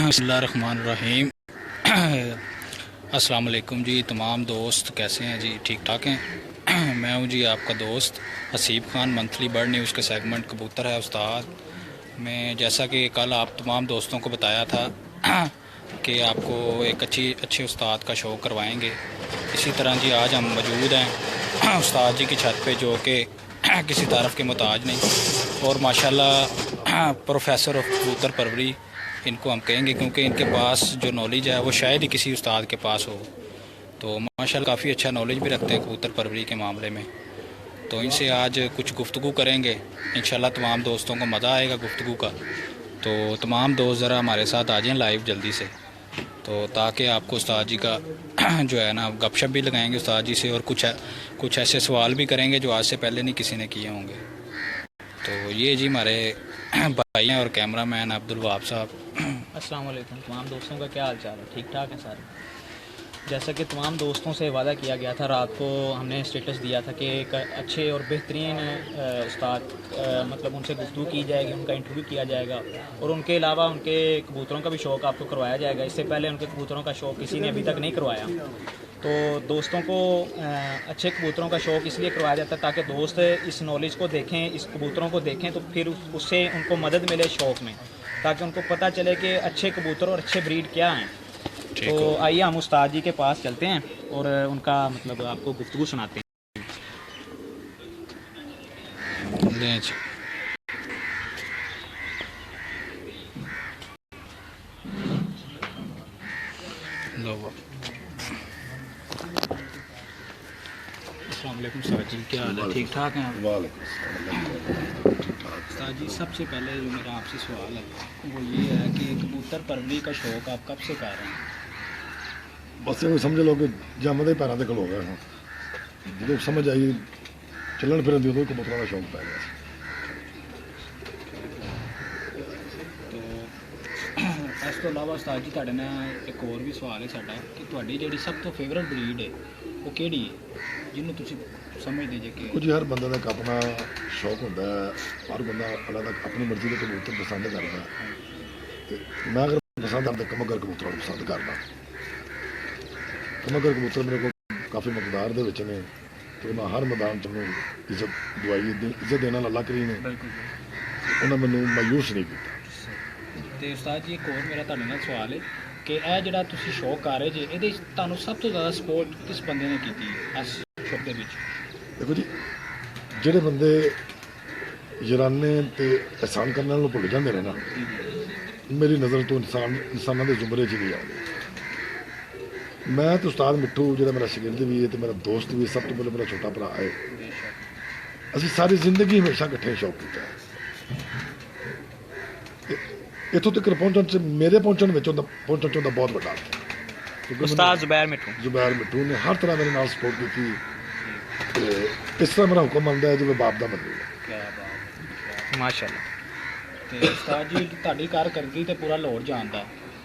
बिस्मिल्लाहिर्रहमानिर्रहीम। अस्सलाम वालेकुम जी तमाम दोस्त, कैसे हैं जी? ठीक ठाक हैं। मैं हूं जी आपका दोस्त Haseeb Khan, monthly bird news के सेगमेंट कबूतर है उस्ताद में। जैसा कि कल आप तमाम दोस्तों को बताया था कि आपको एक अच्छे उस्ताद का शो करवाएंगे, इसी तरह जी आज हम मौजूद हैं उस्ताद जी की छत पे, जो कि किसी तारफ़ के मोहताज नहीं और माशाल्लाह प्रोफेसर ऑफ कबूतर परवरी इनको हम कहेंगे, क्योंकि इनके पास जो नॉलेज है वो शायद ही किसी उस्ताद के पास हो। तो माशाल्लाह काफ़ी अच्छा नॉलेज भी रखते हैं कबूतर परवरी के मामले में। तो इनसे आज कुछ गुफ्तगू करेंगे, इंशाल्लाह तमाम दोस्तों को मज़ा आएगा गुफ्तगू का। तो तमाम दोस्त ज़रा हमारे साथ आ जाएँ लाइव जल्दी से, तो ताकि आपको उस्ताद जी का जो है ना गपशप भी लगाएंगे उस्ताद जी से, और कुछ ऐसे सवाल भी करेंगे जो आज से पहले नहीं किसी ने किए होंगे। तो ये जी हमारे भाई हैं और कैमरामैन अब्दुल वहाब साहब। अस्सलाम वालेकुम तमाम दोस्तों का क्या हाल चाल है? ठीक ठाक है सारे। जैसा कि तमाम दोस्तों से वादा किया गया था, रात को हमने स्टेटस दिया था कि एक अच्छे और बेहतरीन उस्ताद मतलब उनसे गुफ्तगू की जाएगी, उनका इंटरव्यू किया जाएगा और उनके अलावा उनके कबूतरों का भी शौक़ आपको करवाया जाएगा। इससे पहले उनके कबूतरों का शौक़ किसी ने अभी तक नहीं करवाया। तो दोस्तों को अच्छे कबूतरों का शौक़ इसलिए करवाया जाता है ताकि दोस्त इस नॉलेज को देखें, इस कबूतरों को देखें, तो फिर उससे उनको मदद मिले शौक़ में, ताकि उनको पता चले कि अच्छे कबूतर और अच्छे ब्रीड क्या हैं। तो आइए हम उस्ताद जी के पास चलते हैं और उनका मतलब आपको गुफ्तगू सुनाते हैं। अस्सलाम वालेकुम उस्ताद जी, क्या हाल है? ठीक ठाक हैं? उस्ताद जी सबसे पहले जो मेरा आपसे सवाल है वो ये है कि कबूतर परवरी का शौक़ आप कब से कर रहे हैं? बस ये समझ लो कि जमदे पैरों से खलो गए जो समझ आई चलन फिर उदों कबूतरों का शौक पै गया। तो इस तो अलावा उस्ताद जी तुहाडे नाल एक और भी सवाल है साडा कि तुहाडी जिहड़ी सब तो फेवरेट ब्रीड है वो किहड़ी है जिन्होंने तुसीं समझदे जे कि कुछ हर बंदा का अपना शौक होंदा है, हर बंदा अलग अपनी मर्जी के कबूतर पसंद करता है। मैं अगर पसंद करता कमगर कबूतरों को पसंद करना। कमगर कबूतर मेरे को काफ़ी मकदार दे विच ने, तो मैं हर मैदान च इज्जत दवाई इज्जत देना अल्लाह करी ने उन्हें मैनू मायूस नहीं किया। तो उस्ताद जी एक और मेरा तुहाडे नाल सवाल है कि यह जिहड़ा तुसीं शौक कर रहे जे इहदे तुहानूं सब तो ज़्यादा सपोर्ट किस बंदे ने की इस शौक दे विच? देखो जी, ਜਿਹੜੇ ਬੰਦੇ ਯਰਾਨੇ ਤੇ एहसान करने वालों भुल जाते हैं ना, मेरी नज़र तो इंसानों के जुमरे च नहीं आते। मैं तो उस्ताद मिट्ठू जो मेरा शगिर्द भी है तो मेरा दोस्त भी, सब तो पहले मेरा छोटा भरा है। असी सारी जिंदगी हमेशा इकट्ठे शौक किया है। इतों तक पहुँचने मेरे पहुँचने का बहुत बड़ा है। उस्ताद जुबैर मिट्ठू ने हर तरह मेरे नाल सपोर्ट की। इस तरह मेरा हुक्म बनता है जिवें बाप का बंदे माशाअल्लाह। तो उस्ताद जी तुहाडी कारकरदगी तो पूरा लाहौर जानदा,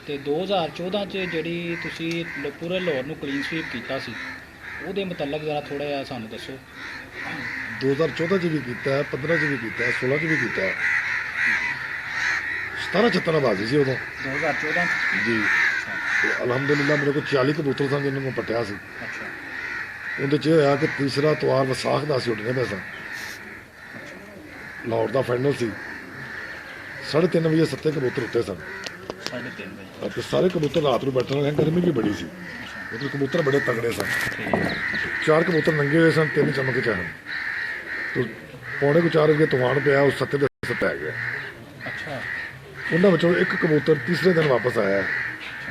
तो 2014 च जिहड़ी तुसीं पूरे लाहौर नूं क्लीन स्वीप कीता सी ਉਹਦੇ ਮੁਤਲਕ ज़रा थोड़ा जिहा सानूं दसो। 2014 च भी किया, 15 च भी किया, 16 च भी किया। 17 छत्तराबाजी सी उदों 2014 जी। अलहमदुलिल्लाह मेरे को 40 कबूतर सन जिन्होंने मैं पट्टिया सी। उहदे च होया कि तीसरा तवार विसाख का असीं उड्डने पे सन। लाहौर का फाइनल सी, 3:30 बजे 7 कबूतर उत्ते सन। 3:30 बजे सारे कबूतर रात को बैठने, गर्मी भी बड़ी सी, कबूतर बड़े तगड़े सन। 4 ਕਬੂਤਰ ਨੰਗੇ ਹੋਏ ਸਨ, 3 ਚਮਕ ਚ ਹਨ। ਤੇ ਪੌਣੇ ਕੁ 4 ਵਜੇ ਤੂਫਾਨ ਪਿਆ, ਉਹ 7 ਦੇ 7 ਪੈ ਗਿਆ। ਅੱਛਾ ਉਹਨਾਂ ਵਿੱਚੋਂ ਇੱਕ ਕਬੂਤਰ ਤੀਸਰੇ ਦਿਨ ਵਾਪਸ ਆਇਆ,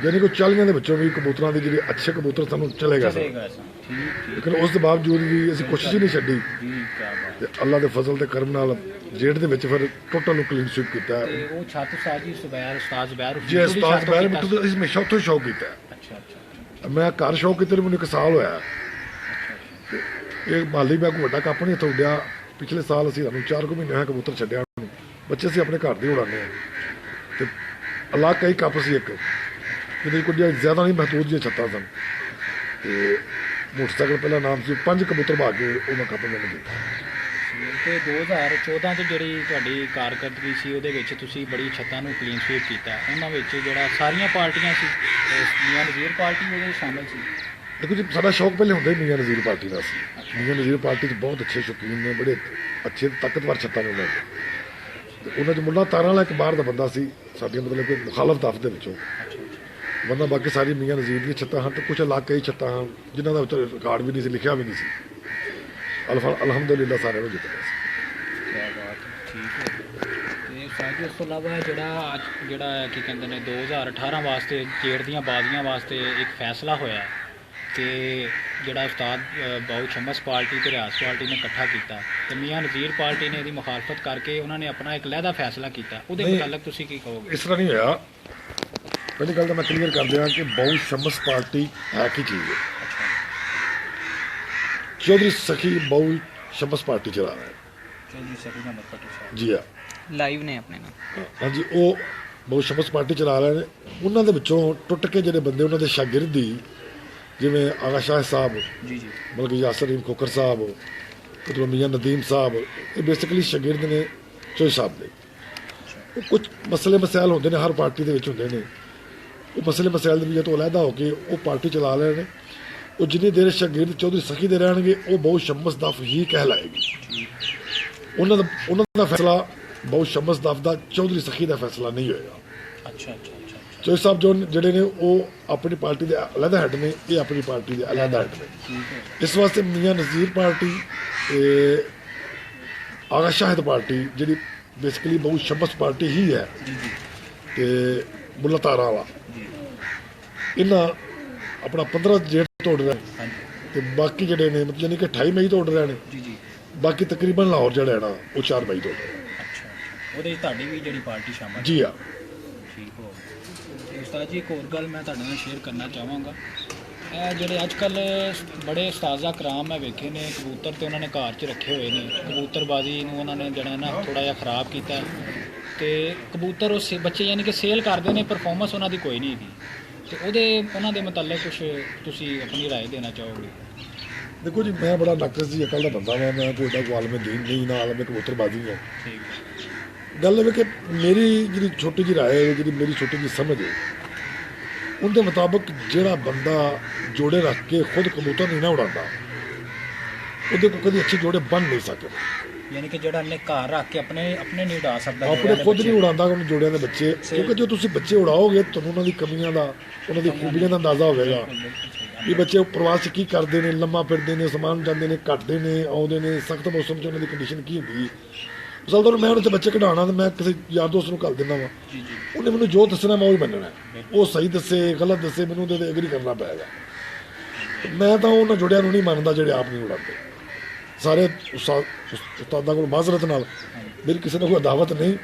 ਯਾਨੀ ਕਿ 40 ਦੇ ਵਿੱਚੋਂ ਵੀ ਕਬੂਤਰਾਂ ਦੇ ਜਿਹੜੇ ਅੱਛੇ ਕਬੂਤਰ ਸਾਨੂੰ ਚਲੇ ਗਏ ਸਨ। ਠੀਕ ਲੇਕਿਨ ਉਸ ਦੇ ਬਾਵਜੂਦ ਵੀ ਅਸੀਂ ਕੋਸ਼ਿਸ਼ ਹੀ ਨਹੀਂ ਛੱਡੀ ਜੀ, ਕੀ ਬਾਤ। ਤੇ ਅੱਲਾ ਦੇ ਫਜ਼ਲ ਤੇ ਕਰਮ ਨਾਲ ਜੇਠ ਦੇ ਵਿੱਚ ਫਿਰ ਟੋਟਲ ਨੂੰ ਕਲੀਨ ਸਵੀਪ ਕੀਤਾ। ਤੇ ਉਹ ਛੱਤ ਸਾਜੀ ਉਸਤਾਦ ਜ਼ੁਬੈਰ ਜੀ ਉਸਤਾਦ ਬੈਰ ਮਿੱਠੂ ਤੋਂ ਅਸੀਂ ਹਮੇਸ਼ਾ ਉੱਥੋਂ ਸ਼ੌਕ ਕੀਤਾ। ਅੱਛਾ ਅੱਛਾ ਮੈਂ ਘਰ ਸ਼ੌਕ ਕੀਤੇ ਨੂੰ ਮੈਨੂੰ 1 ਸਾਲ ਹੋਇਆ। ਤੇ ਇਹ ਮਾਲੀ ਮੈਂ ਕੋਈ ਵੱਡਾ ਕੱਪ ਨਹੀਂ ਇੱਥੋਂ ਉੱਡਿਆ। ਪਿਛਲੇ ਸਾਲ ਅਸੀਂ ਸਾਨੂੰ 4 ਕੁ ਮਹੀਨੇ ਹੋਏ ਕਬੂਤਰ ਛੱਡਿਆ ਉਹਨੂੰ। ਬੱਚੇ ਅਸੀਂ ਆਪਣੇ ਘਰ ਦੇ ਉਡਾਉਂਦੇ ਹਾਂ ਤੇ ਅੱਲਾ ਕਈ ਕੱਪ ਸੀ ਇੱਕ ਜਿਹਦੇ ਕੁਝ ਜ਼ਿਆਦਾ ਨਹੀਂ ਮਹਦੂਦ ਜਿਹੇ ਛੱਤਾਂ ਸਨ। ਤੇ ਮੋਟਰਸਾਈਕਲ ਪਹਿਲਾ ਨਾਮ ਸੀ, 5 ਕਬੂਤਰ ਪਾ ਕੇ ਉਹ ਮੈਂ ਕੱਪ ਮੈਨੂੰ ਦਿੱਤਾ। ਤੇ 2014 'ਚ ਜਿਹੜੀ ਤੁਹਾਡੀ ਕਾਰਗਰਦਗੀ ਸੀ ਉਹਦੇ ਵਿੱਚ ਤੁਸੀਂ ਬੜੀ ਛੱਤਾਂ ਨੂੰ ਕਲੀਨ ਸਵੀਪ ਕੀਤਾ। ਉਹਨਾਂ ਵਿੱਚ ਜਿਹੜਾ ਸਾਰੀਆਂ ਪਾਰਟੀਆਂ ਸੀ, ਮੀਆਂ ਨਜ਼ੀਰ ਪਾਰਟੀ ਉਹਦੇ ਵਿੱਚ ਸ਼ਾਮਲ ਸੀ। ਦੇਖੋ ਜੀ, ਸਾਡਾ ਸ਼ੌਕ ਪਹਿਲੇ ਹੁੰਦਾ ਹੀ ਮੀਆਂ ਨਜ਼ੀਰ ਪਾਰਟੀ ਦਾ ਸੀ। ਮੀਆਂ ਨਜ਼ੀਰ ਪਾਰਟੀ 'ਚ ਬਹੁਤ ਅੱਛੇ ਸ਼ੌਕੀਨ ਨੇ, ਬੜੇ ਅੱਛੇ ਤਾਕਤਵਰ ਛੱਤਾਂ ਨੇ ਉਹਨਾਂ ਦੇ। ਤੇ ਉਹਨਾਂ 'ਚ ਮੁੱਲਾ ਤਾਰਾਂ ਵਾਲਾ ਇੱਕ ਬਾਹਰ ਦਾ ਬੰਦਾ ਸੀ, ਸਾਡੀਆਂ ਮਤਲਬ ਕਿ ਮੁਖਾਲਫ ਦਫ਼ ਦੇ ਵਿੱਚੋਂ ਬੰਦਾ। ਬਾਕੀ ਸਾਰੀ ਮੀਆਂ ਨਜ਼ੀਰ ਦੀਆਂ ਛੱਤਾਂ ਹਨ ਤੇ ਕੁਝ ਇਲਾਕੇ ਛੱਤਾਂ ਹਨ ਜਿਨ੍ਹਾਂ ਦਾ ਵਿੱਚ ਰਿਕਾਰਡ ਵੀ ਨਹੀਂ ਸੀ, ਲਿਖਿਆ ਵੀ ਨਹੀਂ ਸੀ। ਅਲਹਮਦੁਲਿਲਾ ਸਾਰਿਆਂ ਨੂੰ ਜਿੱਤਿਆ ਸੀ। ਕਿਆ ਬਾਤ, ਠੀਕ ਹੈ। ਤੇ ਸਾਜੀ ਉਸ ਤੋਂ ਇਲਾਵਾ ਜਿਹੜਾ ਕੀ ਕਹਿੰਦੇ ਨੇ 2018 ਵਾਸਤੇ ਜੇੜ ਦੀਆਂ ਬਾਜ਼ੀਆਂ ਵਾਸਤੇ ਇੱਕ ਫੈਸਲਾ ਹੋਇਆ ਕਿ ਜਿਹੜਾ ਉਸਤਾਦ ਬਾਊ ਸ਼ਮਸ ਪਾਰਟੀ ਤੇ ਰਿਆਸ ਪਾਰਟੀ ਨੇ ਇਕੱਠਾ ਕੀਤਾ ਤੇ ਮੀਆਂ ਨਜ਼ੀਰ ਪਾਰਟੀ ਨੇ ਇਹਦੀ ਮੁਖਾਲਫਤ ਕਰਕੇ ਉਹਨਾਂ ਨੇ ਆਪਣਾ ਇੱਕ ਲਹਿਦਾ ਫੈਸਲਾ ਕੀਤਾ। ਉਹਦੇ ਮੁਤਲਕ ਤੁਸੀਂ ਕੀ ਕਹੋਗੇ? ਇਸ ਤਰ੍ਹਾਂ ਨਹੀਂ ਹੋਇਆ। ਪਹਿਲੀ ਗੱਲ ਤਾਂ ਮੈਂ ਕਲੀਅਰ ਕਰ ਦਿਆਂ ਕਿ ਬਾਊ ਸ਼ਮਸ ਪਾਰਟੀ ਹੈ ਕੀ ਚੀਜ਼ ਹੈ। ਚੌਧਰੀ ਸਖੀ ਬਾਊ ਸ਼ਮਸ ਪਾਰਟੀ ਚਲਾ ਰਿਹਾ ਹੈ। ਚੌਧਰੀ ਸਖੀ ਦਾ ਮਤਲਬ ਜੀ ਹਾਂ, ਲਾਈਵ ਨੇ ਆਪਣੇ ਨਾਲ। ਹਾਂਜੀ, ਉਹ ਬਾਊ ਸ਼ਮਸ ਪਾਰਟੀ ਚਲਾ ਰਹੇ ਨੇ। ਉਹਨਾਂ ਦੇ ਵਿੱਚੋਂ ਟੁੱਟ ਕੇ ਜਿਹੜੇ ਬੰਦੇ ਉਹਨਾਂ ਦੇ ਸ਼ਾਗਿਰਦੀ, ਜਿਵੇਂ ਆਗਾ ਸ਼ਾਹ ਸਾਹਿਬ, ਜੀ ਜੀ, ਬਲਕਿ ਯਾਸਰ ਰੀਮ ਖੋਖਰ ਸਾਹਿਬ, ਉਧਰੋਂ ਮੀਆਂ ਨਦੀਮ ਸਾਹਿਬ, ਇਹ ਬੇਸਿਕਲੀ ਸ਼ਾਗਿਰਦ ਨੇ ਚੋਈ ਸਾਹਿਬ ਦੇ। ਉਹ ਕੁਝ ਮਸਲੇ ਮਸਾਇਲ ਹੁੰਦੇ ਨੇ, ਹਰ ਪਾਰਟੀ ਦੇ ਵਿੱਚ ਹੁੰਦੇ ਨੇ। ਉਹ ਮਸਲੇ ਮਸਾਇਲ ਦੇ ਵਿੱਚ ਤੋਂ ਅਲੱਗਾ ਹੋ ਕੇ ਉਹ ਪਾਰਟੀ ਚਲਾ ਰਹੇ ਨੇ। ਉਹ ਜਿੰਨੀ ਦੇਰ ਸ਼ਾਗਿਰਦ ਚੌਧਰੀ ਸਖੀ ਦੇ ਰਹਿਣਗੇ ਉਹ ਬਾਊ ਸ਼ਮਸ ਦਫ ਹੀ ਕਹਿਲਾਏਗੀ। ਉਹਨਾਂ ਦਾ ਫੈਸਲਾ ਬਾਊ ਸ਼ਮਸ ਦਫ ਦਾ, ਚੌਧਰੀ ਸਖੀ ਦਾ ਫੈਸਲਾ ਨਹੀਂ ਹੋਏਗਾ। ਅੱਛਾ ਅੱਛਾ ਅੱਛਾ। ਚੌਧਰੀ ਸਾਹਿਬ ਜੋ ਜਿਹੜੇ ਨੇ ਉਹ ਆਪਣੀ ਪਾਰਟੀ ਦੇ ਅਲੱਗਾ ਹੈਡ ਨੇ, ਇਹ ਆਪਣੀ ਪਾਰਟੀ ਦੇ ਅਲੱਗਾ ਹੈਡ ਨੇ। ਇਸ ਵਾਸਤੇ ਮੀਆਂ ਨਜ਼ੀਰ ਪਾਰਟੀ ਤੇ ਆਗਾ ਸ਼ਾਹਿਦ ਪਾਰਟੀ ਜਿਹੜੀ ਬੇਸਿਕਲੀ ਬਾਊ ਸ਼ਮਸ ਪਾਰਟੀ ਹੀ ਹੈ ਤੇ ਮੁੱਲਾ ਤਾਰਾ ਵਾਲਾ, ਇਹਨਾਂ ਆਪਣਾ 15 ਜੇਠ ਤੋੜ ਰਹੇ ਤੇ ਬਾਕੀ ਜਿਹੜੇ ਨੇ ਮਤਲਬ ਯਾਨੀ ਕਿ 28 ਮਈ ਤੋੜ ਰਹੇ ਨੇ। ਜੀ ਜੀ, ਬਾਕੀ ਤਕਰੀਬਨ ਲਾਹੌਰ ਜਿਹੜਾ ਹੈ ਨਾ ਉਹ 4 ਮਈ ਤੋੜ ਰਹੇ। ਅੱਛਾ, ਉਹਦੇ ਵਿੱਚ ਤੁਹਾਡੀ ਵੀ ਜਿਹੜੀ ਪਾਰਟੀ ਸ਼ਾਮਲ ਜੀ ਹਾਂ। ਠੀਕ ਹੋ। ਤੇ ਉਸਤਾਦ ਜੀ, ਇੱਕ ਹੋਰ ਗੱਲ ਮੈਂ ਤੁਹਾਡੇ ਨਾਲ ਸ਼ੇਅਰ ਕਰਨਾ ਚਾਹਾਂਗਾ। ਇਹ ਜਿਹੜੇ ਅੱਜ ਕੱਲ ਬੜੇ ਉਸਤਾਜ਼ਾ ਕਰਾਮ ਮੈਂ ਵੇਖੇ ਨੇ, ਕਬੂਤਰ ਤੇ ਉਹਨਾਂ ਨੇ ਘਰ 'ਚ ਰੱਖੇ ਹੋਏ ਨੇ। ਕਬੂਤਰਬਾਜ਼ੀ ਨੂੰ ਉਹਨਾਂ ਨੇ ਜਿਹੜਾ ਨਾ ਥੋੜਾ ਜਿਹਾ ਖਰਾਬ ਕੀਤਾ ਤੇ ਕਬੂਤਰ ਉਹ ਬੱਚੇ ਯਾਨੀ ਕਿ ਸੇਲ ਕਰਦੇ ਨੇ, ਪਰਫਾਰਮੈਂਸ ਉਹਨਾਂ ਦੀ ਕੋਈ ਨਹੀਂ ਹੈਗੀ। ਤੇ ਉਹਨਾਂ ਦੇ ਮੁਤਲਕ ਕੁਝ ਤੁਸੀਂ ਆਪਣੀ ਰਾਏ ਦੇਣਾ ਚਾਹੋਗੇ? ਦੇਖੋ ਜੀ, ਮੈਂ ਬੜਾ ਨਕਸ ਦੀ ਅਕਲ ਦਾ ਬੰਦਾ ਵਾਂ। ਮੈਂ ਕੋਈ ਦਾ ਆਲਮ ਦੀਨ ਨਹੀਂ, ਨਾ ਆਲਮ ਕਬੂਤਰਬਾਜ਼ੀ ਹਾਂ। ਠੀਕ। ਗੱਲ ਇਹ ਕਿ ਮੇਰੀ ਜਿਹੜੀ ਛੋਟੀ ਜਿਹੀ ਰਾਏ ਹੈ, ਜਿਹੜੀ ਮੇਰੀ ਛੋਟੀ ਜਿਹੀ ਸਮਝ ਹੈ, ਉਹਦੇ ਮੁਤਾਬਕ ਜਿਹੜਾ ਬੰਦਾ ਜੋੜੇ ਰੱਖ ਕੇ ਖੁਦ ਕਬੂਤਰ ਨਹੀਂ ਨਾ ਉਡਾਉਂਦਾ, ਉਹਦੇ ਕੋਲ ਕਦੀ ਅੱਛੇ ਜੋੜੇ ਬਣ ਨਹੀਂ ਸਕਦੇ। ਯਾਨੀ ਕਿ ਜਿਹੜਾ ਨੇ ਘਰ ਰੱਖ ਕੇ ਆਪਣੇ ਨਹੀਂ ਉਡਾ ਸਕਦਾ, ਆਪਣੇ ਖੁਦ ਨਹੀਂ ਉਡਾਉਂਦਾ ਉਹਨੂੰ ਜੋੜਿਆਂ ਦੇ ਬੱਚੇ। ਕਿਉਂਕਿ ਜੋ ਤੁਸੀਂ ਬੱਚੇ ਉਡਾਓਗੇ ਤੁਹਾਨੂੰ ਉਹਨਾਂ ਦੀ ਕਮੀਆਂ ਦਾ, ਉਹਨਾਂ ਦੀ ਖੂਬੀਆਂ ਦਾ ਅੰਦਾਜ਼ਾ ਹੋਵੇਗਾ ਵੀ ਬੱਚੇ ਪ੍ਰਵਾਸ 'ਚ ਕੀ ਕਰਦੇ ਨੇ, ਲੰਮਾ ਫਿਰਦੇ ਨੇ, ਸਮਾਨ ਜਾਂਦੇ ਨੇ, ਘੱਟਦੇ ਨੇ, ਆਉਂਦੇ ਨੇ, ਸਖਤ ਮੌਸਮ 'ਚ ਉਹਨਾਂ ਦੀ ਕੰਡੀਸ਼ਨ ਕੀ ਹੁੰਦੀ। ਮਿਸਾਲ ਤੌਰ ਮੈਂ ਉਹਨਾਂ 'ਚ ਬੱਚੇ ਕਢਾਉਣਾ ਤਾਂ ਮੈਂ ਕਿਸੇ ਯਾਰ ਦੋਸਤ ਨੂੰ ਘੱਲ ਦਿੰਦਾ ਵਾਂ, ਉਹਨੇ ਮੈਨੂੰ ਜੋ ਦੱਸਣਾ ਮੈਂ ਉਹ ਹੀ ਮੰਨਣਾ। ਉਹ ਸਹੀ ਦੱਸੇ ਗਲਤ ਦੱਸੇ ਮੈਨੂੰ ਉਹਦੇ 'ਤੇ ਐਗਰੀ ਕਰਨਾ ਪਏਗਾ। ਮੈਂ ਤਾਂ ਉਹਨਾਂ ਜੋੜਿਆਂ ਨੂੰ ਨਹੀਂ ਮੰਨਦਾ ਜਿਹੜੇ ਆਪ ਨਹੀਂ ਉਡਾਉਂਦੇ। ਸਾਰੇ ਉਸਤਾਦਾਂ ਕੋਲ ਮਾਜ਼ਰਤ ਨਾਲ ਮੇਰੀ ਕਿਸੇ ਨਾਲ ਕੋਈ ਅਦਾਵਤ ਨਹੀਂ,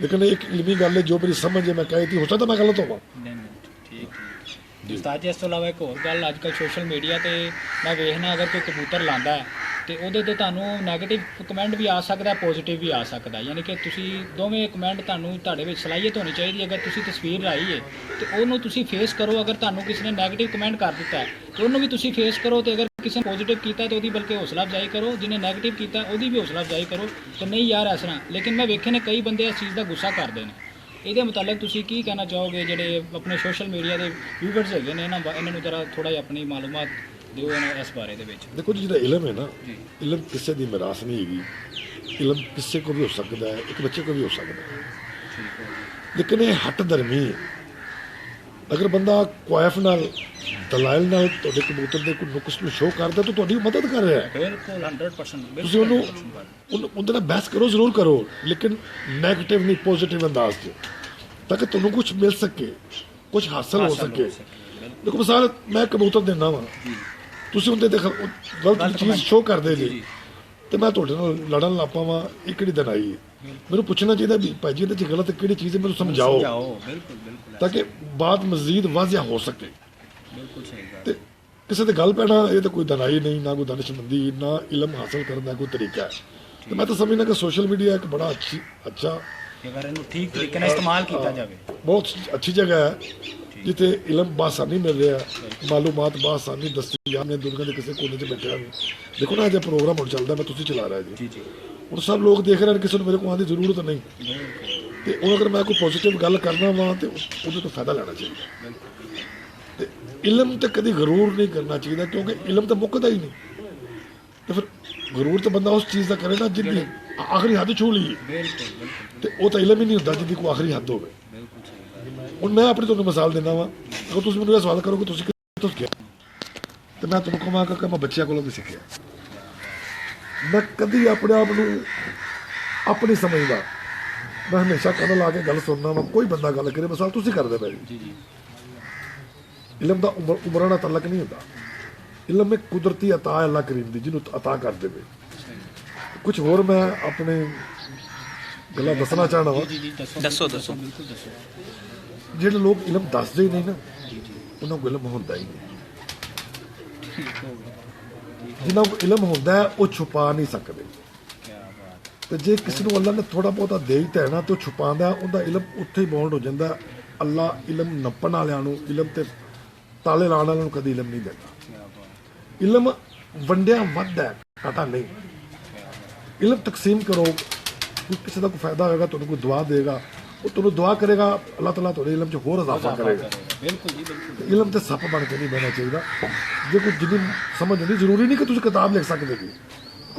ਲੇਕਿਨ ਇੱਕ ਇਲਮੀ ਗੱਲ ਹੈ ਜੋ ਮੇਰੀ ਸਮਝ ਹੈ ਮੈਂ ਕਹੀ ਤੀ, ਹੋ ਸਕਦਾ ਮੈਂ ਗਲਤ ਹੋਵਾਂ। ਠੀਕ। ਉਸਤਾਦ ਜੀ, ਇਸ ਤੋਂ ਇਲਾਵਾ ਇੱਕ ਹੋਰ ਗੱਲ, ਅੱਜ ਕੱਲ੍ਹ ਸੋਸ਼ਲ ਮੀਡੀਆ ਤੇ ਮੈਂ ਵੇਖਣਾ ਅਗਰ ਕੋਈ ਕਬੂਤਰ ਲਾਉਂਦਾ ਤੇ ਉਹਦੇ ਤੇ ਤੁਹਾਨੂੰ ਨੈਗੇਟਿਵ ਕਮੈਂਟ ਵੀ ਆ ਸਕਦਾ, ਪੋਜ਼ਿਟਿਵ ਵੀ ਆ ਸਕਦਾ। ਯਾਨੀ ਕਿ ਤੁਸੀਂ ਦੋਵੇਂ ਕਮੈਂਟ ਤੁਹਾਡੇ ਵਿੱਚ ਸਲਾਹੀਅਤ ਹੋਣੀ ਚਾਹੀਦੀ। ਅਗਰ ਤੁਸੀਂ ਤਸਵੀਰ ਲਾਈ ਹੈ ਤੇ ਉਹਨੂੰ ਤੁਸੀਂ ਫੇਸ ਕਰੋ। ਅਗਰ ਤੁਹਾਨੂੰ ਕਿਸੇ ਨੇ ਨੈਗੇਟਿਵ ਕਮੈਂਟ ਕਰ ਦਿੱਤਾ ਤੇ ਉਹਨੂੰ ਵੀ ਤੁਸੀਂ ਫੇਸ ਕਰੋ, ਤੇ ਅਗਰ ਕਿਸੇ ਨੇ ਪੋਜ਼ਿਟਿਵ ਕੀਤਾ ਤੇ ਉਹਦੀ ਬਲਕਿ ਹੌਸਲਾ ਅਫਜ਼ਾਈ ਕਰੋ, ਜਿਹਨੇ ਨੈਗੇਟਿਵ ਕੀਤਾ ਉਹਦੀ ਵੀ ਹੌਸਲਾ ਅਫਜ਼ਾਈ ਕਰੋ ਕਿ ਨਹੀਂ ਯਾਰ ਇਸ ਤਰ੍ਹਾਂ। ਲੇਕਿਨ ਮੈਂ ਵੇਖੇ ਨੇ ਕਈ ਬੰਦੇ ਇਸ ਚੀਜ਼ ਦਾ ਗੁੱਸਾ ਕਰਦੇ ਨੇ। ਇਹਦੇ ਮੁਤਲਕ ਤੁਸੀਂ ਕੀ ਕਹਿਣਾ ਚਾਹੋਗੇ? ਜਿਹੜੇ ਆਪਣੇ ਸੋਸ਼ਲ ਮੀਡੀਆ ਦੇ ਵਿਊਵਰਸ ਹੈਗੇ ਨੇ, ਇਹਨਾਂ ਨੂੰ ਜਰਾ ਥੋੜਾ ਜਿਹਾ ਆਪਣੀ ਮਾਲੂਮਾਤ ਦਿਓ ਇਸ ਬਾਰੇ ਦੇ ਵਿੱਚ। ਦੇਖੋ ਜੀ, ਜਿਹੜਾ ਇਲਮ ਹੈ ਨਾ, ਇਲਮ ਕਿਸੇ ਦੀ ਮਿਰਾਸ ਨਹੀਂ ਹੈਗੀ। ਇਲਮ ਕਿਸੇ ਕੋ ਵੀ ਹੋ ਸਕਦਾ ਹੈ, ਇੱਕ ਬੱਚੇ ਕੋ ਵੀ ਹੋ ਸਕਦਾ ਹੈ, ਲੇਕਿਨ ਇਹ ਹੱਟ ਦਰਮੀ ਹੈ। ਅਗਰ ਬੰਦਾ ਕੁਆਇਫ ਨਾਲ ਦਲਾਇਲ ਨਾਲ ਤੁਹਾਡੇ ਕਬੂਤਰ ਦੇ ਕੋਈ ਨੁਕਸ ਨੂੰ ਸ਼ੋਅ ਕਰਦਾ ਤਾਂ ਤੁਹਾਡੀ ਮਦਦ ਕਰ ਰਿਹਾ ਹੈ। ਬਿਲਕੁਲ 100% ਤੁਸੀਂ ਉਹਦੇ ਨਾਲ ਬਹਿਸ ਕਰੋ, ਜ਼ਰੂਰ ਕਰੋ, ਲੇਕਿਨ ਨੈਗੇਟਿਵ ਨਹੀਂ, ਪੋਜ਼ਿਟਿਵ ਅੰਦਾਜ਼ 'ਚ, ਤਾਂ ਕਿ ਤੁਹਾਨੂੰ ਕੁਝ ਮਿਲ ਸਕੇ, ਕੁਝ ਹਾਸਲ ਹੋ ਸਕੇ। ਦੇਖੋ ਮਿਸਾਲ, ਮੈਂ ਕਬੂਤਰ ਦਿੰਦਾ ਵਾਂ, ਤੁਸੀਂ ਉਹਦੇ ਤੇ ਗਲਤ ਚੀਜ਼ ਸ਼ੋਅ ਕਰਦੇ ਜੀ, ਤੇ ਮੈਂ ਤੁਹਾਡੇ ਨਾਲ ਲੜਨ ਲੱਗ ਪਾਵਾਂ, ਇਹ ਕਿਹੜੀ ਦਿਨ ਆਈ ਹੈ? ਮੈਨੂੰ ਪੁੱਛਣਾ ਚਾਹੀਦਾ ਵੀ ਭਾਈ ਜੀ ਇਹਦੇ 'ਚ ਗਲਤ ਕਿਹੜੀ ਚੀਜ਼ ਹੈ, ਮੈਨੂੰ ਸਮਝਾਓ, ਤਾਂ ਕਿ ਬਾਤ ਮਜ਼ੀਦ ਵਾਜ਼ਿਆ ਹੋ ਸਕੇ। ਤੇ ਕਿਸੇ ਦੇ ਗੱਲ ਪੈਣਾ ਇਹ ਤਾਂ ਕੋਈ ਦਨਾਈ ਨਹੀਂ, ਨਾ ਕੋਈ ਦਾਨਿਸ਼ਮੰਦੀ, ਨਾ ਇਲਮ ਹਾਸਲ ਕਰਨ ਦਾ ਕੋਈ ਤਰੀਕਾ ਹੈ। ਤੇ ਮੈਂ ਤਾਂ ਸਮਝਦਾ ਕਿ ਸੋਸ਼ਲ ਮੀਡੀਆ ਇੱਕ ਬੜਾ ਅੱਛਾ ਅਗਰ ਇਹਨੂੰ ਠੀਕ ਤਰੀਕੇ ਨਾਲ ਇਸਤੇਮਾਲ ਕੀਤਾ ਜਾਵੇ, ਬਹੁਤ ਅੱਛੀ ਜਗ੍ਹਾ ਹੈ ਜਿੱਥੇ ਇਲਮ ਬਾਸਾਨੀ ਮਿਲ ਰਿਹਾ, ਮਾਲੂਮਾਤ ਬਾਸਾਨੀ ਦਸਤਿਆਬ ਨੇ ਦੁਨੀਆ ਦੇ ਕਿਸੇ ਕੋਨੇ 'ਚ ਬੈਠਿਆ ਵੀ। ਦੇਖੋ ਨਾ, ਅੱਜ ਪ੍ਰੋਗਰਾਮ ਹੁਣ ਚੱਲਦਾ, ਮੈਂ ਤੁਸੀਂ ਚਲਾ ਰਿਹਾ ਜੀ, ਹੁਣ ਸਭ ਲੋਕ ਦੇਖ ਰਹੇ ਨੇ, ਕਿਸੇ ਨੂੰ ਮੇਰੇ ਕੋਲ ਆਉਣ ਦੀ ਜ਼ਰੂਰਤ ਨਹੀਂ, ਤੇ ਹੁਣ ਅਗਰ ਮੈਂ ਕੋਈ ਪੋਜ਼ਿਟਿਵ ਗੱਲ ਕਰਨਾ ਵਾ ਤੇ ਉਹਦੇ ਤੋਂ ਫਾਇਦਾ ਲੈਣਾ ਚਾਹੀਦਾ। ਤੇ ਇਲਮ ਤੇ ਕਦੀ ਗਰੂਰ ਨਹੀਂ ਕਰਨਾ ਚਾਹੀਦਾ, ਕਿਉਂਕਿ ਇਲਮ ਤਾਂ ਮੁੱਕਦਾ ਹੀ ਨਹੀਂ। ਤੇ ਫਿਰ ਗਰੂਰ ਤਾਂ ਬੰਦਾ ਉਸ ਚੀਜ਼ ਦਾ ਕਰੇ ਨਾ ਜਿਹਦੀ ਆਖਰੀ ਹੱਦ ਛੂ ਲਈ, ਤੇ ਉਹ ਤਾਂ ਇਲਮ ਹੀ ਨਹੀਂ ਹੁੰਦਾ ਜਿਹਦੀ ਕੋਈ ਆਖਰੀ ਹੱਦ ਹੋਵੇ। ਹੁਣ ਮੈਂ ਆਪਣੀ ਤੁਹਾਨੂੰ ਮਿਸਾਲ ਦਿੰਦਾ ਵਾਂ, ਅਗਰ ਤੁਸੀਂ ਮੈਨੂੰ ਇਹ ਸਵਾਲ ਕਰੋਗੇ ਤੁਸੀਂ ਕਿੱਥੋਂ ਸਿੱਖਿਆ, ਤੇ ਮੈਂ ਤੁਹਾਨੂੰ ਕਹਾਂਗਾ ਕਿ ਮੈਂ ਬੱਚਿਆਂ ਕੋਲੋਂ ਵੀ ਸਿੱਖਿਆ। ਮੈਂ ਕਦੀ ਆਪਣੇ ਆਪ ਨੂੰ ਆਪਣੀ ਸਮਝਦਾ, ਮੈਂ ਹਮੇਸ਼ਾ ਕੰਨ ਲਾ ਕੇ ਗੱਲ ਸੁਣਨਾ ਵਾ, ਕੋਈ ਬੰਦਾ ਗੱਲ ਕਰੇ, ਮਿਸਾਲ ਤੁਸੀਂ ਕਰਦੇ ਪਏ ਜੀ। ਇਲਮ ਦਾ ਉਮਰਾਂ ਨਾਲ ਤਲਕ ਨਹੀਂ ਹੁੰਦਾ, ਇਲਮ ਇੱਕ ਕੁਦਰਤੀ ਅਤਾ ਅੱਲਾਹ ਕਰੀਮ ਦੀ, ਜਿਹਨੂੰ ਅਤਾ ਕਰ ਦੇਵੇ। ਕੁਝ ਹੋਰ ਮੈਂ ਆਪਣੇ ਗੱਲਾਂ ਦੱਸਣਾ ਚਾਹਣਾ ਵਾ। ਦੱਸੋ। ਜਿਹੜੇ ਲੋਕ ਇਲਮ ਦੱਸਦੇ ਹੀ ਨਹੀਂ ਨਾ, ਉਹਨਾਂ ਕੋਲ ਇਲਮ ਹੁੰਦਾ ਹੀ ਨਹੀਂ। ਜਿਨ੍ਹਾਂ ਕੋਲ ਇਲਮ ਹੁੰਦਾ ਹੈ ਉਹ ਛੁਪਾ ਨਹੀਂ ਸਕਦੇ, ਤੇ ਜੇ ਕਿਸੇ ਨੂੰ ਅੱਲਾ ਨੇ ਥੋੜਾ ਬਹੁਤਾ ਦੇ ਦਿੱਤਾ ਹੈ ਨਾ, ਤੇ ਉਹ ਛੁਪਾਉਂਦਾ, ਉਹਦਾ ਇਲਮ ਉੱਥੇ ਹੀ ਬੌਂਡ ਹੋ ਜਾਂਦਾ। ਅੱਲਾ ਇਲਮ ਨੱਪਣ ਵਾਲਿਆਂ ਨੂੰ, ਇਲਮ ਤੇ ਤਾਲੇ ਲਾਉਣ ਵਾਲਿਆਂ ਨੂੰ ਕਦੀ ਇਲਮ ਨਹੀਂ ਦਿੰਦਾ। ਇਲਮ ਵੰਡਿਆ ਵੱਧ ਹੈ, ਘਟਾ ਨਹੀਂ। ਇਲਮ ਤਕਸੀਮ ਕਰੋ, ਕੋਈ ਕਿਸੇ ਦਾ ਕੋਈ ਫਾਇਦਾ ਹੋਏਗਾ, ਤੁਹਾਨੂੰ ਕੋਈ ਦੁਆ ਦੇਗਾ, ਉਹ ਤੁਹਾਨੂੰ ਦੁਆ ਕਰੇਗਾ, ਅੱਲਾਹ ਤਾਲਾ ਤੁਹਾਡੇ ਇਲਮ 'ਚ ਹੋਰ ਇਜ਼ਾਫਾ ਕਰੇਗਾ। ਇਲਮ ਤੇ ਸੱਪ ਬਣ ਕੇ ਨਹੀਂ ਬਹਿਣਾ ਚਾਹੀਦਾ। ਜੇ ਕੋਈ ਜਿੰਨੀ ਸਮਝ ਹੁੰਦੀ, ਜ਼ਰੂਰੀ ਨਹੀਂ ਕਿ ਤੁਸੀਂ ਕਿਤਾਬ ਲਿਖ ਸਕਦੇ ਜੀ,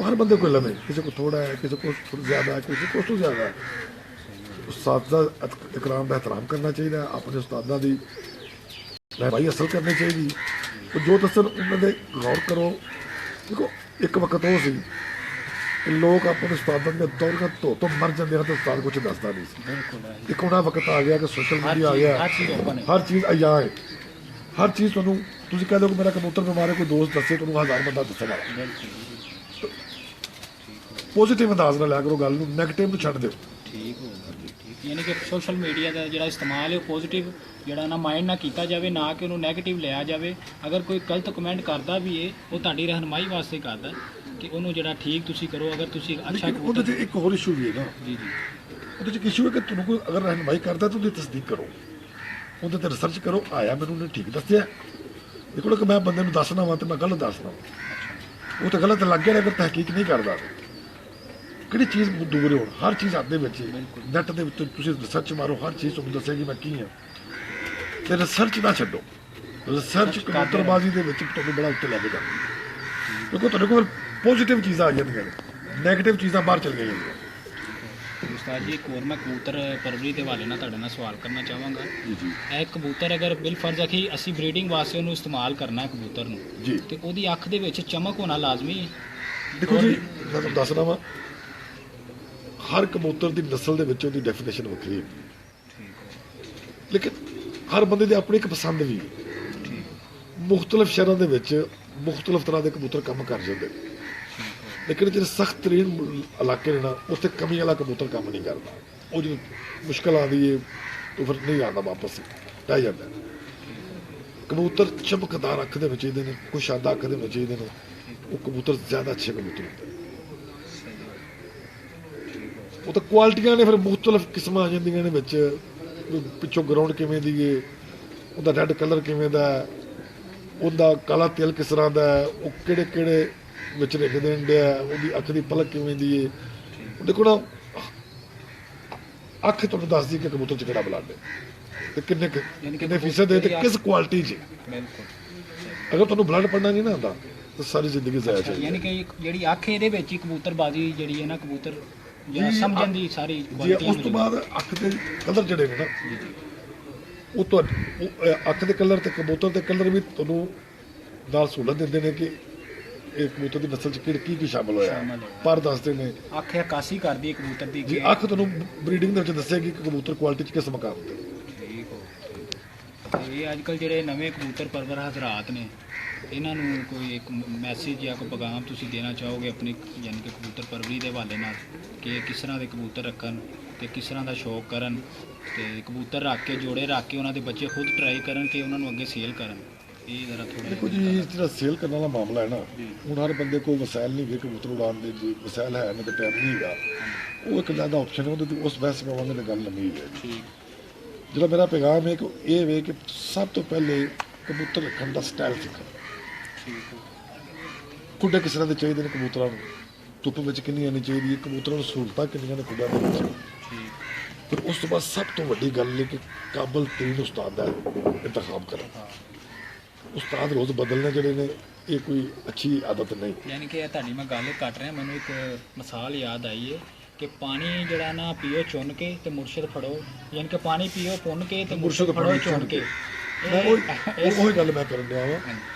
ਹਰ ਬੰਦੇ ਕੋਲ ਇਲਮ ਹੈ, ਕਿਸੇ को थोड़ा है, किसी को ज़्यादा है, किसी को ज़्यादा है। उस्ताद का इकराम का एहतराम करना चाहिए, अपने उस्तादा की रहबाई हासिल करनी चाहिए, तो जो दसन उन्होंने गौर करो। देखो एक वक्त वो सी लोग अपने उस्तादा के दौर का तो मर जाते हैं, तो उस्ताद कुछ दसता नहीं सी। एक उन्हें वक्त आ गया कि सोशल मीडिया आ गया, हर चीज़ अया है, हर चीज़ तुम कह दो कि मेरा कबूतर बीमार है, कोई दोस्त दसे, तुम 1000 बंदा दसेगा। ਪੋਜ਼ਿਟਿਵ ਅੰਦਾਜ਼ ਨਾਲ ਲਿਆ ਕਰੋ ਗੱਲ ਨੂੰ, ਨੈਗੇਟਿਵ ਨੂੰ ਛੱਡ ਦਿਓ। ਠੀਕ ਹੋ ਗਿਆ, ਠੀਕ। ਯਾਨੀ ਕਿ ਸੋਸ਼ਲ ਮੀਡੀਆ ਦਾ ਜਿਹੜਾ ਇਸਤੇਮਾਲ ਹੈ ਉਹ ਪੋਜ਼ਿਟਿਵ ਜਿਹੜਾ ਨਾ ਮਾਈਂਡ ਨਾਲ ਕੀਤਾ ਜਾਵੇ, ਨਾ ਕਿ ਉਹਨੂੰ ਨੈਗੇਟਿਵ ਲਿਆ ਜਾਵੇ। ਅਗਰ ਕੋਈ ਗਲਤ ਕਮੈਂਟ ਕਰਦਾ ਵੀ ਹੈ, ਉਹ ਤੁਹਾਡੀ ਰਹਿਨਮਾਈ ਵਾਸਤੇ ਕਰਦਾ ਕਿ ਉਹਨੂੰ ਜਿਹੜਾ ਠੀਕ ਤੁਸੀਂ ਕਰੋ। ਅਗਰ ਤੁਸੀਂ ਅੱਛਾ, ਉਹਦੇ 'ਚ ਇੱਕ ਹੋਰ ਇਸ਼ੂ ਵੀ ਹੈ ਨਾ ਜੀ, ਉਹਦੇ 'ਚ ਇਸ਼ੂ ਹੈ ਕਿ ਤੁਹਾਨੂੰ ਕੋਈ ਅਗਰ ਰਹਿਨਮਾਈ ਕਰਦਾ ਤਾਂ ਉਹਦੀ ਤਸਦੀਕ ਕਰੋ, ਉਹਦੇ 'ਤੇ ਰਿਸਰਚ ਕਰੋ, ਆਇਆ ਮੈਨੂੰ ਉਹਨੇ ਠੀਕ ਦੱਸਿਆ। ਦੇਖੋ ਕਿ ਮੈਂ ਬੰਦੇ ਨੂੰ ਦੱਸਣਾ ਵਾ ਤੇ ਮੈਂ ਗਲਤ ਦੱਸਣਾ, ਉਹ ਤਾਂ ਗਲਤ ਲੱਗ ਗਿਆ ਨਾ, ਅਗਰ ਤਹਿਕੀਕ ਨਹੀਂ ਕਰਦਾ। ਕਿਹੜੀ ਚੀਜ਼ ਦੂਰ ਹੋਣ, ਹਰ ਚੀਜ਼ ਹੱਥ ਦੇ ਵਿੱਚ, ਨੈੱਟ ਦੇ ਵਿੱਚ ਤੁਸੀਂ ਰਿਸਰਚ ਮਾਰੋ, ਹਰ ਚੀਜ਼ ਤੁਹਾਨੂੰ ਦੱਸੇਗੀ ਮੈਂ ਕੀ ਹਾਂ। ਤੇ ਰਿਸਰਚ ਨਾ ਛੱਡੋ, ਰਿਸਰਚ ਕਬੂਤਰਬਾਜ਼ੀ ਦੇ ਵਿੱਚ ਤੁਹਾਨੂੰ ਬੜਾ ਉੱਤੇ ਲੈ ਕੇ ਜਾਂਦੀ, ਕਿਉਂਕਿ ਤੁਹਾਡੇ ਕੋਲ ਪੋਜ਼ਿਟਿਵ ਚੀਜ਼ਾਂ ਆ ਜਾਂਦੀਆਂ ਨੇ, ਨੈਗੇਟਿਵ ਚੀਜ਼ਾਂ ਬਾਹਰ ਚਲ ਜਾਂਦੀਆਂ। ਉਸਤਾਦ ਜੀ ਇੱਕ ਹੋਰ ਮੈਂ ਕਬੂਤਰ ਪਰਵਰੀ ਦੇ ਹਵਾਲੇ ਨਾਲ ਤੁਹਾਡੇ ਨਾਲ ਸਵਾਲ ਕਰਨਾ ਚਾਹਾਂਗਾ। ਇਹ ਕਬੂਤਰ ਅਗਰ ਬਿਲ ਫਰਜ਼ ਹੈ ਕਿ ਅਸੀਂ ਬਰੀਡਿੰਗ ਵਾਸਤੇ ਉਹਨੂੰ ਇਸਤੇਮਾਲ ਕਰਨਾ ਹੈ ਕਬੂਤਰ ਨੂੰ, ਤੇ ਉਹਦੀ ਅੱਖ ਦੇ ਵਿੱਚ ਚਮਕ ਹੋਣਾ ਲਾਜ਼ਮੀ ਹੈ। ਦੇਖੋ ਜੀ ਮੈਂ ਤੁਹਾਨੂੰ ਦੱਸਦਾ ਵਾਂ, ਹਰ ਕਬੂਤਰ ਦੀ ਨਸਲ ਦੇ ਵਿੱਚ ਉਹਦੀ ਡੈਫੀਨੇਸ਼ਨ ਵੱਖਰੀ ਹੈ, ਲੇਕਿਨ ਹਰ ਬੰਦੇ ਦੀ ਆਪਣੀ ਇੱਕ ਪਸੰਦ ਵੀ ਹੈ। ਮੁਖਤਲਿਫ ਸ਼ਹਿਰਾਂ ਦੇ ਵਿੱਚ ਮੁਖਤਲਿਫ ਤਰ੍ਹਾਂ ਦੇ ਕਬੂਤਰ ਕੰਮ ਕਰ ਜਾਂਦੇ, ਲੇਕਿਨ ਜਿਹੜੇ ਸਖਤ ਤਰੀਨ ਇਲਾਕੇ ਨੇ ਨਾ, ਉੱਥੇ ਕਮੀ ਵਾਲਾ ਕਬੂਤਰ ਕੰਮ ਨਹੀਂ ਕਰਦਾ। ਉਹ ਜਦੋਂ ਮੁਸ਼ਕਲ ਆਉਂਦੀ ਹੈ ਤਾਂ ਫਿਰ ਨਹੀਂ ਆਉਂਦਾ, ਵਾਪਸ ਰਹਿ ਜਾਂਦਾ। ਕਬੂਤਰ ਚਮਕਦਾਰ ਅੱਖ ਦੇ ਵਿੱਚ ਚਾਹੀਦੇ ਨੇ, ਕੁਸ਼ਾਦਾ ਅੱਖ ਦੇ ਵਿੱਚ ਚਾਹੀਦੇ ਨੇ, ਉਹ ਕਬੂਤਰ ਜ਼ਿਆਦਾ ਅੱਛੇ ਕਬੂਤਰ ਹੁੰਦੇ। ਉਹ ਤਾਂ ਕੁਆਲਿਟੀਆਂ ਨੇ, ਫਿਰ ਮੁਖਤਲਿਫ ਕਿਸਮਾਂ ਆ ਜਾਂਦੀਆਂ ਨੇ ਵਿੱਚ, ਪਿੱਛੋਂ ਗਰਾਊਂਡ ਕਿਵੇਂ ਦੀ ਹੈ, ਉਹਦਾ ਰੈੱਡ ਕਲਰ ਕਿਵੇਂ ਦਾ, ਉਹਦਾ ਕਾਲਾ ਤੇਲ ਕਿਸ ਤਰ੍ਹਾਂ ਦਾ, ਉਹ ਕਿਹੜੇ ਕਿਹੜੇ ਵਿੱਚ ਲਿਖ ਦੇਣ ਡਿਆ, ਉਹਦੀ ਅੱਖ ਦੀ ਪਲਕ ਕਿਵੇਂ ਦੀ ਹੈ। ਦੇਖੋ ਨਾ, ਅੱਖ ਤੁਹਾਨੂੰ ਦੱਸਦੀ ਕਿ ਕਬੂਤਰ 'ਚ ਕਿਹੜਾ ਬਲੱਡ ਹੈ, ਤੇ ਕਿੰਨੇ ਫੀਸਦ ਹੈ, ਤੇ ਕਿਸ ਕੁਆਲਿਟੀ 'ਚ। ਅਗਰ ਤੁਹਾਨੂੰ ਬਲੱਡ ਪੜਨਾ ਨਹੀਂ ਨਾ ਆਉਂਦਾ ਤਾਂ ਸਾਰੀ ਜ਼ਿੰਦਗੀ ਜ਼ਾਇਆ ਚੱਲਦੀ। ਯਾਨੀ ਕਿ ਜਿਹੜੀ ਅੱਖ ਇਹਦੇ ਵਿੱਚ ਹੀ ਕਬੂਤਰਬਾਜ਼ੀ ਜਿਹੜੀ ਹੈ ਨਾ, ਕਬੂਤਰ ਜਾਂ ਸਮਝਣ ਦੀ ਸਾਰੀ ਜੀ। ਉਸ ਤੋਂ ਬਾਅਦ ਅੱਖ ਦੇ ਕਲਰ ਜਿਹੜੇ ਨੇ ਨਾ, ਉਹ ਅੱਖ ਦੇ ਕਲਰ ਤੇ ਕਬੂਤਰ ਦੇ ਕਲਰ ਵੀ ਤੁਹਾਨੂੰ ਨਾਲ ਸਹੂਲਤ ਦਿੰਦੇ ਨੇ ਕਿ ਇਹ ਕਬੂਤਰ ਦੀ ਨਸਲ 'ਚ ਕੀ ਕੀ ਸ਼ਾਮਲ ਹੋਇਆ, ਪਰ ਦੱਸਦੇ ਨੇ ਅੱਖ ਅਕਾਸੀ ਕਰਦੀ ਹੈ ਕਬੂਤਰ ਦੀ ਜੀ ਅੱਖ ਤੁਹਾਨੂੰ ਬਰੀਡਿੰਗ ਦੇ ਵਿੱਚ ਦੱਸੇਗੀ ਕਿ ਕਬੂਤਰ ਕੁਆਲਿਟੀ 'ਚ ਕਿਸ ਮਕਾਮ ਤੇ। ਠੀਕ ਹੋ ਇਹ ਅੱਜ ਕੱਲ੍ਹ ਜਿਹੜੇ ਨਵੇਂ ਕਬੂਤਰ ਪਰਵਰ ਹਜ਼ਰਾਤ ਨੇ ਇਹਨਾਂ ਨੂੰ ਕੋਈ ਇੱਕ ਮੈਸੇਜ ਜਾਂ ਕੋਈ ਪੈਗਾਮ ਤੁਸੀਂ ਦੇਣਾ ਚਾਹੋਗੇ ਆਪਣੀ ਯਾਨੀ ਕਿ ਕਬੂਤਰ ਪਰਵਰੀ ਦੇ ਹਵਾਲੇ ਨਾਲ ਕਿ ਕਿਸ ਤਰ੍ਹਾਂ ਦੇ ਕਬੂਤਰ ਰੱਖਣ ਤੇ ਕਿਸ ਤਰ੍ਹਾਂ ਦਾ ਸ਼ੌਕ ਕਰਨ ਤੇ ਕਬੂਤਰ ਰੱਖ ਕੇ ਜੋੜੇ ਰੱਖ ਕੇ ਉਹਨਾਂ ਦੇ ਬੱਚੇ ਖੁਦ ਟਰਾਈ ਕਰਨ ਕਿ ਉਹਨਾਂ ਨੂੰ ਅੱਗੇ ਸੇਲ ਕਰਨ? ਇਹ ਜ਼ਰਾ ਥੋੜਾ ਦੇਖੋ ਜੀ ਜਿਹੜਾ ਸੇਲ ਕਰਨ ਵਾਲਾ ਮਾਮਲਾ ਹੈ ਨਾ, ਹੁਣ ਹਰ ਬੰਦੇ ਕੋਲ ਵਸਾਇਲ ਨਹੀਂ ਹੈਗੇ ਕਬੂਤਰ ਉਡਾਉਣ ਦੇ, ਜੀ ਵਸਾਇਲ ਹੈ ਨਹੀਂ ਤਾਂ ਟਾਈਮ ਨਹੀਂ ਹੈਗਾ, ਉਹ ਇੱਕ ਜ਼ਿਆਦਾ ਆਪਸ਼ਨ ਹੈ, ਉਹਦੇ ਤੇ ਉਸ ਵੈਸੇ ਪਾਵਾਂਗੇ ਤਾਂ ਗੱਲ ਲੰਮੀ ਹੈ। ਠੀਕ ਜਿਹੜਾ ਮੇਰਾ ਪੈਗਾਮ ਹੈ ਕਿ ਇਹ ਵੇ ਕਿ ਸਭ ਤੋਂ ਪਹਿਲੇ ਕਬੂਤਰ ਰੱਖਣ ਦਾ ਸਟਾਈਲ ਸਿੱਖੋ। ਠੀਕ ਹੋ ਖੁੱਡੇ ਕਿਸ ਤਰ੍ਹਾਂ ਦੇ ਚਾਹੀਦੇ ਨੇ ਕਬੂਤਰਾਂ ਨੂੰ, ਧੁੱਪ ਵਿੱਚ ਕਿੰਨੀ ਆਉਣੀ ਚਾਹੀਦੀ ਹੈ, ਕਬੂਤਰਾਂ ਨੂੰ ਸਹੂਲਤਾਂ ਕਿੰਨੀਆਂ ਨੇ ਖੁੱਡਿਆਂ ਦੇ ਵਿੱਚ। ਠੀਕ ਫਿਰ ਉਸ ਤੋਂ ਬਾਅਦ ਸਭ ਤੋਂ ਵੱਡੀ ਗੱਲ ਹੈ ਕਿ ਕਾਬਲ ਤਰੀਨ ਉਸਤਾਦ ਦਾ ਇੰਤਖਾਬ ਕਰਨਾ। ਹਾਂ ਉਸਤਾਦ ਰੋਜ਼ ਬਦਲਣੇ ਜਿਹੜੇ ਨੇ ਇਹ ਕੋਈ ਅੱਛੀ ਆਦਤ ਨਹੀਂ। ਯਾਨੀ ਕਿ ਇਹ ਤੁਹਾਡੀ ਮੈਂ ਗੱਲ ਕੱਟ ਰਿਹਾ, ਮੈਨੂੰ ਇੱਕ ਮਿਸਾਲ ਯਾਦ ਆਈ ਹੈ ਕਿ ਪਾਣੀ ਜਿਹੜਾ ਨਾ ਪੀਓ ਚੁਣ ਕੇ ਤੇ ਮੁਰਸ਼ਦ ਫੜੋ, ਯਾਨੀ ਕਿ ਪਾਣੀ ਪੀਓ ਪੁੰਨ ਕੇ ਤੇ ਮੁਰਸ਼ਦ ਫੜੋ ਚੁਣ ਕੇ। ਮੈਂ ਉਹੀ ਗੱਲ ਮੈਂ ਕਰਨ ਡਿਆ ਵਾਂ।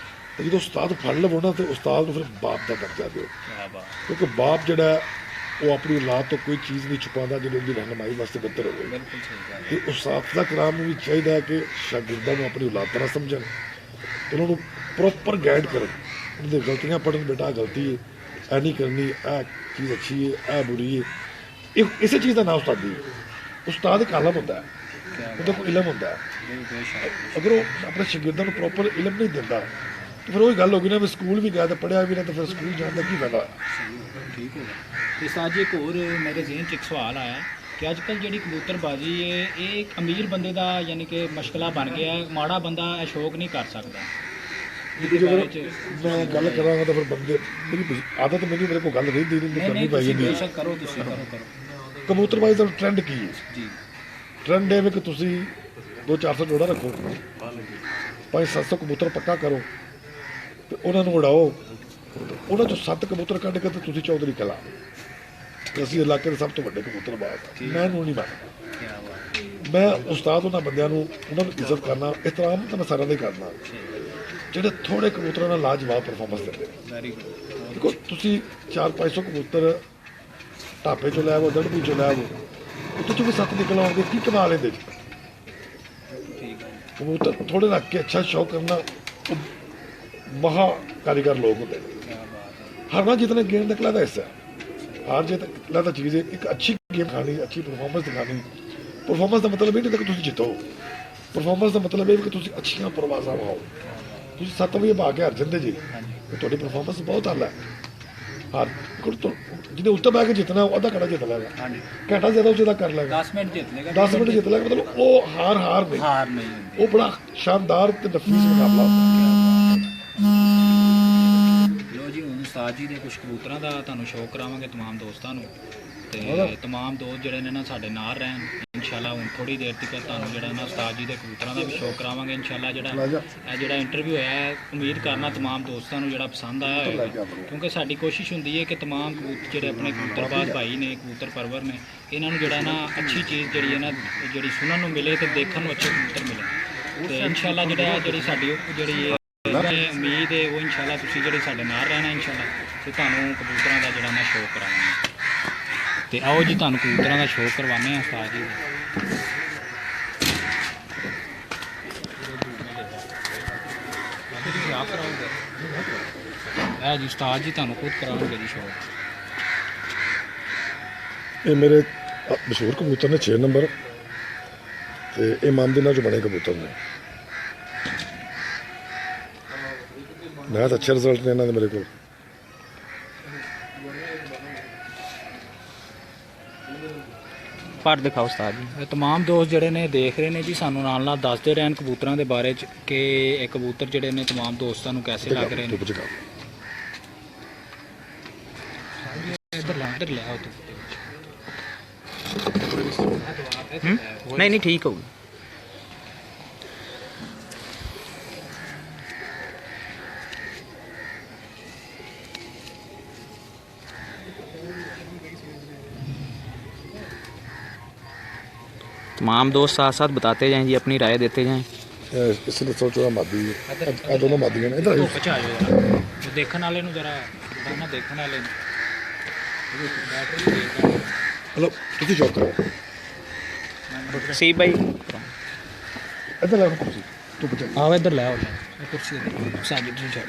ਤੇ ਜਦੋਂ ਉਸਤਾਦ ਫੜ ਲਵੋ ਨਾ ਤੇ ਉਸਤਾਦ ਨੂੰ ਫਿਰ ਬਾਪ ਦਾ ਦਰਜਾ ਦਿਓ, ਕਿਆ ਬਾਤ, ਕਿਉਂਕਿ ਬਾਪ ਜਿਹੜਾ ਉਹ ਆਪਣੀ ਔਲਾਦ ਤੋਂ ਕੋਈ ਚੀਜ਼ ਨਹੀਂ ਛੁਪਾਉਂਦਾ ਜਿਹੜੀ ਉਹਦੀ ਰਹਿਨਮਾਈ ਵਾਸਤੇ ਬਿਹਤਰ ਹੋਵੇ। ਬਿਲਕੁਲ ਸਹੀ ਗੱਲ। ਤੇ ਉਸਤਾਦ ਦਾ ਕਲਾਮ ਨੂੰ ਵੀ ਚਾਹੀਦਾ ਹੈ ਕਿ ਸ਼ਾਗਿਰਦਾਂ ਨੂੰ ਆਪਣੀ ਔਲਾਦ ਤਰ੍ਹਾਂ ਸਮਝਣ, ਉਹਨਾਂ ਨੂੰ ਪ੍ਰੋਪਰ ਗਾਈਡ ਕਰਨ, ਉਹਦੇ ਗਲਤੀਆਂ ਪੜਨ, ਬੇਟਾ ਗਲਤੀ ਹੈ, ਇਹ ਨਹੀਂ ਕਰਨੀ, ਇਹ ਚੀਜ਼ ਅੱਛੀ ਹੈ, ਇਹ ਬੁਰੀ ਹੈ। ਇਹ ਇਸੇ ਚੀਜ਼ ਦਾ ਨਾਮ ਉਸਤਾਦੀ ਹੈ। ਉਸਤਾਦ ਇੱਕ ਆਲਮ ਹੁੰਦਾ ਹੈ, ਉਹਦਾ ਕੋਈ ਇਲਮ ਹੁੰਦਾ ਹੈ। ਬੇਸ਼ੱਕ ਅਗਰ ਉਹ ਆਪਣੇ ਸ਼ਾਗਿਰਦਾਂ ਨੂੰ ਪ੍ਰੋਪਰ ਇਲਮ ਨਹੀਂ ਦਿੰਦਾ ਤਾਂ ਫਿਰ ਉਹੀ ਗੱਲ ਹੋ ਗਈ ਨਾ ਵੀ ਸਕੂਲ ਵੀ ਗਿਆ ਤਾਂ ਪੜ੍ਹਿਆ ਵੀ ਨਾ, ਤਾਂ ਫਿਰ ਸਕੂਲ ਜਾਣ ਦਾ ਕੀ ਫਾਇਦਾ। ਠੀਕ ਹੋਗਾ। ਤੇ ਸਾਜ ਇੱਕ ਹੋਰ ਮੇਰੇ ਜ਼ਿਹਨ 'ਚ ਇੱਕ ਸਵਾਲ ਆਇਆ ਕਿ ਅੱਜ ਕੱਲ੍ਹ ਜਿਹੜੀ ਕਬੂਤਰਬਾਜ਼ੀ ਹੈ ਇਹ ਇੱਕ ਅਮੀਰ ਬੰਦੇ ਦਾ ਯਾਨੀ ਕਿ ਮਸ਼ਗਲਾ ਬਣ ਗਿਆ, ਮਾੜਾ ਬੰਦਾ ਇਹ ਸ਼ੌਕ ਨਹੀਂ ਕਰ ਸਕਦਾ। ਜੇ ਮੈਂ ਗੱਲ ਕਰਾਂਗਾ ਤਾਂ ਫਿਰ ਬੰਦੇ ਮੇਰੀ ਆਦਤ ਮੇਰੇ ਕੋਲ ਗੱਲ ਰਹਿੰਦੀ ਨਹੀਂ, ਕਰਨੀ ਪੈ ਜਾਂਦੀ। ਬੇਸ਼ੱਕ ਕਰੋ, ਤੁਸੀਂ ਕਰੋ। ਕਬੂਤਰਬਾਜ਼ੀ ਦਾ ਟ੍ਰੈਂਡ ਕੀ ਹੈ ਜੀ ਟ੍ਰੈਂਡ ਇਹ ਵੀ ਕਿ ਤੁਸੀਂ 200-400 ਜੋੜਾ ਰੱਖੋ, 500-700 ਕਬੂਤਰ ਪੱਕਾ ਕਰੋ ਤੇ ਉਹਨਾਂ ਨੂੰ ਉਡਾਓ। ਉਹਨਾਂ ਚੋਂ 7 ਕਬੂਤਰ ਕੱਢ ਕੇ ਤੇ ਤੁਸੀਂ ਚੌਧਰੀ ਕਲਾ ਤੇ ਅਸੀਂ ਇਲਾਕੇ ਦੇ ਸਭ ਤੋਂ ਵੱਡੇ ਕਬੂਤਰਬਾਜ਼। ਮੈਂ ਉਹਨੂੰ ਨਹੀਂ ਮੰਨਦਾ। ਕਿਆ ਬਾਤ, ਮੈਂ ਉਸਤਾਦ ਉਹਨਾਂ ਬੰਦਿਆਂ ਨੂੰ, ਉਹਨਾਂ ਨੂੰ ਇੱਜ਼ਤ ਕਰਨਾ, ਇਹਤਰਾਮ ਤਾਂ ਮੈਂ ਸਾਰਿਆਂ ਦਾ ਹੀ ਕਰਨਾ, ਜਿਹੜੇ ਥੋੜੇ ਕਬੂਤਰਾਂ ਨਾਲ ਲਾਜਵਾਬ ਪਰਫਾਰਮੈਂਸ ਦਿੰਦੇ ਨੇ। Very good. ਦੇਖੋ ਤੁਸੀਂ 400-500 ਕਬੂਤਰ ਢਾਪੇ ਚੋਂ ਲੈ ਆਵੋ, ਦੜਬੀ ਚੋਂ ਲੈ ਆਵੋ, ਉੱਥੇ ਚੋਂ ਵੀ 7 ਨਿਕਲ ਆਉਣਗੇ, ਕੀ ਕਮਾ ਲੈਂਦੇ ਜੀ। ਠੀਕ ਹੈ। ਕਬੂਤਰ ਥੋੜੇ ਰੱਖ ਕੇ ਅੱਛਾ ਸ਼ੌਕ ਕਰਨਾ, ਉਹ ਮਹਾ ਕਾਰੀਗਰ ਲੋਕ ਹੁੰਦੇ ਨੇ। ਕਿਆ ਬਾਤ ਹੈ। ਹਾਰਨਾ ਜਿਤਨਾ ਗੇਮ ਦਾ ਇਕੱਲਾ ਹਿੱਸਾ ਹੈ। ਹਾਰ ਜਿੱਤ ਇਕੱਲਾ ਤਾਂ ਚੀਜ਼ ਹੈ। ਇੱਕ ਅੱਛੀ ਗੇਮ ਖਾਣੀ, ਅੱਛੀ ਪਰਫਾਰਮੈਂਸ ਦਿਖਾਣੀ। ਪਰਫਾਰਮੈਂਸ ਦਾ ਮਤਲਬ ਇਹ ਨਹੀਂ ਕਿ ਤੁਸੀਂ ਜਿੱਤੋ, ਪਰਫਾਰਮੈਂਸ ਦਾ ਮਤਲਬ ਇਹ ਕਿ ਤੁਸੀਂ ਅੱਛੀਆਂ ਪਰਵਾਜ਼ਾਂ ਪਾਓ। ਤੁਸੀਂ 7 ਵਜੇ ਭਾ ਕੇ ਹਾਰ ਜਾਂਦੇ ਜੀ, ਤੁਹਾਡੀ ਪਰਫਾਰਮੈਂਸ ਬਹੁਤ ਆਲਾ ਹੈ। ਹਾਰ ਜਿਹਦੇ ਉੱਤੇ ਬਹਿ ਕੇ ਜਿੱਤਣਾ ਉਹ ਅੱਧਾ ਘੰਟਾ ਜਿੱਤ ਲੈਗਾ, ਹਾਂਜੀ ਘੰਟਾ ਜ਼ਿਆਦਾ ਉਹ ਜਿਹਦਾ ਕਰ ਲੈਗਾ, 10 ਮਿੰਟ ਜਿੱਤ ਲੇਗਾ, 10 ਮਿੰਟ ਜਿੱਤ ਲੈਗਾ। ਮਤਲਬ ਉਹ ਹਾਰ ਨਹੀਂ, ਹਾਰ ਨਹੀਂ ਹੁੰਦੀ। ਉਹ ਬੜਾ ਸ਼ਾਨਦਾਰ ਤੇ ਨਫੀਸ ਮੁਕਾਬਲਾ ਹੁੰਦਾ। ਲੋ ਜੀ ਹੁਣ ਉਸਤਾਦ ਜੀ ਦੇ ਕੁਝ ਕਬੂਤਰਾਂ ਦਾ ਤੁਹਾਨੂੰ ਸ਼ੌਕ ਕਰਾਵਾਂਗੇ ਤਮਾਮ ਦੋਸਤਾਂ ਨੂੰ ਤੇ ਤਮਾਮ ਦੋਸਤ ਜਿਹੜੇ ਨੇ ਨਾ ਸਾਡੇ ਨਾਲ ਰਹਿਣ ਇਨਸ਼ਾਅੱਲਾ। ਹੁਣ ਥੋੜੀ ਦੇਰ ਤੱਕ ਤੁਹਾਨੂੰ ਜਿਹੜਾ ਨਾ ਉਸਤਾਦ ਜੀ ਦੇ ਕਬੂਤਰਾਂ ਦਾ ਵੀ ਸ਼ੌਕ ਕਰਾਵਾਂਗੇ ਇਨਸ਼ਾਅੱਲਾ। ਜਿਹੜਾ ਇੰਟਰਵਿਊ ਹੈ ਉਮੀਦ ਕਰਨਾ ਤਮਾਮ ਦੋਸਤਾਂ ਨੂੰ ਜਿਹੜਾ ਪਸੰਦ ਆਇਆ ਹੋਵੇਗਾ, ਕਿਉਂਕਿ ਸਾਡੀ ਕੋਸ਼ਿਸ਼ ਹੁੰਦੀ ਹੈ ਕਿ ਤਮਾਮ ਕਬੂਤਰ ਜਿਹੜੇ ਆਪਣੇ ਕਬੂਤਰਬਾਜ਼ ਭਾਈ ਨੇ, ਕਬੂਤਰ ਪਰਵਰ ਨੇ, ਇਹਨਾਂ ਨੂੰ ਜਿਹੜਾ ਨਾ ਅੱਛੀ ਚੀਜ਼ ਜਿਹੜੀ ਹੈ ਨਾ ਜਿਹੜੀ ਸੁਣਨ ਨੂੰ ਮਿਲੇ ਤੇ ਦੇਖਣ ਨੂੰ ਅੱਛੇ ਕਬੂਤਰ ਮਿਲੇ। ਤੇ ਇਨਸ਼ਾਅੱਲਾ ਜਿਹੜੀ ਸਾਡੀ ਜਿਹੜੀ ਉਮੀਦ ਹੈ ਉਹ ਇਨਸ਼ਾਅੱਲਾ ਤੁਸੀਂ ਜਿਹੜੇ ਸਾਡੇ ਨਾਲ ਰਹਿਣਾ ਇਨਸ਼ਾਅੱਲਾ ਤੇ ਤੁਹਾਨੂੰ ਕਬੂਤਰਾਂ ਦਾ ਜਿਹੜਾ ਨਾ ਸ਼ੌਕ ਕਰਾਵਾਂਗੇ। ਤੇ ਆਓ ਜੀ ਤੁਹਾਨੂੰ ਕਬੂਤਰਾਂ ਦਾ ਸ਼ੌਕ ਕਰਵਾਉਂਦੇ ਹਾਂ ਉਸਤਾਦ ਜੀ ਦੇ। ਤੁਸੀਂ ਆਪ ਕਰਾਓਗੇ? ਇਹ ਜੀ ਉਸਤਾਦ ਜੀ ਤੁਹਾਨੂੰ ਖੁਦ ਕਰਾਉਣਗੇ ਜੀ ਸ਼ੌਕ। ਇਹ ਮੇਰੇ ਮਸ਼ਹੂਰ ਕਬੂਤਰ ਨੇ 6 ਨੰਬਰ ਤੇ ਇਹ ਮਾਮਦਿਨਾਂ ਚੋਂ ਬਣੇ ਕਬੂਤਰ ਨੇ। ਬਹੁਤ ਅੱਛੇ ਰਿਜ਼ਲਟ ਨੇ ਇਹਨਾਂ ਦੇ ਮੇਰੇ ਕੋਲ। ਪਰ ਦਿਖਾਓ ਉਸਤਾਦ ਜੀ। ਇਹ ਤਮਾਮ ਦੋਸਤ ਜਿਹੜੇ ਨੇ ਦੇਖ ਰਹੇ ਨੇ ਜੀ, ਸਾਨੂੰ ਨਾਲ ਨਾਲ ਦੱਸਦੇ ਰਹਿਣ ਕਬੂਤਰਾਂ ਦੇ ਬਾਰੇ ਚ ਕਿ ਇਹ ਕਬੂਤਰ ਜਿਹੜੇ ਨੇ ਤਮਾਮ ਦੋਸਤਾਂ ਨੂੰ ਕੈਸੇ ਲੱਗ ਰਹੇ ਨੇ। ਇੱਧਰ ਲੈ ਆਓ ਤੂੰ। नहीं नहीं ठीक होगी। तमाम दोस्त साथ साथ बताते जाएं जी, अपनी राय देते जाएं। ਕਿਸੇ ਨੇ ਸੋਚੋ ਮਾਦੀ ਆ ਦੋਨੋਂ ਮਾਦੀਆਂ ਨੇ ਇਧਰ ਧੁੱਪ 'ਚ ਆ ਜਾਓ ਜਰਾ, ਦੇਖਣ ਵਾਲੇ ਨੂੰ ਜਰਾ ਨਾ, ਦੇਖਣ ਵਾਲੇ ਨੂੰ ਬੈਟਰੀ ਵੀ ਦੇਖਦਾ। ਮਤਲਬ ਤੁਸੀਂ ਸ਼ੌਕ ਕਰੋ सी भाई ਇੱਧਰ ਲੈ ਕੁਰਸੀ ਧੁੱਪ ਚ आओ इधर ले आओ, कुर्सी साजिद जी चल।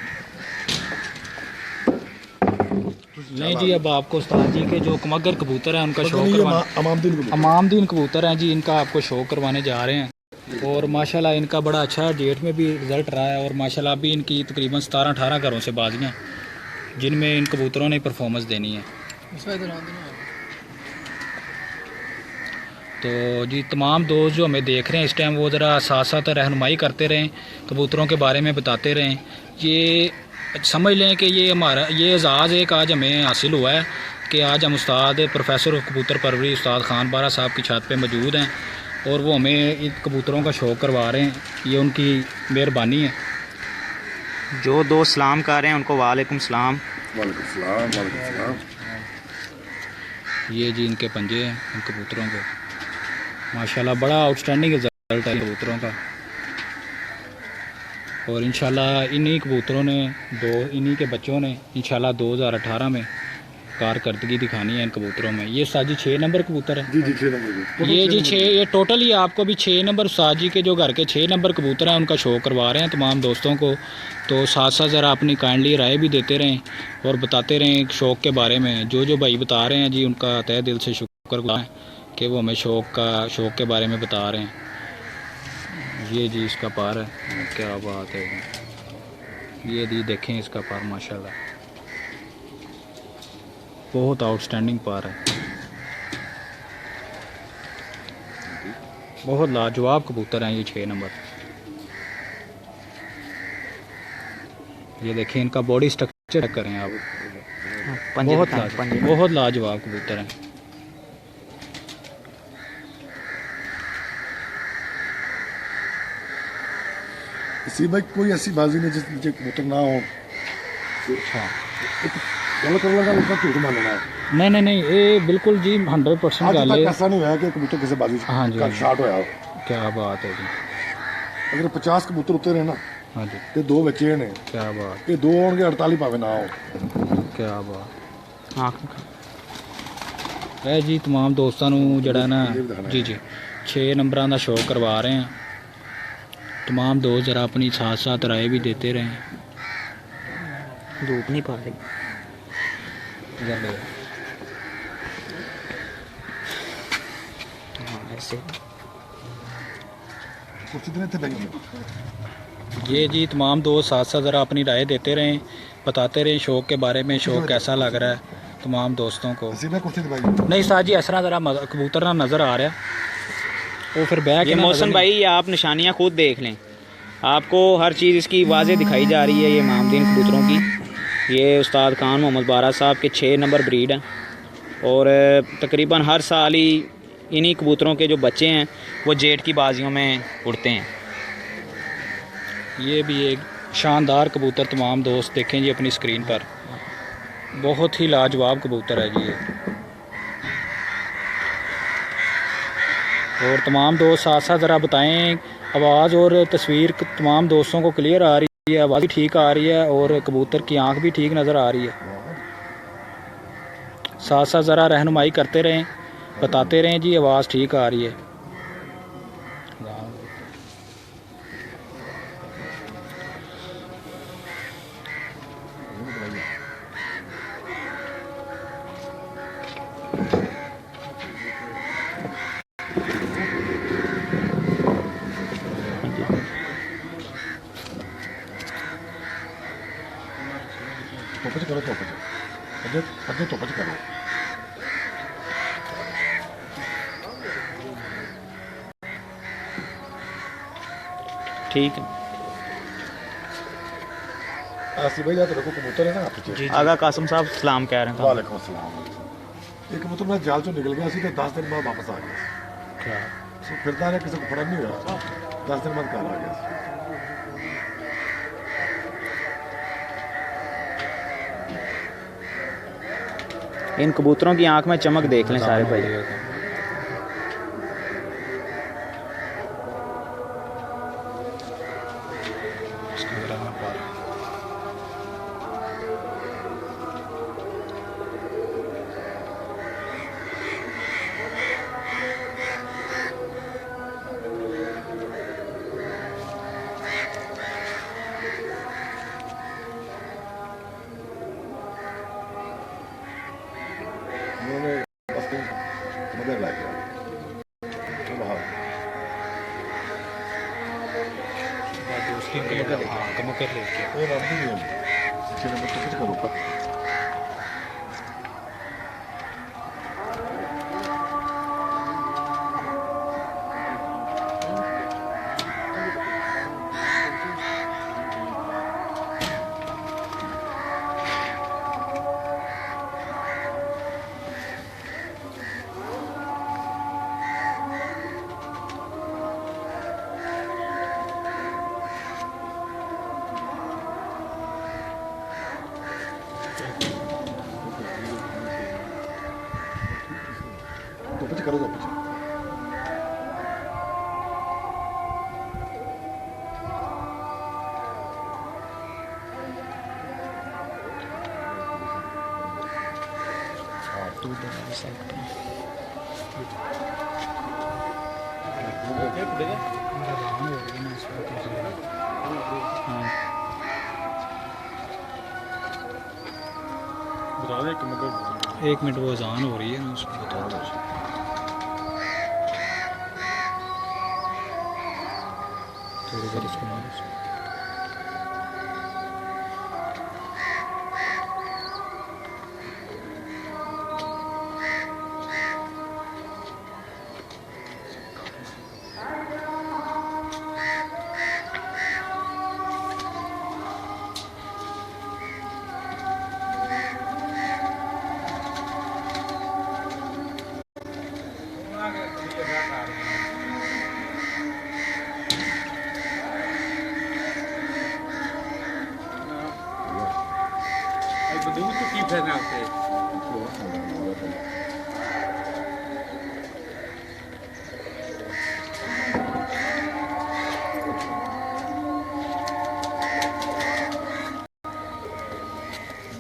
नहीं जी, अब आपको उस्ताद जी के जो कमगर कबूतर हैं उनका शो अमामदीन कबूतर हैं जी, इनका आपको शो करवाने जा रहे हैं। और माशाल्लाह इनका बड़ा अच्छा डेट में भी रिज़ल्ट रहा है, और माशाल्लाह अभी इनकी तकरीबन 17-18 घरों से बाजियाँ जिनमें इन कबूतरों ने परफॉर्मेंस देनी है। तो जी तमाम दोस्त जो हमें देख रहे हैं इस टाइम, वो ज़रा साथ साथ रहनुमाई करते रहें, कबूतरों के बारे में बताते रहें। ये समझ लें कि ये हमारा ये एजाज़ एक आज हमें हासिल हुआ है कि आज हम उस्ताद प्रोफेसर कबूतर परवरी उस्ताद खान बारा साहब की छत पे मौजूद हैं, और वो हमें इन कबूतरों का शौक़ करवा रहे हैं। ये उनकी मेहरबानी है। जो दो सलाम कर रहे हैं उनको वालेकुम सलाम। ये जी इनके पंजे हैं इन कबूतरों के, माशाल्लाह बड़ा आउटस्टैंडिंग रिजल्ट है कबूतरों का। और इंशाल्लाह इन्हीं कबूतरों ने इन्हीं के बच्चों ने इंशाल्लाह 2018 में कारकर्दगी दिखानी है इन कबूतरों में। ये साजी 6 नंबर कबूतर है जी 6 नंबर ये जी 6, ये टोटल ही आपको भी 6 नंबर साजी के जो घर के 6 नंबर कबूतर हैं उनका शो करवा रहे हैं तमाम दोस्तों को। तो साथ साथ ज़रा अपनी काइंडली राय भी देते रहें और बताते रहें शौक़ के बारे में। जो भाई बता रहे हैं जी उनका तहे दिल से शुक्र है कि वो हमें शौक़ के बारे में बता रहे हैं। ये जी इसका पार है, क्या बात है। ये जी देखें इसका पार, माशाल्लाह बहुत आउटस्टैंडिंग पार है, बहुत लाजवाब कबूतर हैं ये 6 नंबर। ये देखें इनका बॉडी स्ट्रक्चर करें आप, बहुत लाजवाब कबूतर हैं। इसी भाई कोई ऐसी बाजी नहीं जिस नीचे कबूतर ना हो। अच्छा गल कर लगा उसका झूठ मानना है। नहीं ये बिल्कुल जी 100% आज गल तक है। ऐसा नहीं होया कि कबूतर किसी बाजी हाँ जी, का शॉट होया हो। क्या बात है जी। अगर 50 कबूतर उत्ते रहे ना हाँ जी, ते 2 बच्चे ने, क्या बात, ये 2 होंगे 48 भावे ना हो। क्या बात है जी। तमाम दोस्तों को जड़ा ना जी 6 नंबरां दा शो करवा रहे हैं। तमाम दोस्त ज़रा अपनी साथ साथ राय भी देते रहें। धूप नहीं पा रही ऐसे। ये जी तमाम दोस्त साथ साथ ज़रा अपनी राय देते रहें, बताते रहें शौक़ के बारे में, शौक़ कैसा लग रहा है तमाम दोस्तों को। नहीं साहब जी ऐसा ज़रा कबूतर ना नज़र आ रहा है वो फिर बैग। ये मौसम भाई ये आप निशानियाँ खुद देख लें, आपको हर चीज़ इसकी वाज़े दिखाई जा रही है। ये मामदीन कबूतरों की, ये उस्ताद खान मोहम्मद बारा साहब के 6 नंबर ब्रीड हैं, और तकरीबन हर साल ही इन्हीं कबूतरों के जो बच्चे हैं वो जेठ की बाजियों में उड़ते हैं। ये भी एक शानदार कबूतर तमाम दोस्त देखें जी अपनी स्क्रीन पर, बहुत ही लाजवाब कबूतर है जी ये। और तमाम दोस्त साथ साथ ज़रा बताएं आवाज़ और तस्वीर तमाम दोस्तों को क्लियर आ रही है, आवाज़ भी ठीक आ रही है और कबूतर की आंख भी ठीक नज़र आ रही है। साथ साथ ज़रा रहनुमाई करते रहें, बताते रहें जी आवाज़ ठीक आ रही है। करो अगे तो करो। ठीक है आसिफ भाई तो कबूतर है ना जी। आगा कासिम साहब सलाम कह रहे हैं। वालेकुम अस्सलाम। ये कबूतर मैं जाल चो निकल गया सी तो 10 दिन बाद वापस आ गया। क्या फिरता रहा, किसी को फड़ा नहीं हुआ, 10 दिन बाद घर आ गया। इन कबूतरों की आंख में चमक देख लें सारे भाई। कमगर लग गया दोस्त की हाँ कमकर लेके ये रद्दी नहीं है चलो मैं कुछ करूँ पर तो कुछ करोगे कुछ एक मिनट वो अजान हो रही है ना उसको बता दो थोड़ी देर इसको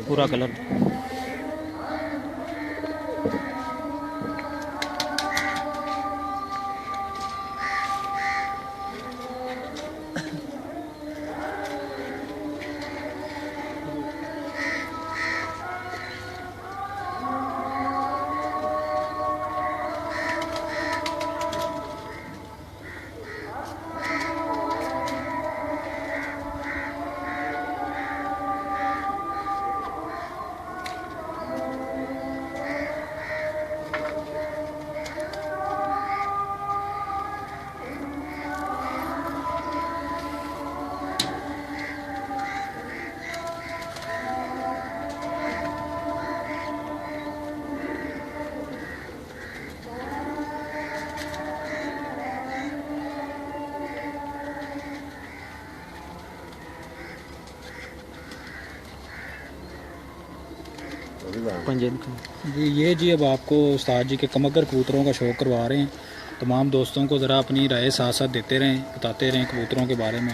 पूरा कलर जी ये जी अब आपको उस्ताद जी के कमगर कबूतरों का शौक़ करवा रहे हैं। तमाम दोस्तों को ज़रा अपनी राय साथ साथ देते रहें, बताते रहें कबूतरों के बारे में।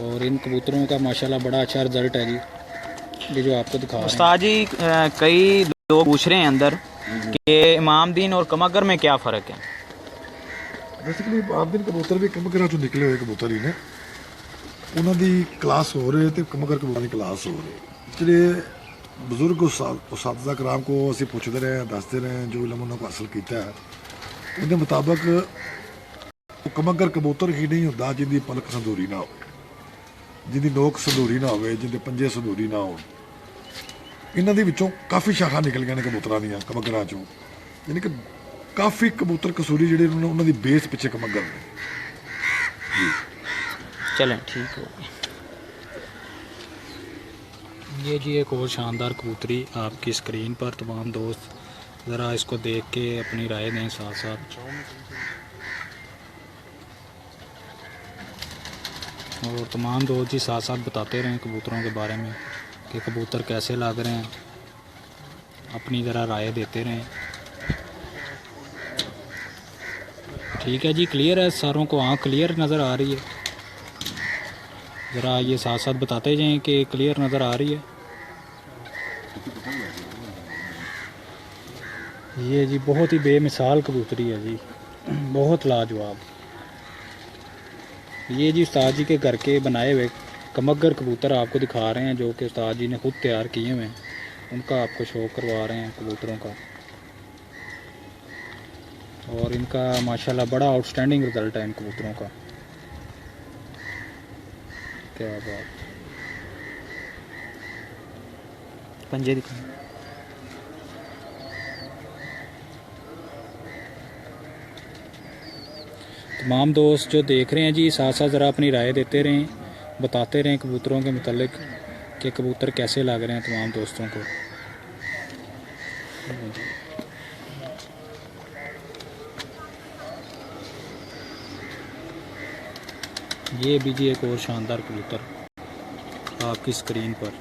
और इन कबूतरों का माशाल्लाह बड़ा अच्छा रिज़ल्ट है जी, ये जो आपको दिखा रहे हैं। उस्ताद जी कई लोग पूछ रहे हैं अंदर कि इमामदीन और कमगर में क्या फ़र्क है? बेसिकली आमदिन कबूतर भी कमगर चों निकले हुए कबूतर ही ने, उन्हों की क्लास हो रहे तो कमगर कबूतर की क्लास हो रही। ਜਿਹੜੇ ਬਜ਼ੁਰਗ ਉਸਤਾਦਾ ਕਰਾਮ को ਅਸੀਂ ਪੁੱਛਦੇ ਰਹੇ ਦੱਸਦੇ ਰਹੇ ਜੋ ਇਲਮ ਉਹਨਾਂ ਕੋ ਹਾਸਲ ਕੀਤਾ ਹੈ ਉਹਦੇ ਮੁਤਾਬਕ ਉਹ ਕਮਗਰ ਕਬੂਤਰ ਹੀ ਨਹੀਂ ਹੁੰਦਾ ਜਿਹਦੀ ਪਲਕ ਸੰਦੂਰੀ ਨਾ ਹੋਵੇ, ਜਿਹਦੀ ਨੋਕ ਸੰਦੂਰੀ ਨਾ ਹੋਵੇ, ਜਿਹਦੇ ਪੰਜੇ ਸੰਦੂਰੀ ਨਾ ਹੋਣ। ਇਹਨਾਂ ਦੇ ਵਿੱਚੋਂ ਕਾਫੀ ਸ਼ਾਖਾ ਨਿਕਲੀਆਂ ਨੇ ਕਬੂਤਰਾਂ ਦੀਆਂ ਕਮਗਰਾਂ ਚੋਂ, ਯਾਨੀ ਕਿ ਕਾਫੀ ਕਬੂਤਰ ਕਸੂਰੀ ਜਿਹੜੇ ਉਹਨਾਂ ਦੀ ਬੇਸ ਪਿੱਛੇ ਕਮਗਰ ਨੇ। चलें ठीक हो गया। ये जी एक और शानदार कबूतरी आपकी स्क्रीन पर। तमाम दोस्त ज़रा इसको देख के अपनी राय दें साथ साथ। और तमाम दोस्त जी साथ साथ बताते रहें कबूतरों के बारे में कि कबूतर कैसे लग रहे हैं, अपनी ज़रा राय देते रहें। ठीक है जी, क्लियर है, सारों को आँख क्लियर नज़र आ रही है? ज़रा ये साथ साथ बताते जाएं कि क्लियर नज़र आ रही है। ये जी बहुत ही बेमिसाल कबूतरी है जी, बहुत लाजवाब। ये जी उस्ताद जी के घर के बनाए हुए कमगर कबूतर आपको दिखा रहे हैं, जो कि उस्ताद जी ने खुद तैयार किए हुए हैं। उनका आपको शौक़ करवा रहे हैं कबूतरों का। और इनका माशाल्लाह बड़ा आउटस्टैंडिंग रिजल्ट है इन कबूतरों का। क्या बात। पंजे दिखाओ। तमाम दोस्त जो देख रहे हैं जी, साथ साथ ज़रा अपनी राय देते रहें, बताते रहें कबूतरों के मतलब कि कबूतर कैसे लग रहे हैं तमाम दोस्तों को। ये भी जी एक और शानदार कबूतर आपकी स्क्रीन पर।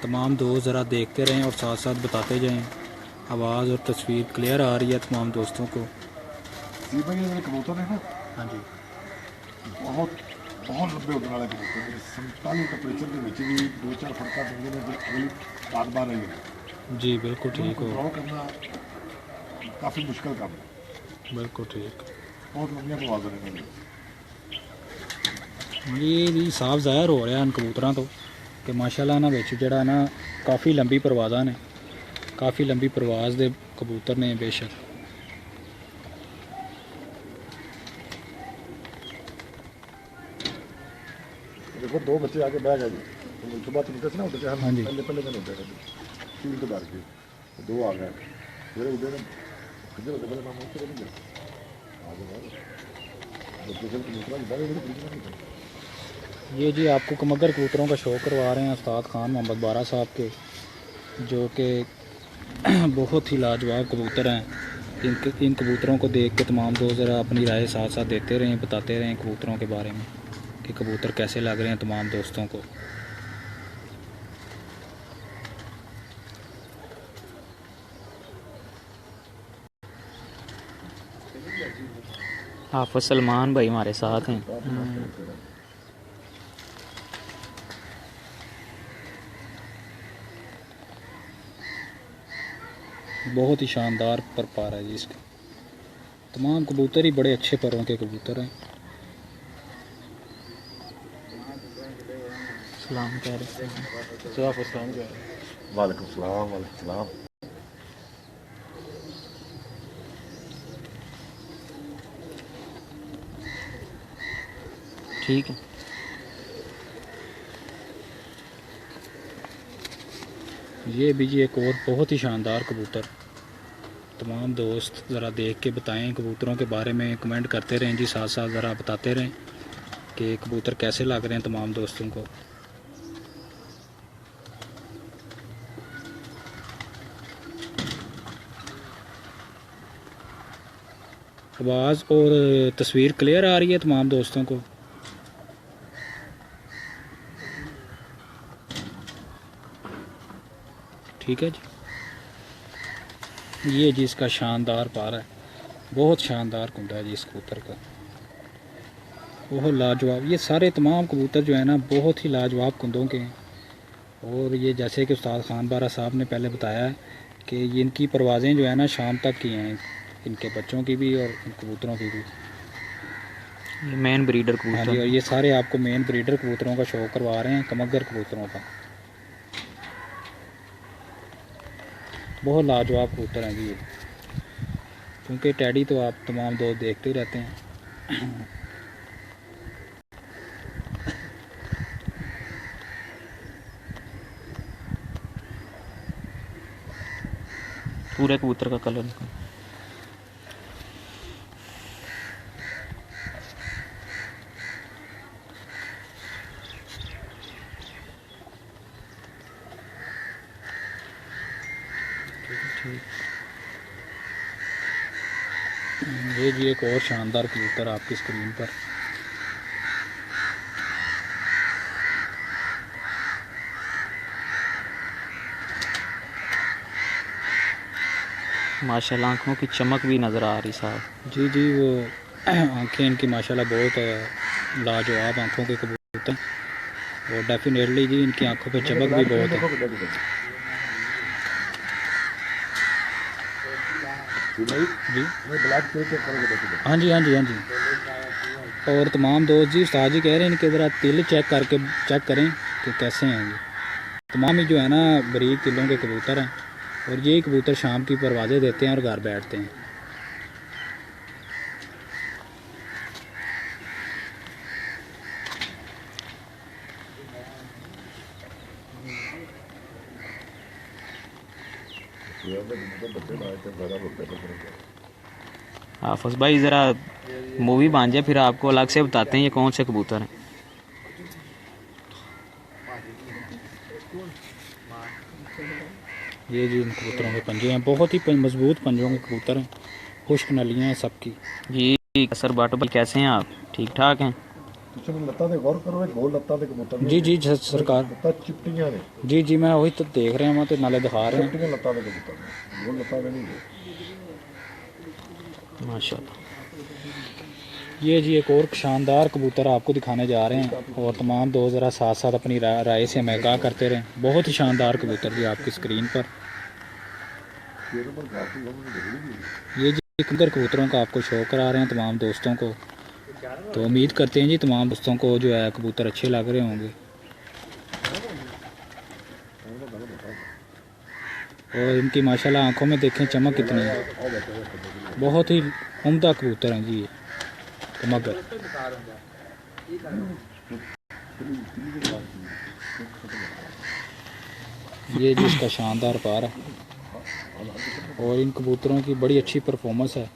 तमाम दोस्त ज़रा देखते रहें और साथ साथ बताते जाएं। आवाज़ और तस्वीर क्लियर आ रही है तमाम दोस्तों को। जी भाई ये कबूतर है ना, हाँ जी, बहुत बहुत लंबे उड़ने वाले कबूतर है। 47 टेम्परेचर के नीचे भी 2-4 फड़का देंगे ने फिर अगली बात बार रहेगी जी बिल्कुल ठीक हो, कंट्रोल करना काफ़ी मुश्किल काम है। बिल्कुल ठीक। बहुत लंबियां परवाज़ें हैं इन्होंने। ये भी साफ ज़ाहिर हो रहा है इन कबूतरों तो कि माशाल्लाह ना बिच जड़ा ना काफ़ी लंबी परवाज़ां ने, काफ़ी लंबी परवाज़ दे कबूतर ने बेशक। देखो 2 बच्चे आके बैठ गए जी, तो सुबह तो निकल ना उठ के हाँ जी। पहले पहले दिन उठे थे फील्ड तो डर के 2 आ गए फिर उठे ना किधर होते पहले मामा उससे नहीं गया आगे बाद बच्चे चल कबूतरा की बड़ी बड़ी नहीं। ये जी आपको कमगर कबूतरों का शौक़ करवा रहे हैं उस्ताद खान मोहम्मद बारा साहब के, जो कि बहुत ही लाजवाब कबूतर हैं। इन कबूतरों को देख के तमाम दोस्त ज़रा अपनी राय साथ साथ देते रहें, बताते रहें कबूतरों के बारे में कि कबूतर कैसे लग रहे हैं तमाम दोस्तों को। हाफिज सलमान भाई हमारे साथ हैं। बहुत ही शानदार पर पा रहा है जी इसका। तमाम कबूतर ही बड़े अच्छे परों के कबूतर हैं। सलाम कह रहे थे। वालेकुम सलाम वालेकुम सलाम। ठीक है। ये भी जी एक और बहुत ही शानदार कबूतर। तमाम दोस्त ज़रा देख के बताएं कबूतरों के बारे में, कमेंट करते रहें जी, साथ साथ ज़रा बताते रहें कि कबूतर कैसे लग रहे हैं तमाम दोस्तों को। आवाज़ और तस्वीर क्लियर आ रही है तमाम दोस्तों को। ठीक है जी। ये जी इसका शानदार पारा है, बहुत शानदार कुंडा है जी इस कबूतर का, बहुत लाजवाब। ये सारे तमाम कबूतर जो है ना बहुत ही लाजवाब कुंदों के हैं। और ये जैसे कि उस्ताद खान बारा साहब ने पहले बताया है कि ये इनकी परवाज़ें जो है ना शाम तक की हैं, इनके बच्चों की भी और इन कबूतरों की भी। ये मेन ब्रीडर हाँ जी, कबूतर। और ये सारे आपको मेन ब्रीडर कबूतरों का शौक़ करवा रहे हैं, कमगर कबूतरों का। बहुत लाजवाब कबूतर हैं जी ये, क्योंकि टैडी तो आप तमाम दोस्त देखते ही रहते हैं। पूरे कबूतर का कलर ये जी एक और शानदार कबूतर आपकी स्क्रीन पर। माशाल्लाह आँखों की चमक भी नज़र आ रही साहब। जी जी, वो आंखें इनकी माशाल्लाह बहुत लाजवाब आंखों के कबूतर हैं। और डेफिनेटली जी इनकी आंखों पे चमक भी बहुत है। जी हाँ जी हाँ जी हाँ जी। और तमाम दोस्त जी उस्ताद जी कह रहे हैं इनके ज़रा तिल चेक करके चेक करें कि कैसे हैं ये। तमाम ही जो है ना बरीक तिलों के कबूतर हैं और ये कबूतर शाम की परवाज़ें देते हैं और घर बैठते हैं। हाफिज भाई ज़रा मूवी बन जाए फिर आपको अलग से बताते हैं ये कौन से कबूतर हैं। ये जी इन कबूतरों के पंजे हैं, बहुत ही मजबूत पंजों के कबूतर हैं, खुश्क नलियाँ हैं सबकी। जी सर भट्ट भाई कैसे हैं आप, ठीक ठाक हैं? लत्ता ते गौर करो, गोल लत्ता ते कबूतर ने, जी जी सरकार, लत्ता चिपटियां ने, जी जी मैं वही तो देख रहे हैं, तो नाले दिखा रहे हैं। चिपटियां लत्ता ते कबूतर ने, गोल लत्ता ते नहीं है। माशाल्लाह। ये जी एक और शानदार कबूतर आपको दिखाने जा रहे हैं, और तमाम दोस्त ज़रा साथ साथ अपनी राय से हमें आगाह करते रहें। बहुत ही शानदार कबूतर जी आपकी स्क्रीन पर। ये जी कबूतर कबूतरों का आपको शो करा रहे हैं तमाम दोस्तों को, तो उम्मीद करते हैं जी तमाम दोस्तों को जो है कबूतर अच्छे लग रहे होंगे। और इनकी माशाल्लाह आंखों में देखें चमक कितनी है, बहुत ही उम्दा कबूतर हैं जी ये मगर। ये जी इसका शानदार पार है, और इन कबूतरों की बड़ी अच्छी परफॉर्मेंस है,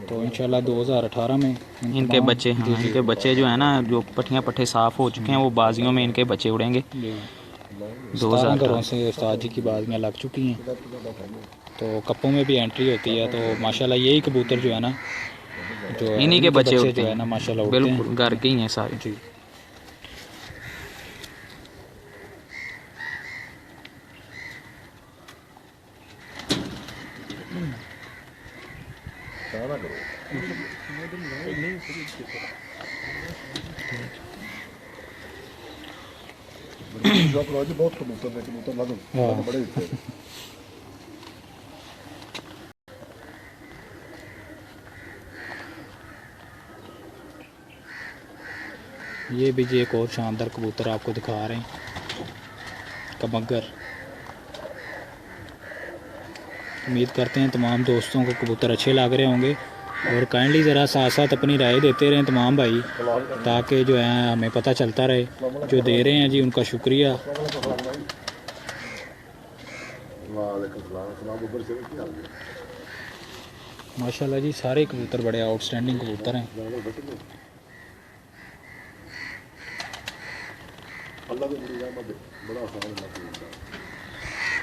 तो इंशाल्लाह 2018 में इनके बच्चे, हाँ इनके बच्चे जो है ना, जो पट्टियाँ पट्टे साफ़ हो चुके हैं, वो बाजियों में इनके बच्चे उड़ेंगे। 17 घरों से उस्ताद जी की बाजियाँ लग चुकी हैं, तो कप्पों में भी एंट्री होती है, तो माशाल्लाह यही कबूतर जो है ना, जो इन्हीं के बच्चे जो है ना माशाल्लाह उड़ते हैं। बिल्कुल घर के ही हैं सारे जी। बहुत कबूतर ने, कबूतर ला दो बड़े थे। ये भी जी एक और शानदार कबूतर आपको दिखा रहे हैं, कमगर। उम्मीद करते हैं तमाम दोस्तों को कबूतर अच्छे लग रहे होंगे, और काइंडली ज़रा साथ साथ अपनी राय देते रहें तमाम भाई, ताकि जो है हमें पता चलता रहे। जो दे रहे हैं जी उनका शुक्रिया। माशाल्लाह जी सारे कबूतर बड़े आउटस्टैंडिंग कबूतर हैं।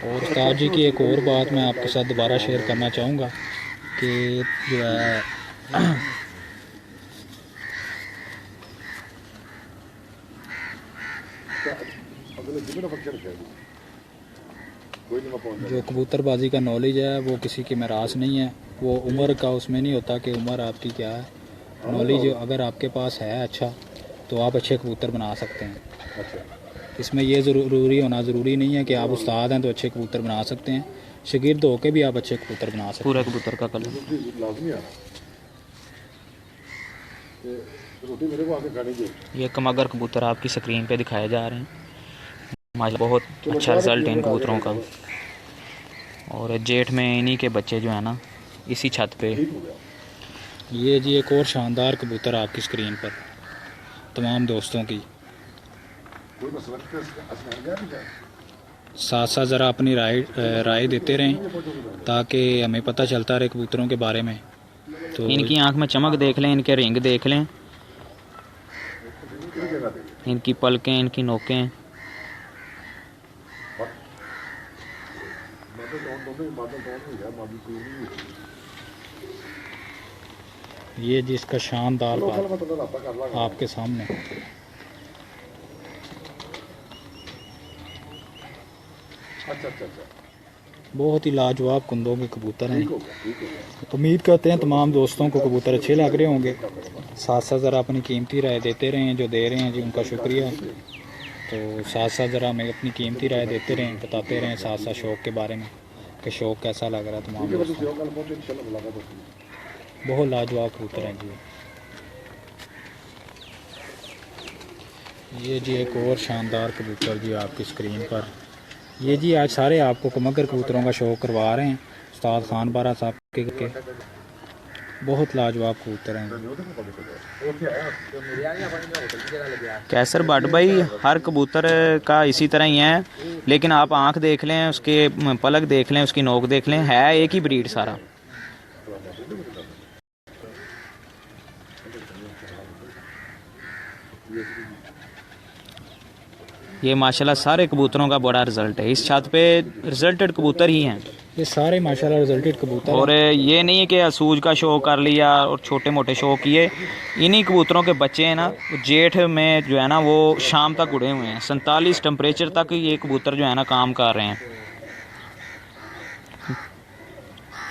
और उस्ताद जी की एक और बात मैं आपके साथ दोबारा शेयर करना चाहूँगा कि जो है जो कबूतरबाजी का नॉलेज है वो किसी की मेरास नहीं है, वो उम्र का उसमें नहीं होता कि उम्र आपकी क्या है। नॉलेज अगर आपके पास है अच्छा, तो आप अच्छे कबूतर बना सकते हैं। इसमें ये ज़रूरी होना ज़रूरी नहीं है कि आप उस्ताद हैं तो अच्छे कबूतर बना सकते हैं, शागिर्द होकर भी आप अच्छे कबूतर बना सकते हैं। पूरा कबूतर का कलर। ये कमगर कबूतर आपकी स्क्रीन पे दिखाए जा रहे हैं। माशाल्लाह बहुत अच्छा रिजल्ट है इन कबूतरों का, और जेठ में इन्हीं के बच्चे जो है ना इसी छत पे। ये जी एक और शानदार कबूतर आपकी स्क्रीन पर तमाम दोस्तों की। साथ साथ ज़रा अपनी राय देते रहें, ताकि हमें पता चलता रहे कबूतरों के बारे में। तो इनकी आंख में चमक देख लें, इनके रिंग देख लें, इनकी पलकें, इनकी नोकें। ये जिसका शानदार पार आपके सामने। बहुत ही लाजवाब कुंदों के कबूतर हैं। उम्मीद करते हैं तमाम दोस्तों को कबूतर अच्छे लग रहे होंगे। साथ साथ ज़रा अपनी कीमती राय देते रहें, जो दे रहे हैं जी उनका शुक्रिया। तो साथ साथ ज़रा हमें अपनी कीमती राय देते रहें, बताते रहें साथ साथ शौक़ के बारे में कि शौक़ कैसा लग रहा है तमाम दोस्तों। बहुत लाजवाब कबूतर हैं जी। ये जी एक और शानदार कबूतर जी आपकी स्क्रीन पर। ये जी आज सारे आपको कमगर कबूतरों का शौक़ करवा रहे हैं उस्ताद खान बारा साहब के। बहुत लाजवाब कबूतर हैं। कैसर भट्ट भाई हर कबूतर का इसी तरह ही है, लेकिन आप आंख देख लें, उसके पलक देख लें, उसकी नोक देख लें, है एक ही ब्रीड सारा। ये माशाल्लाह सारे कबूतरों का बड़ा रिजल्ट है, इस छत पे रिजल्टेड कबूतर ही हैं ये सारे माशाल्लाह रिजल्टेड कबूतर और ये नहीं है कि असूज का शो कर लिया और छोटे मोटे शो किए। इन्हीं कबूतरों के बच्चे हैं ना, जेठ में जो है ना वो शाम तक उड़े हुए हैं, 47 टेम्परेचर तक ये कबूतर जो है ना काम कर रहे हैं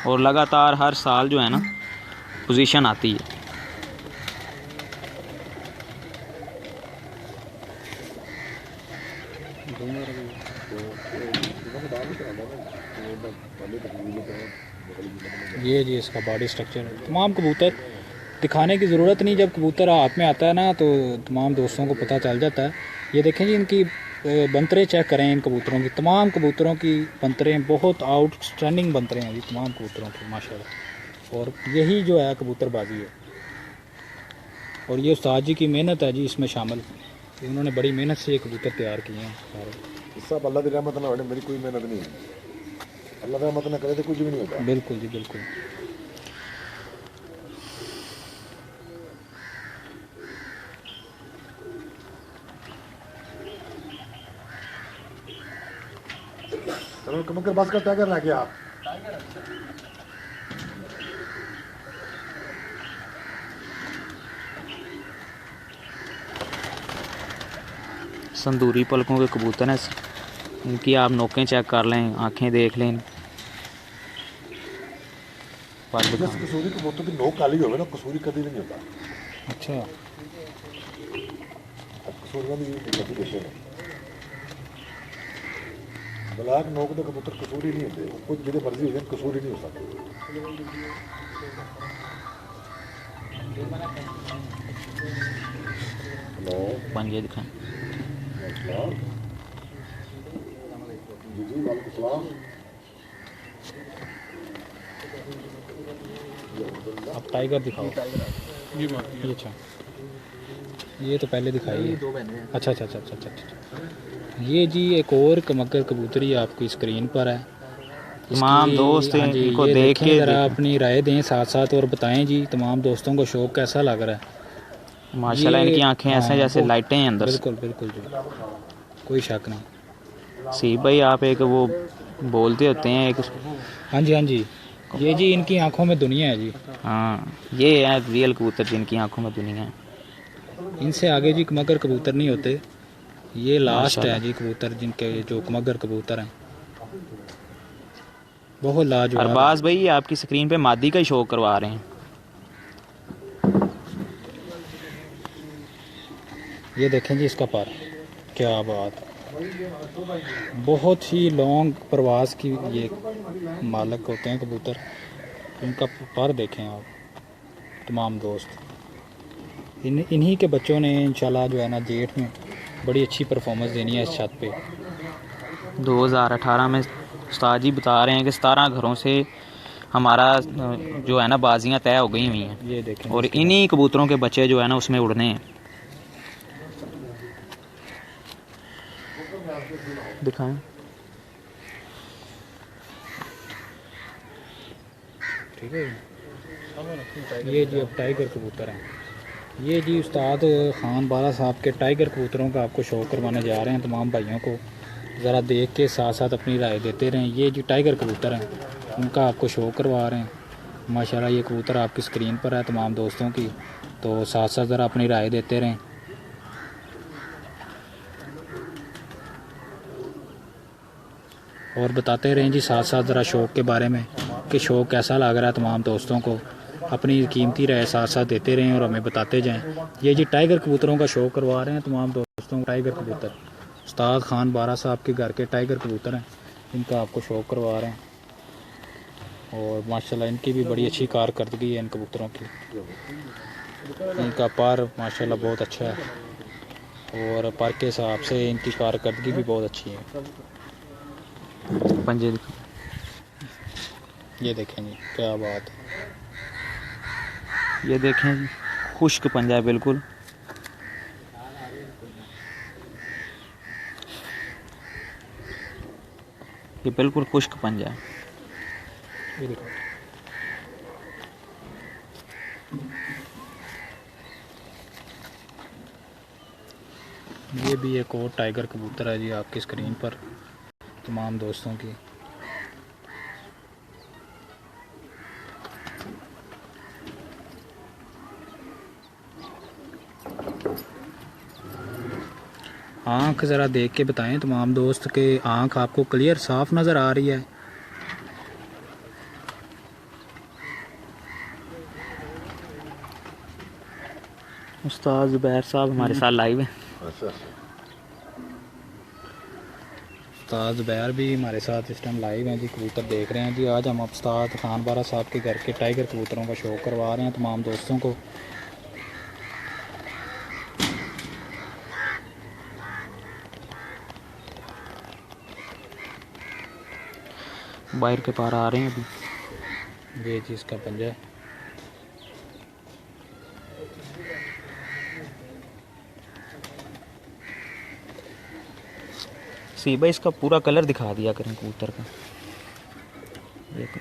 और लगातार हर साल जो है ना पोजीशन आती है। ये जी इसका बॉडी स्ट्रक्चर तमाम कबूतर दिखाने की ज़रूरत नहीं, जब कबूतर हाथ में आता है ना तो तमाम दोस्तों को पता चल जाता है। ये देखें जी इनकी बंतरें चेक करें, इन कबूतरों की, तमाम कबूतरों की बंतरें बहुत आउटस्टैंडिंग बंतरें हैं जी तमाम कबूतरों की माशाल्लाह। और यही जो है कबूतरबाजी है और ये उस्ताद जी की मेहनत है जी इसमें शामिल, उन्होंने बड़ी मेहनत से ये कबूतर तैयार किए हैं सारे। सब अल्लाह की रहमत ना हो, मेरी कोई मेहनत नहीं है, अल्लाह रहमत ना करे तो कुछ भी नहीं होता। बिल्कुल जी बिल्कुल। चलो कमकर बस का टाइगर ला के आप संदूरी पलकों के कबूतर हैं, इनकी आप नोकें चेक कर लें, आंखें देख लें। कसूरी कबूतर की नोक काली हो ना, कसूरी कभी भी नहीं होता। अच्छा कसूरी का भी देखे ब्लैक नोक के कबूतर कसूरी नहीं होते, कुछ जितने मर्जी हो जाए कसूरी नहीं हो सकते। हेलो पंजे दिखाएं। जी जी वालेकुम सलाम। अब टाइगर दिखाओ। ये अच्छा ये तो पहले दिखाई। अच्छा अच्छा अच्छा अच्छा अच्छा। ये जी एक और मगर कबूतरी आपकी स्क्रीन पर है। तमाम इसकी- दोस्त हाँ जी, इनको ये देख देखें के ज़रा अपनी राय दें साथ साथ और बताएं जी तमाम दोस्तों को शौक कैसा लग रहा है। माशाल्लाह ये- इनकी आंखें ऐसे हाँ, जैसे वो- लाइटें हैं अंदर से। बिल्कुल बिल्कुल जी कोई शक नहीं। सी भाई आप एक वो बोलते होते हैं एक, हाँ जी ये जी इनकी आंखों में दुनिया है जी। हाँ ये है रियल कबूतर जिनकी आंखों में दुनिया है। इनसे आगे जी मगर कबूतर नहीं होते, ये लास्ट है माशाल्लाह। जी कबूतर जिनके जो मगर कबूतर हैं बहुत लाजवाब। अरबाज भाई ये आपकी स्क्रीन पे मादी का ही शो करवा रहे हैं। ये देखें जी इसका पर, क्या बात, बहुत ही लॉन्ग प्रवास की ये मालक होते हैं कबूतर। इनका पर देखें आप तमाम दोस्त, इन्हीं के बच्चों ने इंशाल्लाह जो है ना जेठ में बड़ी अच्छी परफॉर्मेंस देनी है इस छत पे। 2018 में उस्ताद जी बता रहे हैं कि 17 घरों से हमारा जो है ना बाजियां तय हो गई हुई हैं ये देखें और इन्हीं कबूतरों के बच्चे जो है ना उसमें उड़ने हैं। दिखाएं। ठीक है ये जी अब टाइगर कबूतर हैं। ये जी उस्ताद खान बाला साहब के टाइगर कबूतरों का आपको शौक करवाने जा रहे हैं तमाम भाइयों को, ज़रा देख के साथ साथ अपनी राय देते रहें। ये जी टाइगर कबूतर हैं, उनका आपको शौक करवा रहे हैं माशाल्लाह। ये कबूतर आपकी स्क्रीन पर है तमाम दोस्तों की, तो साथ साथ ज़रा अपनी राय देते रहें। और बताते रहें जी साथ साथ ज़रा शौक के बारे में कि शौक कैसा लग रहा है तमाम दोस्तों को। अपनी कीमती राय साथ साथ देते रहें और हमें बताते जाएं। ये जी टाइगर कबूतरों का शौक करवा रहे हैं तमाम दोस्तों को। टाइगर कबूतर उस्ताद खान बारा साहब के घर के टाइगर कबूतर हैं, इनका आपको शौक करवा रहे हैं। और माशाल्लाह इनकी भी बड़ी अच्छी कारकर्दगी है इन कबूतरों की। इनका पर माशाल्लाह बहुत अच्छा है और पर के हिसाब से इनकी कारकर्दगी भी बहुत अच्छी है। पंजे ये देखें जी क्या बात है। ये देखें खुश्क पंजा है बिल्कुल। ये बिल्कुल खुश्क पंजा है। ये देखो, ये भी एक और टाइगर कबूतर है जी आपकी स्क्रीन पर तमाम दोस्तों की। आँख ज़रा देख के बताएं तमाम दोस्त के आँख आपको क्लियर साफ नज़र आ रही है। उस्ताद ज़ुबैर साहब हमारे साथ लाइव हैं। अच्छा, उस्ताद ज़ुबैर भी हमारे साथ इस टाइम लाइव हैं जी, कबूतर देख रहे हैं जी। आज हम उस्ताद खान बारा साहब के घर के टाइगर कबूतरों का शो करवा रहे हैं तमाम दोस्तों को। बाहर के पार आ रहे हैं अभी। ये जी इसका पंजा है। सी भाई इसका पूरा कलर दिखा दिया करें कबूतर का। देखो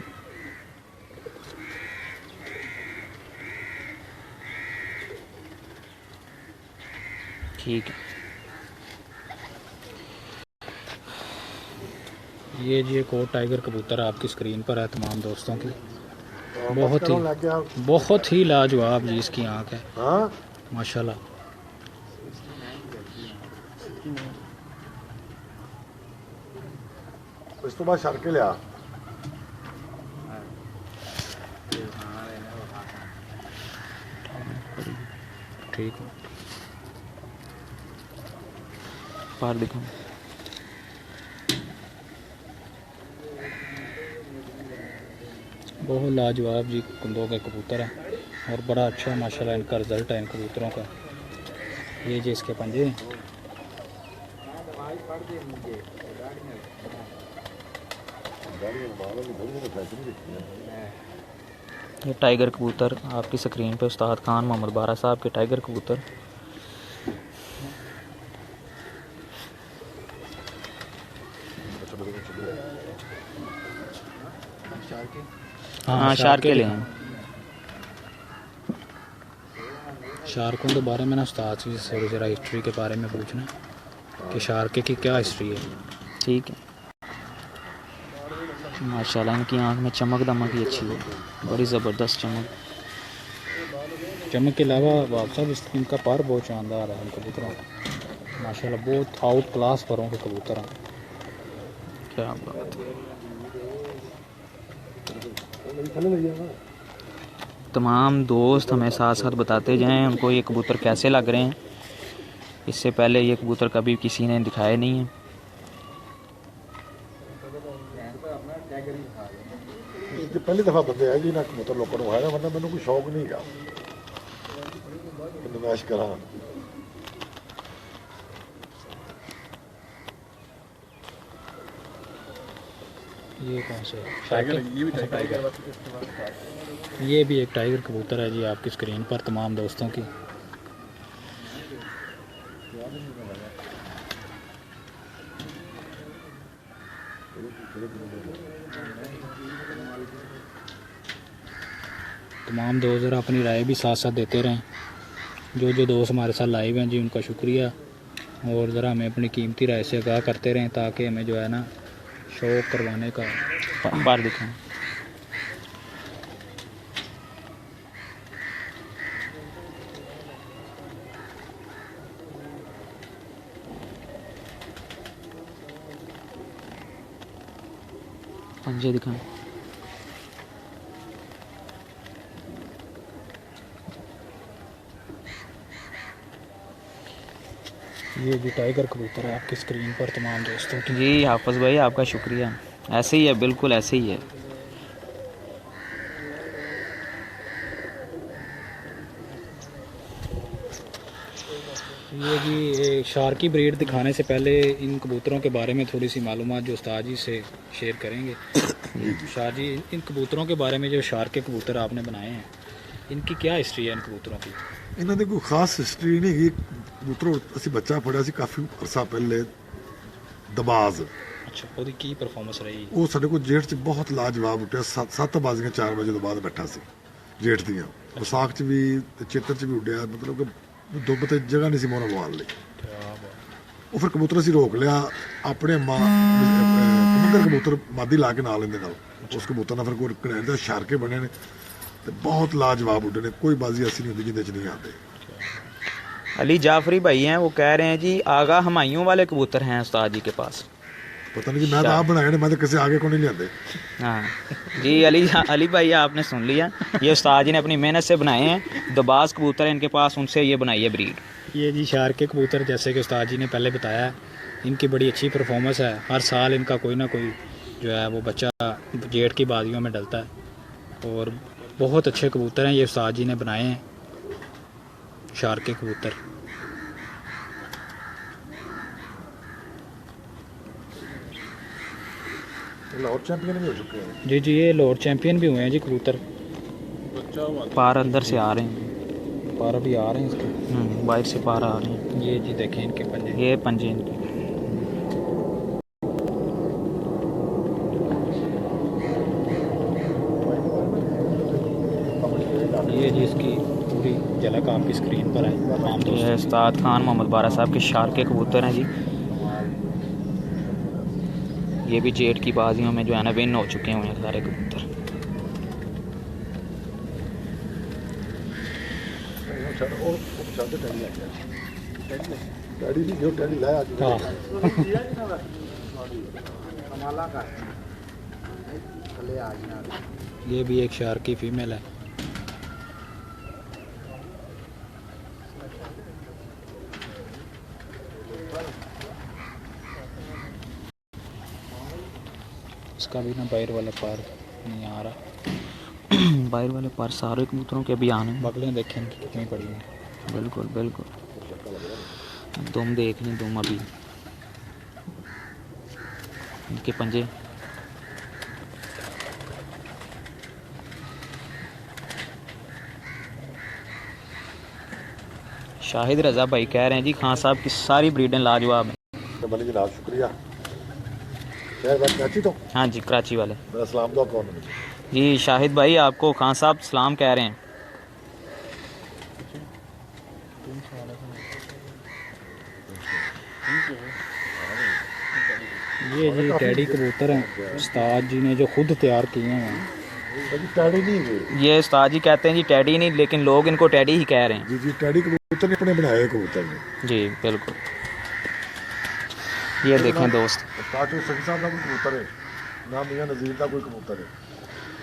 ठीक है। ये जी एक और टाइगर कबूतर आपकी स्क्रीन पर है तमाम दोस्तों की। तो बहुत बस ही करो, लग गया। बहुत ही लाजवाब जी इसकी आँख है हाँ, माशाल्लाह। इस तो बाद छड़ के लिया। ठीक है, पार दिखाओ। बहुत लाजवाब जी कुंदों के कबूतर हैं और बड़ा अच्छा माशाल्लाह इनका रिज़ल्ट है इन कबूतरों का। ये जी इसके पंजे हैं। ये टाइगर कबूतर आपकी स्क्रीन पे उस्ताद खान मोहम्मद बारा साहब के टाइगर कबूतर। हाँ शार्के ले हैं। शार्कों के बारे में ना उस्ताद से थोड़ी ज़रा हिस्ट्री के बारे में पूछना है कि शार्के की क्या हिस्ट्री है। ठीक है। माशाल्लाह इनकी आंख में चमक दमक ही अच्छी है, बड़ी ज़बरदस्त चमक। चमक के अलावा बाप साहब इनका पर बहुत शानदार है इन कबूतरों का माशाल्लाह। बहुत आउट क्लास परों के कबूतर हैं। क्या बात है। तमाम दोस्त हमें साथ साथ बताते जाएं उनको ये कबूतर कैसे लग रहे हैं। इससे पहले ये कबूतर कभी किसी ने दिखाए नहीं है। पहली दफा बंदे है जी ना कबूतर लोगों को है, वरना मैंने कोई शौक नहीं गा नमैश करा। ये कौन से टाइगर? ये भी टाइगर। ये भी एक टाइगर कबूतर है जी आपकी स्क्रीन पर तमाम दोस्तों की। तमाम दोस्त ज़रा अपनी राय भी साथ साथ देते रहें। जो दोस्त हमारे साथ लाइव हैं जी उनका शुक्रिया, और ज़रा हमें अपनी कीमती राय से आगाह करते रहें ताकि हमें जो है ना शो करवाने का। बार दिखाएं। पंजे दिखाएं। ये भी टाइगर कबूतर है आपकी स्क्रीन पर तमाम दोस्तों की। जी हाफिज़ भाई आपका शुक्रिया। ऐसे ही है, बिल्कुल ऐसे ही है। ये जी एक शार्की ब्रीड दिखाने से पहले इन कबूतरों के बारे में थोड़ी सी मालूमात जो उस्ताद जी से शेयर करेंगे। शाह जी इन कबूतरों के बारे में जो शार्क के कबूतर आपने बनाए हैं इनकी क्या हिस्ट्री है इन कबूतरों की? ਇਹਨਾਂ ਦੀ ਕੋਈ ਖਾਸ ਹਿਸਟਰੀ ਨਹੀਂ ਹੈਗੀ। ਕਬੂਤਰ ਅਸੀਂ ਬੱਚਾ ਫੜਿਆ ਸੀ ਕਾਫੀ ਅਰਸਾ ਪਹਿਲੇ, ਦਬਾਜ਼। ਅੱਛਾ, ਉਹਦੀ ਕੀ ਪਰਫਾਰਮੈਂਸ ਰਹੀ? ਉਹ ਸਾਡੇ ਕੋਲ ਜੇਠ 'ਚ ਬਹੁਤ ਲਾਜਵਾਬ ਉੱਡਿਆ। 7:04 ਵਜੇ ਤੋਂ ਬਾਅਦ ਬੈਠਾ ਸੀ ਜੇਠ ਦੀਆਂ। ਵਿਸਾਖ 'ਚ ਵੀ ਤੇ ਚੇਤਰ 'ਚ ਵੀ ਉੱਡਿਆ, ਮਤਲਬ ਕਿ ਦੁੱਬ ਤੇ ਜਗ੍ਹਾ ਨਹੀਂ ਸੀ ਮੋਹਰਾ ਲਵਾਉਣ ਲਈ। ਉਹ ਫਿਰ ਕਬੂਤਰ ਅਸੀਂ ਰੋਕ ਲਿਆ ਆਪਣੇ ਕਬੂਤਰ ਕਬੂਤਰ ਮਾਦੀ ਲਾ ਕੇ ਨਾਲ ਇਹਦੇ ਨਾਲ। ਉਸ ਕਬੂਤਰ ਨਾਲ ਫਿਰ ਕੋਈ ਕਨੈਡ ਦੇ ਸ਼ਾਰਕੇ ਬਣੇ ਨੇ ਤੇ बहुत लाजवाब उड़े ने। कोई बाजी ऐसी नहीं होती जिंदे च नहीं आते। अली जाफरी भाई हैं, वो कह रहे हैं जी आगा हमायूं वाले कबूतर हैं उस्ताद जी के पास। पता नहीं जी, मैं तो आप बनाए मैं तो किसी आगे को नहीं लिया। हाँ जी, अली भाई आपने सुन लिया, ये उस्ताद जी ने अपनी मेहनत से बनाए हैं। दबाज कबूतर है इनके पास, उनसे ये बनाई है ब्रीड। ये जी शार के कबूतर, जैसे कि उस्ताद जी ने पहले बताया, इनकी बड़ी अच्छी परफॉर्मेंस है। हर साल इनका कोई ना कोई जो है वो बच्चा जेठ की बाजियों में डलता है और बहुत अच्छे कबूतर हैं ये उस्ताद जी ने बनाए हैं, शार के कबूतर। लाहौर चैंपियन भी हो चुके हैं। जी जी, ये लाहौर चैंपियन भी हुए हैं जी कबूतर। पार अंदर से आ रहे हैं, पार अभी आ रहे हैं इसके, बाहर से पार आ रहे हैं। ये जी देखें इनके पंजे, ये पंजे इनके। ये जी इसकी पूरी झलक आपकी स्क्रीन पर है तमाम दोस्तों। ये उस्ताद खान मोहम्मद बारा साहब के शार के कबूतर हैं जी। ये भी जेठ की बाजियों में जो है ना विन हो चुके हुए हैं सारे कबूतर। ये भी एक शार की फीमेल है। इसका भी ना बाहर वाला पार नहीं आ रहा। बाहर वाले पार सारे कबूतरों के अभी आने हैं। बगलें देखें इनकी कितनी पड़ी हैं। बिल्कुल बिल्कुल, दुम देख लें, दुम अभी इनके पंजे। शाहिद रज़ा भाई कह रहे हैं जी खान साहब की सारी ब्रीडें लाजवाब हैं। बनी जनाब, शुक्रिया। शहर बात कराची तो? हाँ जी, कराची वाले। मेरा सलाम दो कौन है जी शाहिद भाई, आपको खान साहब सलाम कह रहे हैं। ये जी टैडी कबूतर हैं उस्ताद जी ने जो खुद तैयार किए हैं। टैडी नहीं हुए ये उस्ताद जी कहते हैं जी टैडी नहीं, लेकिन लोग इनको टैडी ही कह रहे हैं। जी जी, टैडी कबूतर ने अपने बनाए कबूतर ने। जी बिल्कुल, ये देखें दोस्त, उस्ताद जो सही साहब का कोई कबूतर है ना, मियां नज़ीर का कोई कबूतर है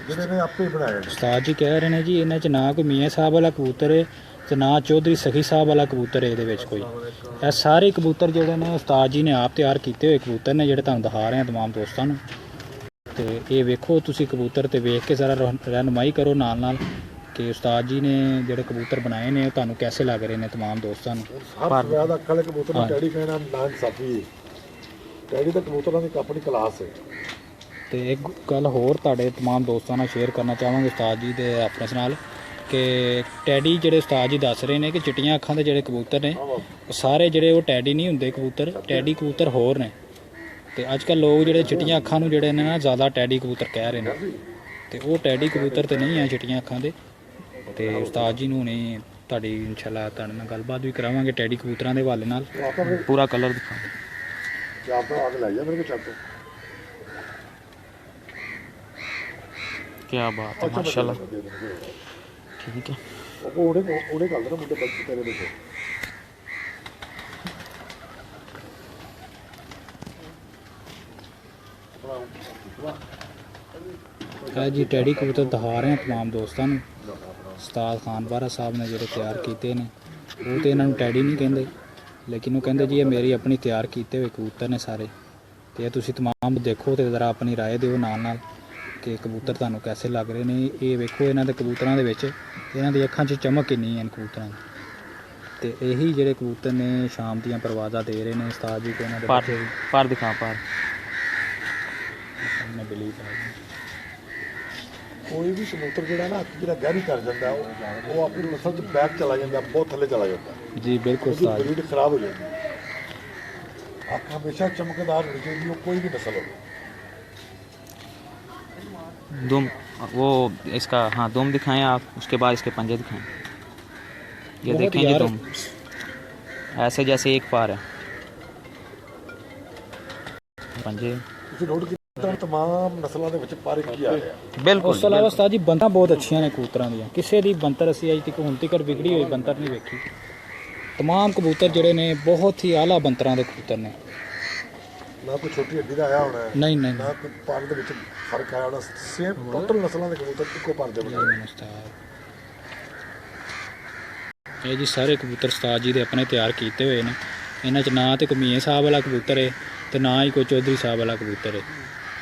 जिन्हें आपे ही बनाया। उस्ताद जी कह रहे हैं जी इन्हें च ना कोई मियां साहब वाला कबूतर है ਤੇ ਨਾ ਚੌਧਰੀ ਸਖੀ ਸਾਹਿਬ ਵਾਲਾ ਕਬੂਤਰ ਹੈ ਇਹਦੇ ਵਿੱਚ ਕੋਈ। ਇਹ ਸਾਰੇ ਕਬੂਤਰ ਜਿਹੜੇ ਨੇ ਉਸਤਾਦ ਜੀ ਨੇ ਆਪ ਤਿਆਰ ਕੀਤੇ ਹੋਏ ਕਬੂਤਰ ਨੇ, ਜਿਹੜੇ ਤੁਹਾਨੂੰ ਦਿਖਾ ਰਹੇ ਹਾਂ तमाम ਦੋਸਤਾਂ ਨੂੰ। ਤੇ ਇਹ ਵੇਖੋ ਤੁਸੀਂ ਕਬੂਤਰ ਤੇ ਵੇਖ ਕੇ ਜ਼ਰਾ ਰਹਿਨੁਮਾਈ ਕਰੋ ਨਾਲ ਨਾਲ ਕਿ ਉਸਤਾਦ ਜੀ ਨੇ ਜਿਹੜੇ ਕਬੂਤਰ ਬਣਾਏ ਨੇ ਉਹ ਤੁਹਾਨੂੰ कैसे ਲੱਗ ਰਹੇ ਨੇ तमाम ਦੋਸਤਾਂ ਨੂੰ। ਹਰ ਜ਼ਿਆਦਾ ਕਾਲੇ ਕਬੂਤਰ ਨੂੰ ਟੈਡੀ ਕਹਿਣਾ ਨਾ ਇਨਸਾਫੀ। ਟੈਡੀ ਤਾਂ ਕਬੂਤਰਾਂ ਦੀ ਆਪਣੀ ਕਲਾਸ ਹੈ। ਤੇ ਇੱਕ ਗੱਲ ਹੋਰ ਤੁਹਾਡੇ तमाम ਦੋਸਤਾਂ ਨਾਲ ਸ਼ੇਅਰ ਕਰਨਾ ਚਾਹਾਂਗੇ ਉਸਤਾਦ ਜੀ ਦੇ ਆਪਣੇ ਨਾਲ ਕਿ ਟੈਡੀ ਜਿਹੜੇ ਉਸਤਾਦ ਜੀ ਦੱਸ ਰਹੇ ਨੇ ਕਿ ਚਿੱਟੀਆਂ ਅੱਖਾਂ ਦੇ ਜਿਹੜੇ ਕਬੂਤਰ ਨੇ ਉਹ ਸਾਰੇ ਜਿਹੜੇ ਉਹ ਟੈਡੀ ਨਹੀਂ ਹੁੰਦੇ ਕਬੂਤਰ, ਟੈਡੀ ਕਬੂਤਰ ਹੋਰ ਨੇ। ਤੇ ਅੱਜ ਕੱਲ੍ਹ ਲੋਕ ਜਿਹੜੇ ਚਿੱਟੀਆਂ ਅੱਖਾਂ ਨੂੰ ਜਿਹੜੇ ਨੇ ਨਾ ਜ਼ਿਆਦਾ ਟੈਡੀ ਕਬੂਤਰ ਕਹਿ ਰਹੇ ਨੇ, ਤੇ ਉਹ ਟੈਡੀ ਕਬੂਤਰ ਤੇ ਨਹੀਂ ਆ ਚਿੱਟੀਆਂ ਅੱਖਾਂ ਦੇ। ਤੇ ਉਸਤਾਦ ਜੀ ਨੂੰ ਨਹੀਂ ਤੁਹਾਡੀ ਇਨਸ਼ਾਅੱਲਾ ਤੁਹਾਡੇ ਨਾਲ ਗੱਲਬਾਤ ਵੀ ਕਰਾਵਾਂਗੇ ਟੈਡੀ ਕਬੂਤਰਾਂ ਦੇ ਹਵਾਲੇ ਨਾਲ। पूरा कलर दिखा। ਚਾਪ ਤੋਂ ਆਗ ਲਾਈ ਜਾ ਮੇਰੇ ਕੋ ਚਾਪ ਤੋਂ। क्या बात है, माशाल्लाह, ठीक है। ਉਹ ਉਹਨੇ ਗੱਲ ਨਾ ਮੁੰਡੇ ਬੱਚੇ ਤੇਰੇ ਦੇਖੋ। ਜੀ ਟੈਡੀ ਕਬੂਤਰ ਦਿਖਾ ਰਹੇ ਹਾਂ तमाम ਦੋਸਤਾਂ ਨੂੰ। ਉਸਤਾਦ ਖਾਨ ਬਾਰਾ ਸਾਹਿਬ ਨੇ ਜਿਹੜੇ ਤਿਆਰ ਕੀਤੇ ਨੇ, ਉਹ ਤੇ ਇਹਨਾਂ ਨੂੰ ਟੈਡੀ ਨਹੀਂ ਕਹਿੰਦੇ, ਲੇਕਿਨ ਉਹ ਕਹਿੰਦੇ ਜੀ ਇਹ ਮੇਰੀ ਆਪਣੀ ਤਿਆਰ ਕੀਤੇ ਹੋਏ ਕਬੂਤਰ ਨੇ ਸਾਰੇ। ਤੇ ਇਹ ਤੁਸੀਂ तमाम ਦੇਖੋ ਤੇ ਜ਼ਰਾ ਆਪਣੀ ਰਾਏ ਦਿਓ ਨਾਲ ਨਾਲ ਕਿ ਕਬੂਤਰ ਤੁਹਾਨੂੰ कैसे ਲੱਗ ਰਹੇ ਨੇ। ਇਹ ਵੇਖੋ ਇਹਨਾਂ ਦੇ ਕਬੂਤਰਾਂ ਦੇ ਵਿੱਚ ਇਹਨਾਂ ਦੀ ਅੱਖਾਂ 'ਚ ਚਮਕ ਕਿੰਨੀ ਹੈ ਕਬੂਤਰਾਂ ਦੀ। ਤੇ ਇਹੀ ਜਿਹੜੇ ਕਬੂਤਰ ਨੇ ਸ਼ਾਮ ਦੀਆਂ ਪਰਵਾਜ਼ਾਂ ਦੇ ਰਹੇ ਨੇ ਉਸਤਾਦ ਜੀ ਤੇ ਇਹਨਾਂ ਦੇ ਬੱਚੇ ਵੀ। पार दिखा, पार। मैं बिलीव है ਕੋਈ ਵੀ ਕਬੂਤਰ ਜਿਹੜਾ ਨਾ ਜਿਹੜਾ ਗਹਿਰੀ ਕਰ ਜਾਂਦਾ ਉਹ ਆਪਣੀ ਨਸਲ 'ਚ ਬੈਕ ਚਲਾ ਜਾਂਦਾ, ਬਹੁਤ ਥੱਲੇ ਚਲਾ ਜਾਂਦਾ, ਜੀ ਬਿल्कुल ਉਹਦੀ उस्ताद ਬਰੀਡ ਖਰਾਬ ਹੋ ਜਾਂਦੀ ਹੈ। ਅੱਖ ਹਮੇਸ਼ਾ ਚਮਕਦਾਰ ਹੋਣੀ ਚਾਹੀਦੀ, ਉਹ ਕੋਈ ਵੀ ਨਸਲ ਹੋਵੇ। दुम वो इसका, हाँ दुम दिखाएं आप, उसके बाद इसके पंजे दिखाएं। ये बहुत देखें जी यार- दुम ऐसे जैसे एक पार है पंजे। ਤੁਸੀਂ ਨੋਟ ਕੀਤਾ ਤਮਾਮ ਨਸਲਾਂ ਦੇ ਵਿੱਚ ਪਰ ਇੱਕ ਹੀ ਆ ਰਿਹਾ। बिल्कुल ਉਸ ਤੋਂ ਇਲਾਵਾ ਉਸਤਾਦ ਜੀ ਬੰਤਾਂ ਬਹੁਤ ਅੱਛੀਆਂ ਨੇ ਕਬੂਤਰਾਂ ਦੀਆਂ, ਕਿਸੇ ਦੀ ਬੰਤਰ ਅਸੀਂ ਅਜੇ ਤੱਕ ਹੁਣ ਤੱਕ ਵਿਗੜੀ ਹੋਈ ਬੰਤਰ ਨਹੀਂ ਵੇਖੀ। ਤਮਾਮ ਕਬੂਤਰ ਜਿਹੜੇ ਨੇ ਬਹੁਤ ਹੀ ਆਲਾ ਬੰਤਰਾਂ ਦੇ ਕਬੂਤਰ ਨੇ। ਨਾ ਕੋਈ ਛੋਟੀ ਹੱਡੀ ਦਾ ਆਇਆ ਹੋਣਾ ਹੈ, ਨਹੀਂ ਨਹੀਂ ਨਾ ਕੋਈ ਪਰ ਦੇ ਵਿੱਚ ਫਰਕ ਆਇਆ ਹੋਣਾ। ਸੇਮ ਟੋਟਲ ਨਸਲਾਂ ਦੇ ਕਬੂਤਰ ਇੱਕੋ ਪਰ ਦੇ ਬਣਦੇ ਨੇ। ਉਸਤਾਦ ਇਹ ਜੀ ਸਾਰੇ ਕਬੂਤਰ ਉਸਤਾਦ ਜੀ ਦੇ ਆਪਣੇ ਤਿਆਰ ਕੀਤੇ ਹੋਏ ਨੇ। ਇਹਨਾਂ 'ਚ ਨਾ ਤੇ ਕੋਈ ਮੀਆਂ ਸਾਹਿਬ ਵਾਲਾ ਕਬੂਤਰ ਹੈ ਤੇ ਨਾ ਹੀ ਕੋਈ ਚੌਧਰੀ ਸਾਹਿਬ ਵਾਲਾ ਕਬੂਤਰ ਹੈ।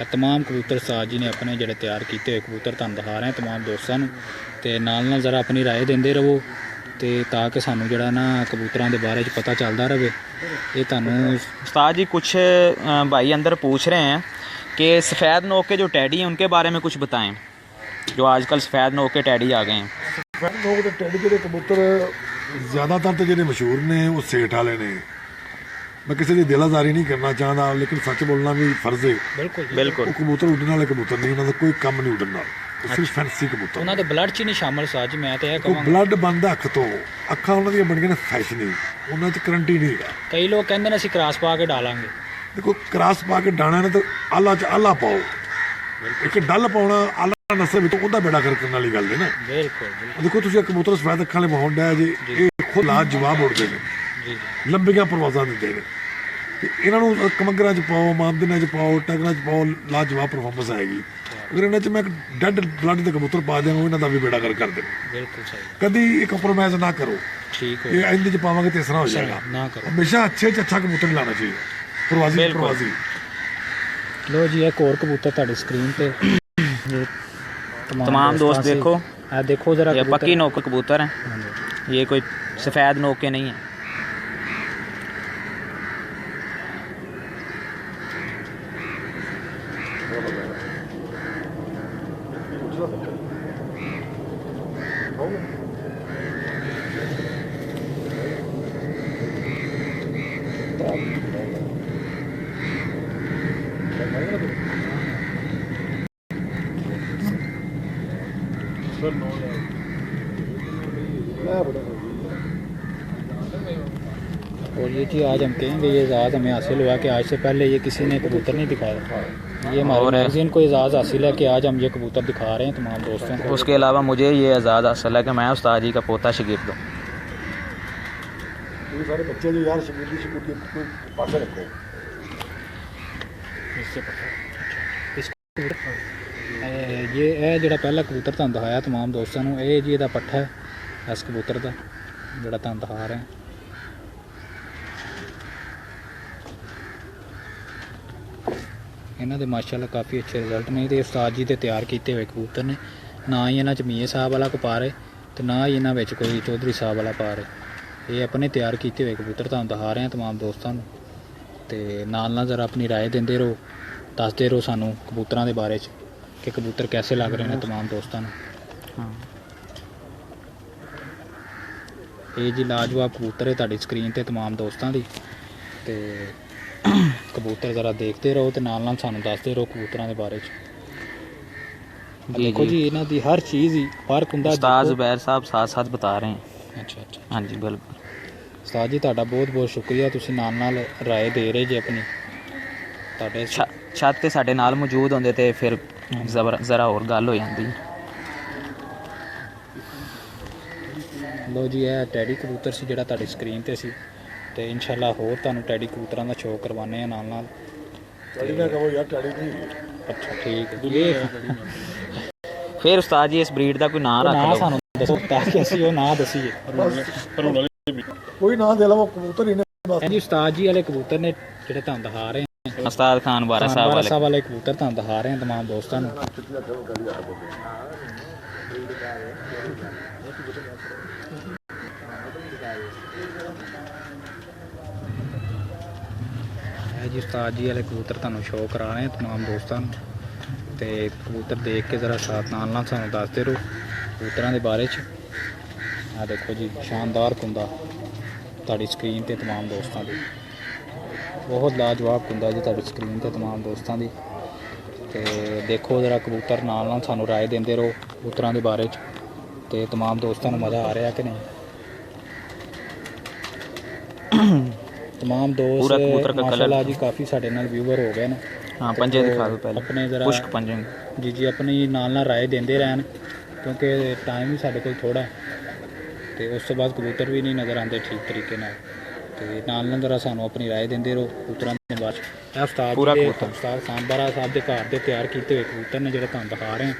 ਇਹ ਤਮਾਮ ਕਬੂਤਰ ਉਸਤਾਦ ਜੀ ਨੇ ਆਪਣੇ ਜਿਹੜੇ ਤਿਆਰ ਕੀਤੇ ਹੋਏ ਕਬੂਤਰ ਤੁਹਾਨੂੰ ਦਿਖਾ ਰਹੇ ਹਾਂ ਤਮਾਮ ਦੋਸਤਾਂ ਨੂੰ, ਤੇ ਨਾਲ ਜ਼ਰਾ ਆਪਣੀ ਰਾਏ ਦਿੰਦੇ ਰਹੋ ਤੇ ਤਾਂ ਕਿ ਸਾਨੂੰ ਜਿਹੜਾ ਨਾ ਕਬੂਤਰਾਂ ਦੇ ਬਾਰੇ 'ਚ पता चलता रहे। ये ਤੁਹਾਨੂੰ उस्ताद जी कुछ भाई अंदर पूछ रहे हैं कि सफ़ेद नोक के जो टैडी हैं उनके बारे में कुछ बताएं, जो आजकल सफ़ेद नोक के टैडी आ गए हैं। ਫੈਨ ਲੋਕ ਦੇ ਟੈਡੀ ਜਿਹੜੇ ਕਬੂਤਰ ਜ਼ਿਆਦਾਤਰ ਤੇ ਜਿਹੜੇ ਮਸ਼ਹੂਰ ਨੇ ਉਹ ਸੇਠ ਵਾਲੇ ਨੇ। ਮੈਂ ਕਿਸੇ ਦੀ ਦਿਲਾਜ਼ਾਰੀ ਨਹੀਂ ਕਰਨਾ ਚਾਹੁੰਦਾ, ਲੇਕਿਨ ਸੱਚ ਬੋਲਣਾ ਵੀ ਫਰਜ਼ ਹੈ। बिल्कुल ਉਹ ਕਬੂਤਰ ਉੱਡਣ ਵਾਲੇ ਕਬੂਤਰ ਨਹੀਂ, ਉਹਨਾਂ ਦਾ ਕੋਈ ਕੰਮ ਨਹੀਂ ਉੱਡਣ ਨਾਲ, ਉਹ ਸਿਰਫ ਫੈਂਸੀ ਕਬੂਤਰ। ਉਹਨਾਂ ਦੇ ਬਲੱਡ 'ਚ ਹੀ ਨਹੀਂ ਸ਼ਾਮਲ ਸਾਜ। ਮੈਂ ਤੇ ਇਹ ਕੋਈ ਕਹਾਂਗਾ ਬਲੱਡ ਬਣਦਾ ਅੱਖ ਤੋਂ, ਅੱਖਾਂ ਉਹਨਾਂ ਦੀਆਂ ਬਣ ਗਈਆਂ ਨੇ ਫੈਸ਼ਨੀ, ਉਹਨਾਂ 'ਚ ਕਰੰਟ ਹੀ ਨਹੀਂ ਹੈਗਾ। ਕਈ ਲੋਕ ਕਹਿੰਦੇ ਨੇ ਅਸੀਂ ਕ੍ਰਾਸ ਪਾ ਕੇ ਡਾਲਾਂਗੇ। ਦੇਖੋ ਕ੍ਰਾਸ ਪਾ ਕੇ ਡਾਣਾ ਨੇ ਤਾਂ ਆਲਾ 'ਚ ਆਲਾ ਪਾਓ, ਇੱਕ ਡੱਲ ਪਾਉਣਾ ਆਲਾ ਨਸਲ ਵਿੱਚ ਉਹਦਾ ਬੇੜਾ ਕਰ ਕਰਨ ਵਾਲੀ ਗੱਲ ਹੈ ਨਾ। ਬਿਲਕੁਲ ਦੇਖੋ ਤੁਸੀਂ ਇੱਕ ਕਬੂਤਰ ਸਫੈਦ ਅੱਖਾਂ ਵਾਲੇ ਮਾਹੌਲ ਹੈ ਜੀ, ਇਹ ਖੁਦ ਲਾਜਵਾਬ ਉੱਡਦੇ ਨੇ, ਜੀ ਲੰਬੀਆਂ ਪਰਵਾਜ਼ਾਂ ਦਿੰਦੇ ਨੇ, ਤੇ ਇਹਨਾਂ ਨੂੰ ਕਮੰਗਰਾਂ 'ਚ ਪਾਓ, ਮਾਮਦਨਾਂ 'ਚ ਪਾਓ, ਟਗਰਾਂ 'ਚ ਪਾਓ, ਲਾਜਵਾਬ ਪਰਫਾਰਮੈਂਸ ਆਏਗੀ। ਅਗਰ ਇਹਨਾਂ 'ਚ ਮੈਂ ਇੱਕ ਡੈਡ ਬਲੱਡ ਦੇ ਕਬੂਤਰ ਪਾ ਦਿਆਂ, ਇਹਨਾਂ ਦਾ ਵੀ ਬੇੜਾ ਕਰ ਦੇਣਾ। ਬਿਲਕੁਲ ਸਹੀ ਕਦੀ ਇਹ ਕੰਪਰੋਮਾਈਜ਼ ਨਾ ਕਰੋ, ਠੀਕ ਹੋ ਇਹ ਇਹਦੇ 'ਚ ਪਾਵਾਂਗੇ ਤੇ ਇਸ ਤਰ੍ਹਾਂ ਹੋ ਜਾਏਗਾ। ਨਾ ਕਰੋ। ਹਮੇਸ਼ਾ ਅੱਛੇ 'ਚ ਅੱਛਾ ਕਬੂਤਰ ਲਾਣਾ ਚਾਹੀਦਾ, ਪ੍ਰਵਾਜ਼ੀ। ਲੋ ਜੀ ਇੱਕ ਹੋਰ ਕਬੂਤਰ ਤੁਹਾਡੀ ਸਕਰੀਨ ਤੇ ਇਹ तमाम दोस्त देखो, ਆ ਦੇਖੋ ਜਰਾ ये पक्की नोक के कबूतर हैं, ਹਾਂਜੀ। ये कोई सफ़ेद नोक के नहीं हैं। और ये जी आज हम कहेंगे ये एजाज़ हमें हासिल हुआ कि आज से पहले ये किसी ने कबूतर नहीं दिखाया। ये हमारे और मैगज़ीन को एजाज़ हासिल है कि आज हम ये कबूतर दिखा रहे हैं तमाम दोस्तों को। उसके अलावा मुझे ये आज़ाद हासिल है कि मैं उस्ताद जी का पोता शगीर्द हूँ। ਇਹ ਸਾਰੇ ਬੱਚੇ ਜੋ ਯਾਰ ਸ਼ਬੀਲੀ ਸ਼ਕੂਤੀ ਕੋਈ ਪਾਸੇ ਰੱਖੋ। ਇਹ ਜਿਹੜਾ ਪਹਿਲਾ ਕਬੂਤਰ ਤੁਹਾਨੂੰ ਦਿਖਾਇਆ ਤਮਾਮ ਦੋਸਤਾਂ ਨੂੰ, ਇਹ ਜੀ ਇਹਦਾ ਪੱਠਾ ਹੈ ਇਸ ਕਬੂਤਰ ਦਾ ਜਿਹੜਾ ਤੁਹਾਨੂੰ ਦਿਖਾ ਰਹੇ ਹਾਂ। ਇਹਨਾਂ ਦੇ ਮਾਸ਼ਾਅੱਲਾ ਕਾਫੀ ਅੱਛੇ ਰਿਜ਼ਲਟ ਨੇ ਤੇ ਉਸਤਾਦ ਜੀ ਦੇ ਤਿਆਰ ਕੀਤੇ ਹੋਏ ਕਬੂਤਰ ਨੇ। ਨਾ ਹੀ ਇਹਨਾਂ 'ਚ ਮੀਆਂ ਸਾਹਿਬ ਵਾਲਾ ਕੋ ਪਾ ਰਹੇ ਤੇ ਨਾ ਹੀ ਇਹਨਾਂ ਵਿੱਚ ਕੋਈ ਚੌਧਰੀ ਸਾਹਿਬ ਵਾਲਾ ਪਾ ਰਹੇ। ਇਹ ਆਪਣੇ ਤਿਆਰ ਕੀਤੇ ਹੋਏ ਕਬੂਤਰ ਤੁਹਾਨੂੰ ਦਿਖਾ ਰਹੇ ਹਾਂ ਤਮਾਮ ਦੋਸਤਾਂ ਨੂੰ, ਤੇ ਨਾਲ ਜ਼ਰਾ ਆਪਣੀ ਰਾਏ ਦਿੰਦੇ ਰਹੋ, ਦੱਸਦੇ ਰਹੋ ਸਾਨੂੰ ਕਬੂਤਰਾਂ ਦੇ ਬਾਰੇ 'ਚ ਕਿ ਕਬੂਤਰ ਕੈਸੇ ਲੱਗ ਰਹੇ ਨੇ ਤਮਾਮ ਦੋਸਤਾਂ ਨੂੰ। हाँ ਇਹ ਜੀ ਲਾਜਵਾਬ ਕਬੂਤਰ ਹੈ ਤੁਹਾਡੀ ਸਕਰੀਨ ਤੇ ਤਮਾਮ ਦੋਸਤਾਂ ਦੀ, ਤੇ ਕਬੂਤਰ ਜ਼ਰਾ ਦੇਖਦੇ ਰਹੋ ਤੇ ਨਾਲ ਸਾਨੂੰ ਦੱਸਦੇ ਰਹੋ ਕਬੂਤਰਾਂ ਦੇ ਬਾਰੇ 'ਚ। जी ਦੇਖੋ जी ਜੀ ਇਹਨਾਂ ਦੀ ਹਰ ਚੀਜ਼ ਹੀ ਫਰਕ ਹੁੰਦਾ। उस्ताद ਦੇਖੋ। ज़ुबैर साहब साथ साथ बता रहे हैं। ਅੱਛਾ ਅੱਛਾ हाँ जी बिल्कुल। ਉਸਤਾਦ ਜੀ ਤੁਹਾਡਾ ਬਹੁਤ ਬਹੁਤ ਸ਼ੁਕਰੀਆ, ਤੁਸੀਂ ਨਾਲ ਰਾਏ ਦੇ ਰਹੇ ਜੀ ਆਪਣੀ। ਤੁਹਾਡੇ छत ते साडे नाल मौजूद होंदे ते फिर ज़रा होर गल हो जांदी। ਲੋ ਜੀ ਇਹ ਟੈਡੀ ਕਬੂਤਰ ਸੀ ਜਿਹੜਾ ਤੁਹਾਡੀ ਸਕਰੀਨ ਤੇ ਸੀ, ਤੇ ਇਨਸ਼ਾਅੱਲਾ ਹੋਰ ਤੁਹਾਨੂੰ ਟੈਡੀ ਕਬੂਤਰਾਂ ਦਾ ਸ਼ੌਕ ਕਰਵਾਉਂਦੇ ਆ ਨਾਲ। ਟੈਡੀ ਨਾ ਕਹੋ ਯਾਰ, ਟੈਡੀ ਨਹੀਂ। ਅੱਛਾ ਠੀਕ ਹੈ ਜੀ। फिर उस्ताद जी इस ब्रीड का कोई नाम रख ਨਾ लो। ਸਾਨੂੰ ਦੱਸੋ ਤਾਂ ਕਿ ਅਸੀਂ ਉਹ ਨਾਂ ਦਸੀਏ। ਕੋਈ ਨਾ ਦੇ ਲਵੋ, ਕਬੂਤਰ ਹੀ ਨੇ ਬਸ। ਜੀ ਉਸਤਾਦ ਜੀ ਵਾਲੇ ਕਬੂਤਰ ਨੇ ਜਿਹੜੇ ਤੁਹਾਨੂੰ ਦਿਖਾ ਰਹੇ ਹਾਂ। उस्ताद खान बारा साहब वाले। ਸਾਹਿਬ ਵਾਲੇ ਕਬੂਤਰ ਤੁਹਾਨੂੰ ਦਿਖਾ ਰਹੇ ਹਾਂ ਤਮਾਮ ਦੋਸਤਾਂ ਨੂੰ। ਇਹ ਜੀ ਉਸਤਾਦ ਜੀ ਵਾਲੇ ਕਬੂਤਰ ਤੁਹਾਨੂੰ ਸ਼ੋਅ ਕਰਾ ਰਹੇ ਹਾਂ ਤਮਾਮ ਦੋਸਤਾਂ ਨੂੰ। ਤੇ ਕਬੂਤਰ ਦੇਖ ਕੇ ਜ਼ਰਾ ਸਾਥ ਨਾਲ ਸਾਨੂੰ ਦੱਸਦੇ ਰਹੋ ਕਬੂਤਰਾਂ ਦੇ ਬਾਰੇ 'ਚ। ਆ ਦੇਖੋ ਜੀ ਸ਼ਾਨਦਾਰ ਕੁੰਦਾ ਤੁਹਾਡੀ ਸਕਰੀਨ ਤੇ तमाम ਦੋਸਤਾਂ ਦੀ, ਬਹੁਤ ਲਾਜਵਾਬ ਕੁੰਦਾ ਜੀ ਤੁਹਾਡੀ ਸਕਰੀਨ ਤੇ तमाम ਦੋਸਤਾਂ ਦੀ। ਤੇ ਦੇਖੋ ਜ਼ਰਾ ਕਬੂਤਰ ਨਾਲ ਸਾਨੂੰ ਰਾਏ ਦਿੰਦੇ ਰਹੋ ਕਬੂਤਰਾਂ ਦੇ ਬਾਰੇ 'ਚ ਤੇ तमाम ਦੋਸਤਾਂ ਨੂੰ ਮਜ਼ਾ ਆ ਰਿਹਾ ਕਿ ਨਹੀਂ। तमाम दोस्त पूरा कबूतर का माशाल्लाह जी काफ़ी साढ़े नाल व्यूवर हो गए ने। हाँ पंजे दिखा दो पहले, अपने जरा पुष्क पंजे। जी जी अपनी नाल राय देंदे रहन क्योंकि टाइम भी साढ़े कोल थोड़ा तो उस तो बाद कबूतर भी नहीं नज़र आते ठीक तरीके नाल ते नाल जरा सानू अपनी राय देंदे रहो कबूतरां दे बारे च। उस्ताद पूरा जी कबूतर। उस्ताद खान बारा साहब के घर दे तैयार किए हुए कबूतर ने जिहड़े तुहानूं दिखा रहे हैं।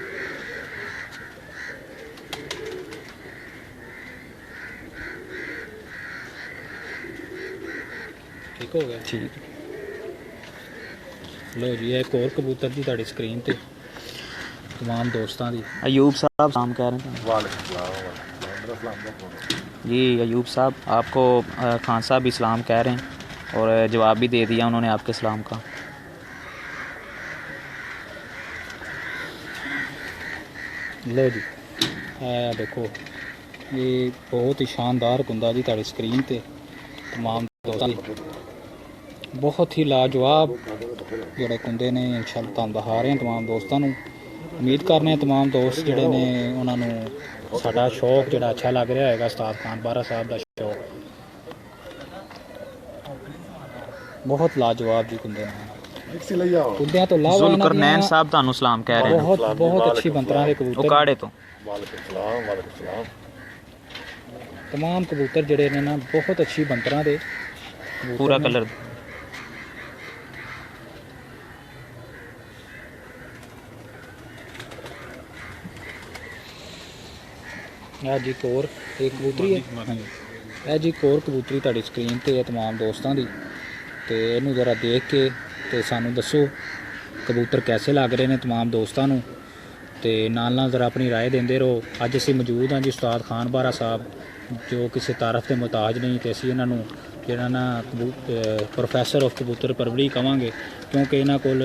ठीक हो गया ठीक। लो जी एक और कबूतर जी तुहाडी स्क्रीन ते तमाम दोस्तां दी। अयूब साहब सलाम कह रहे हैं। वालेकुम जी अयूब साहब आपको खान साहब भी सलाम कह रहे हैं और जवाब भी दे दिया उन्होंने आपके सलाम का। लो जी देखो ये बहुत ही शानदार कुंदा जी तुहाडी स्क्रीन ते तमाम दोस्तां दी, बहुत ही लाजवाब ਜਿਹੜੇ ਕੁੰਦੇ ਨੇ ਇੰਸ਼ਾਅੱਲਾ ਤੁਹਾਨੂੰ ਦਿਖਾ ਰਹੇ ਹਾਂ तमाम ਦੋਸਤਾਂ ਨੂੰ। ਉਮੀਦ ਕਰਨੇ ਹਾਂ तमाम ਦੋਸਤ ਜਿਹੜੇ ਨੇ ਉਹਨਾਂ ਨੂੰ ਸਾਡਾ ਸ਼ੌਕ ਜਿਹੜਾ ਅੱਛਾ ਲੱਗ ਰਿਹਾ ਹੋਏਗਾ ਉਸਤਾਦ ਖਾਨ ਬਾਰਾ ਸਾਹਿਬ ਦਾ ਸ਼ੌਕ। ਬਹੁਤ ਲਾਜਵਾਬ ਜੀ ਕੁੰਦੇ ਨੇ इसी ले आओ। ਕੁੰਦਿਆਂ ਤੋਂ ਇਲਾਵਾ ਇਹਨਾਂ जुल्करनैन ਦੀਆਂ साहब ਤੁਹਾਨੂੰ ਸਲਾਮ ਕਹਿ ਰਹੇ ਨੇ ਬਹੁਤ ਬਹੁਤ ਅੱਛੀ ਬੰਤਰਾਂ ਦੇ ਕਬੂਤਰ ਉਕਾੜੇ ਤੋਂ। वालेकुम सलाम वालेकुम सलाम। तमाम कबूतर ਜਿਹੜੇ ਨੇ ਨਾ ਬਹੁਤ ਅੱਛੀ ਬੰਤਰਾਂ ਦੇ ਕਬੂਤਰ पूरा ਨੇ। कलर ਇਹ ਜੀ ਕੋਰ ਇੱਕ ਕਬੂਤਰੀ ਹੈ ਹਾਂਜੀ ਇਹ ਜੀ ਕੋਰ ਕਬੂਤਰੀ ਤੁਹਾਡੀ ਸਕਰੀਨ ਤੇ ਹੈ तमाम ਦੋਸਤਾਂ ਦੀ। ਤੇ ਇਹਨੂੰ ਜ਼ਰਾ ਦੇਖ ਕੇ ਤੇ ਸਾਨੂੰ ਦੱਸੋ ਕਬੂਤਰ ਕੈਸੇ ਲੱਗ ਰਹੇ ਨੇ तमाम ਦੋਸਤਾਂ ਨੂੰ ਤੇ ਨਾਲ ਜ਼ਰਾ ਆਪਣੀ ਰਾਏ ਦਿੰਦੇ ਰਹੋ। ਅੱਜ ਅਸੀਂ ਮੌਜੂਦ ਹਾਂ ਜੀ ਉਸਤਾਦ ਖਾਨ ਬਾਰਾ ਸਾਹਿਬ ਜੋ ਕਿਸੇ ਤਾਰਫ ਦੇ ਮੁਹਤਾਜ ਨਹੀਂ ਤੇ ਅਸੀਂ ਇਹਨਾਂ ਨੂੰ ਜਿਹੜਾ ਨਾ ਪ੍ਰੋਫੈਸਰ ਆਫ ਕਬੂਤਰ ਪਰਵਰੀ ਕਵਾਂਗੇ ਕਿਉਂਕਿ ਇਹਨਾਂ ਕੋਲ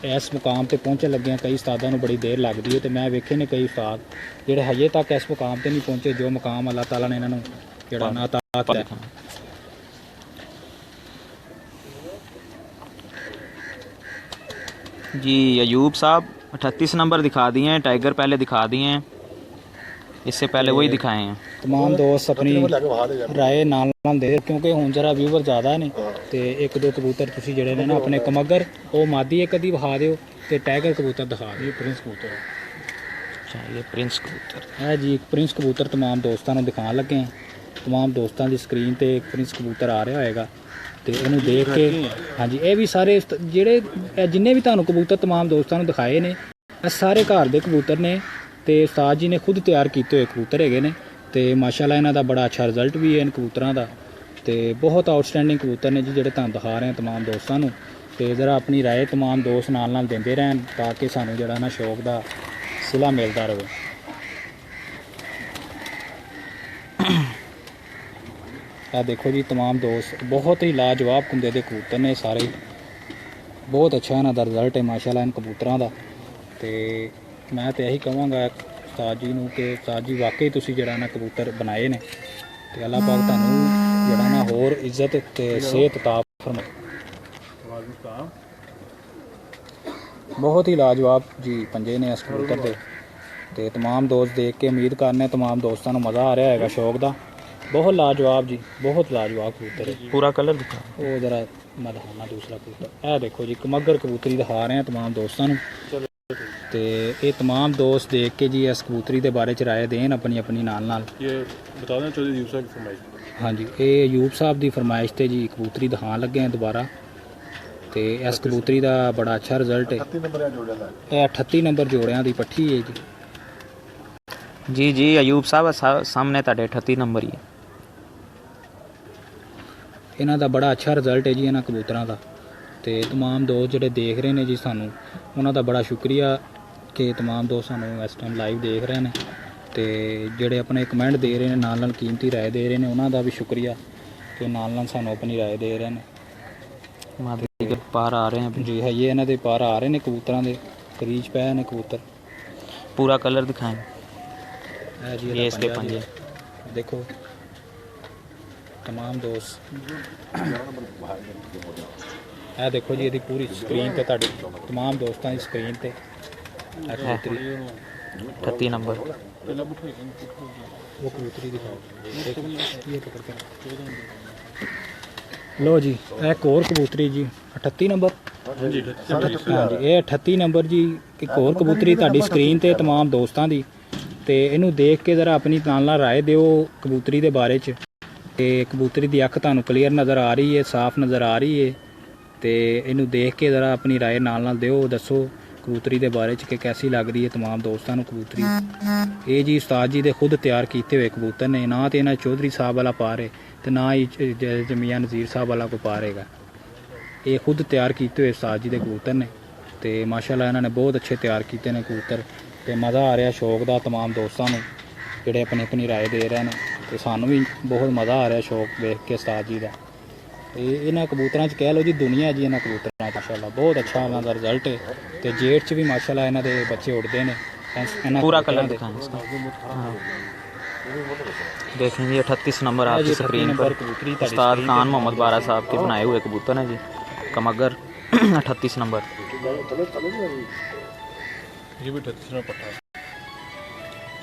ਇਸ ਮੁਕਾਮ ਤੇ ਪਹੁੰਚਣ ਲੱਗਿਆਂ ਕਈ ਉਸਤਾਦਾਂ ਨੂੰ ਬੜੀ ਦੇਰ ਲੱਗਦੀ ਹੈ ਤੇ ਮੈਂ ਵੇਖੇ ਨੇ ਕਈ ਉਸਤਾਦ ਜਿਹੜੇ ਹਜੇ ਤੱਕ ਇਸ ਮੁਕਾਮ ਤੇ ਨਹੀਂ ਪਹੁੰਚੇ ਜੋ ਮੁਕਾਮ ਅੱਲਾਹ ਤਾਲਾ ਨੇ ਇਹਨਾਂ ਨੂੰ ਜਿਹੜਾ ਨਾ ਅਤਾ ਕੀਤਾ। जी अयूब साहब 38 नंबर दिखा दिए हैं, टाइगर पहले दिखा दिए हैं, इससे पहले वही दिखाए हैं। तमाम दोस्त अपनी लगे वहा दे यार। ਰਾਏ ਨਾਲ ਦੇ ਕਿਉਂਕਿ ਹੁਣ ਜਰਾ ਵਿਊਵਰ ਜ਼ਿਆਦਾ ਨੇ ਤੇ ਇੱਕ ਦੋ ਕਬੂਤਰ ਤੁਸੀਂ ਜਿਹੜੇ ਨੇ ਨਾ ਆਪਣੇ ਕਮਗਰ ਉਹ ਮਾਦੀ ਇੱਕ ਅੱਧੀ ਵਿਖਾ ਦਿਓ ਤੇ ਟਾਈਗਰ ਕਬੂਤਰ ਦਿਖਾ ਦਿਓ। ਪ੍ਰਿੰਸ ਕਬੂਤਰ अच्छा ये प्रिंस कबूतर। ਹੈ ਜੀ ਇੱਕ ਪ੍ਰਿੰਸ ਕਬੂਤਰ तमाम ਦੋਸਤਾਂ ਨੂੰ ਦਿਖਾਉਣ ਲੱਗੇ ਹਾਂ। तमाम ਦੋਸਤਾਂ ਦੀ ਸਕਰੀਨ ਤੇ ਇੱਕ ਪ੍ਰਿੰਸ ਕਬੂਤਰ ਆ ਰਿਹਾ ਹੋਏਗਾ ਤੇ ਇਹਨੂੰ ਦੇਖ ਕੇ ਹਾਂਜੀ ਇਹ ਵੀ ਸਾਰੇ ਜਿਹੜੇ ਇਹ ਜਿੰਨੇ ਵੀ ਤੁਹਾਨੂੰ ਕਬੂਤਰ तमाम ਦੋਸਤਾਂ ਨੂੰ ਦਿਖਾਏ ਨੇ ਇਹ ਸਾਰੇ ਘਰ ਦੇ ਕਬੂਤਰ ਨੇ ਤੇ ਉਸਤਾਦ ਜੀ ਨੇ ਖੁਦ ਤਿਆਰ ਕੀਤੇ ਹੋਏ ਕਬੂਤਰ ਹੈਗੇ ਨੇ ਤੇ ਮਾਸ਼ਾਅੱਲਾ ਇਹਨਾਂ ਦਾ ਬੜਾ ਅੱਛਾ ਰਿਜ਼ਲਟ ਵੀ ਹੈ ਇਹਨਾਂ ਕਬੂਤਰਾਂ ਦਾ ਤੇ ਬਹੁਤ ਆਊਟਸਟੈਂਡਿੰਗ ਕਬੂਤਰ ਨੇ ਜੀ ਜਿਹੜੇ ਤੁਹਾਨੂੰ ਦਿਖਾ ਰਹੇ ਹਾਂ तमाम ਦੋਸਤਾਂ ਨੂੰ ਤੇ ਜ਼ਰਾ ਆਪਣੀ ਰਾਏ तमाम ਦੋਸਤ ਨਾਲ ਦਿੰਦੇ ਰਹਿਣ ਤਾਂ ਕਿ ਸਾਨੂੰ ਜਿਹੜਾ ਨਾ ਸ਼ੌਕ ਦਾ ਸਿਲਾ ਮਿਲਦਾ ਰਹੇ। ਆ ਦੇਖੋ ਜੀ तमाम ਦੋਸਤ ਬਹੁਤ ਹੀ ਲਾਜਵਾਬ ਕੁੰਦੇ ਦੇ ਕਬੂਤਰ ਨੇ ਸਾਰੇ ਬਹੁਤ ਅੱਛਾ ਇਹਨਾਂ ਦਾ ਰਿਜ਼ਲਟ ਹੈ ਮਾਸ਼ਾਅੱਲਾ ਇਹਨਾਂ ਕਬੂਤਰਾਂ ਦਾ ਤੇ ਮੈਂ ਤੇ ਇਹੀ ਕਹਾਂਗਾ ਉਸਤਾਦ ਜੀ ਨੂੰ ਕਿ ਉਸਤਾਦ ਜੀ ਵਾਕਈ ਤੁਸੀਂ ਜਿਹੜਾ ਨਾ ਕਬੂਤਰ ਬਣਾਏ ਨੇ ਤੇ ਅੱਲਾਹ ਪਾਕ ਤੁਹਾਨੂੰ ਜਿਹੜਾ ਨਾ ਹੋਰ ਇੱਜ਼ਤ ਤੇ ਸਿਹਤ ਤਾ ਫਰਮਾਏ। ਬਹੁਤ ਹੀ ਲਾਜਵਾਬ ਜੀ ਪੰਜੇ ਨੇ ਇਸ ਕਬੂਤਰ ਦੇ ਤੇ तमाम ਦੋਸਤ ਦੇਖ ਕੇ ਉਮੀਦ ਕਰਨੇ तमाम ਦੋਸਤਾਂ ਨੂੰ ਮਜ਼ਾ ਆ ਰਿਹਾ ਹੈਗਾ ਸ਼ੌਕ ਦਾ। बहुत लाजवाब जी बहुत लाजवाब कबूतर है। पूरा कलर दिखा। वो जरा मैं दिखाना दूसरा कबूतर ए देखो जी कमगर कबूतरी दिखा रहे हैं तमाम दोस्तों तो ये तमाम दोस्त देख के जी इस कबूतरी के बारे च राय देन अपनी अपनी नाल ये बता दें चौधरी यूब साहब की फरमाइश। हाँ जी ये यूब साहब की फरमाइश से जी कबूतरी दिखाने लगे हैं दोबारा तो इस कबूतरी का बड़ा अच्छा रिजल्ट है। 38 नंबर जोड़िया दा ये 38 नंबर जोड़िया की पट्ठी है जी। जी अयूब साहब सामने ਤੁਹਾਡੇ 38 ਨੰਬਰ ਹੀ ਹੈ। ਇਹਨਾਂ ਦਾ ਬੜਾ ਅੱਛਾ ਰਿਜ਼ਲਟ ਹੈ ਜੀ ਇਹਨਾਂ ਕਬੂਤਰਾਂ ਦਾ ਤੇ तमाम ਦੋਸਤ ਜਿਹੜੇ ਦੇਖ ਰਹੇ ਨੇ ਜੀ ਸਾਨੂੰ ਉਹਨਾਂ ਦਾ ਬੜਾ ਸ਼ੁਕਰੀਆ ਕਿ तमाम ਦੋਸਤ ਸਾਨੂੰ ਇਸ ਟਾਈਮ ਲਾਈਵ ਦੇਖ ਰਹੇ ਨੇ ਤੇ ਜਿਹੜੇ ਆਪਣੇ ਕਮੈਂਟ ਦੇ ਰਹੇ ਨੇ ਨਾਲ ਕੀਮਤੀ ਰਾਏ ਦੇ ਰਹੇ ਨੇ ਉਹਨਾਂ ਦਾ ਵੀ ਸ਼ੁਕਰੀਆ ਕਿ ਨਾਲ ਸਾਨੂੰ ਆਪਣੀ ਰਾਏ ਦੇ ਰਹੇ ਨੇ। ਮਾਦੀ ਕੇ ਪਾਰ ਆ ਰਹੇ ਹਨ ਜੀ ਹੈ ਇਹ ਇਹਨਾਂ ਦੇ ਪਾਰ ਆ ਰਹੇ ਨੇ ਕਬੂਤਰਾਂ ਦੇ क्रीज पे ने कबूतर। पूरा कलर दिखाएं। है जी ये इसके पंजे। देखो तमाम दोस्त ਇਹ ਦੇਖੋ ਜੀ ਇਹਦੀ ਪੂਰੀ ਸਕਰੀਨ ਤੇ ਤੁਹਾਡੀ तमाम ਦੋਸਤਾਂ ਦੀ ਸਕਰੀਨ ਤੇ ਇਹ ਕਬੂਤਰੀ 38 नंबर। ਉਹ ਕਬੂਤਰੀ ਦਿਖਾਓ ਦੇਖੋ ਇਹ ਪਕੜ ਕੇ ਲੋ ਜੀ ਇਹ ਇੱਕ ਹੋਰ ਕਬੂਤਰੀ ਜੀ 38 ਨੰਬਰ। ਹਾਂਜੀ ਇਹ 38 ਨੰਬਰ ਜੀ ਇੱਕ ਹੋਰ ਕਬੂਤਰੀ ਤੁਹਾਡੀ ਸਕਰੀਨ ਤੇ तमाम ਦੋਸਤਾਂ ਦੀ। ਤੇ ਇਹਨੂੰ ਦੇਖ ਕੇ ਜ਼ਰਾ ਆਪਣੀ ਨਾਲ ਰਾਏ ਦਿਓ ਕਬੂਤਰੀ ਦੇ ਬਾਰੇ ਚ ਕਿ ਕਬੂਤਰੀ ਦੀ ਅੱਖ ਤੁਹਾਨੂੰ ਕਲੀਅਰ ਨਜ਼ਰ ਆ ਰਹੀ ਹੈ, ਸਾਫ਼ ਨਜ਼ਰ ਆ ਰਹੀ ਹੈ। ਤੇ ਇਹਨੂੰ ਦੇਖ ਕੇ ਜ਼ਰਾ ਆਪਣੀ ਰਾਏ ਨਾਲ ਦਿਓ, ਦੱਸੋ ਕਬੂਤਰੀ ਦੇ ਬਾਰੇ ਚ ਕਿ ਕੈਸੀ ਲੱਗ ਰਹੀ ਹੈ तमाम ਦੋਸਤਾਂ ਨੂੰ ਕਬੂਤਰੀ। ਇਹ ਜੀ ਉਸਤਾਦ ਜੀ ਦੇ ਖੁਦ ਤਿਆਰ ਕੀਤੇ ਹੋਏ ਕਬੂਤਰ ਨੇ, ਨਾ ਤੇ ਇਹਨਾਂ ਚੌਧਰੀ ਸਾਹਿਬ ਵਾਲਾ ਪਾ ਰਹੇ ਤੇ ਨਾ ਹੀ ਜਮੀਆਂ ਨਜ਼ੀਰ ਸਾਹਿਬ ਵਾਲਾ ਕੋਈ ਪਾ ਰਹੇਗਾ। ਇਹ ਖੁਦ ਤਿਆਰ ਕੀਤੇ ਹੋਏ ਉਸਤਾਦ ਜੀ ਦੇ ਕਬੂਤਰ ਨੇ ਤੇ ਮਾਸ਼ਾਅੱਲਾ ਇਹਨਾਂ ਨੇ ਬਹੁਤ ਅੱਛੇ ਤਿਆਰ ਕੀਤੇ ਨੇ ਕਬੂਤਰ ਤੇ ਮਜ਼ਾ ਆ ਰਿਹਾ ਸ਼ੌਕ ਦਾ तमाम ਦੋਸਤਾਂ ਨੂੰ ਜਿਹੜੇ ਆਪਣੀ ਆਪਣੀ ਰਾਏ ਦੇ ਰਹੇ ਨੇ ਤੇ ਸਾਨੂੰ ਵੀ ਬਹੁਤ ਮਜ਼ਾ ਆ ਰਿਹਾ ਸ਼ੌਕ ਵੇਖ ਕੇ ਉਸਤਾਦ ਜੀ ਦਾ। ਤੇ ਇਹਨਾਂ ਕਬੂਤਰਾਂ 'ਚ ਕਹਿ ਲਓ ਜੀ ਦੁਨੀਆ ਜੀ ਇਹਨਾਂ ਕਬੂਤਰਾਂ 'ਚ ਮਾਸ਼ਾਅੱਲਾ ਬਹੁਤ ਅੱਛਾ ਇਹਨਾਂ ਦਾ ਰਿਜ਼ਲਟ ਹੈ ਤੇ ਜੇਠ 'ਚ ਵੀ ਮਾਸ਼ਾਅੱਲਾ ਇਹਨਾਂ ਦੇ ਬੱਚੇ ਉੱਡਦੇ ਨੇ। पूरा कलर दिखाएं इसका। हाँ। देखें जी 38 नंबर आपकी स्क्रीन पर उस्ताद खान मोहम्मद बारा साहब के बनाए हुए कबूतर हैं जी कमगर 38 नंबर। ਇਹ ਵੀ 38 ਨੰਬਰ ਪੱਠਾ।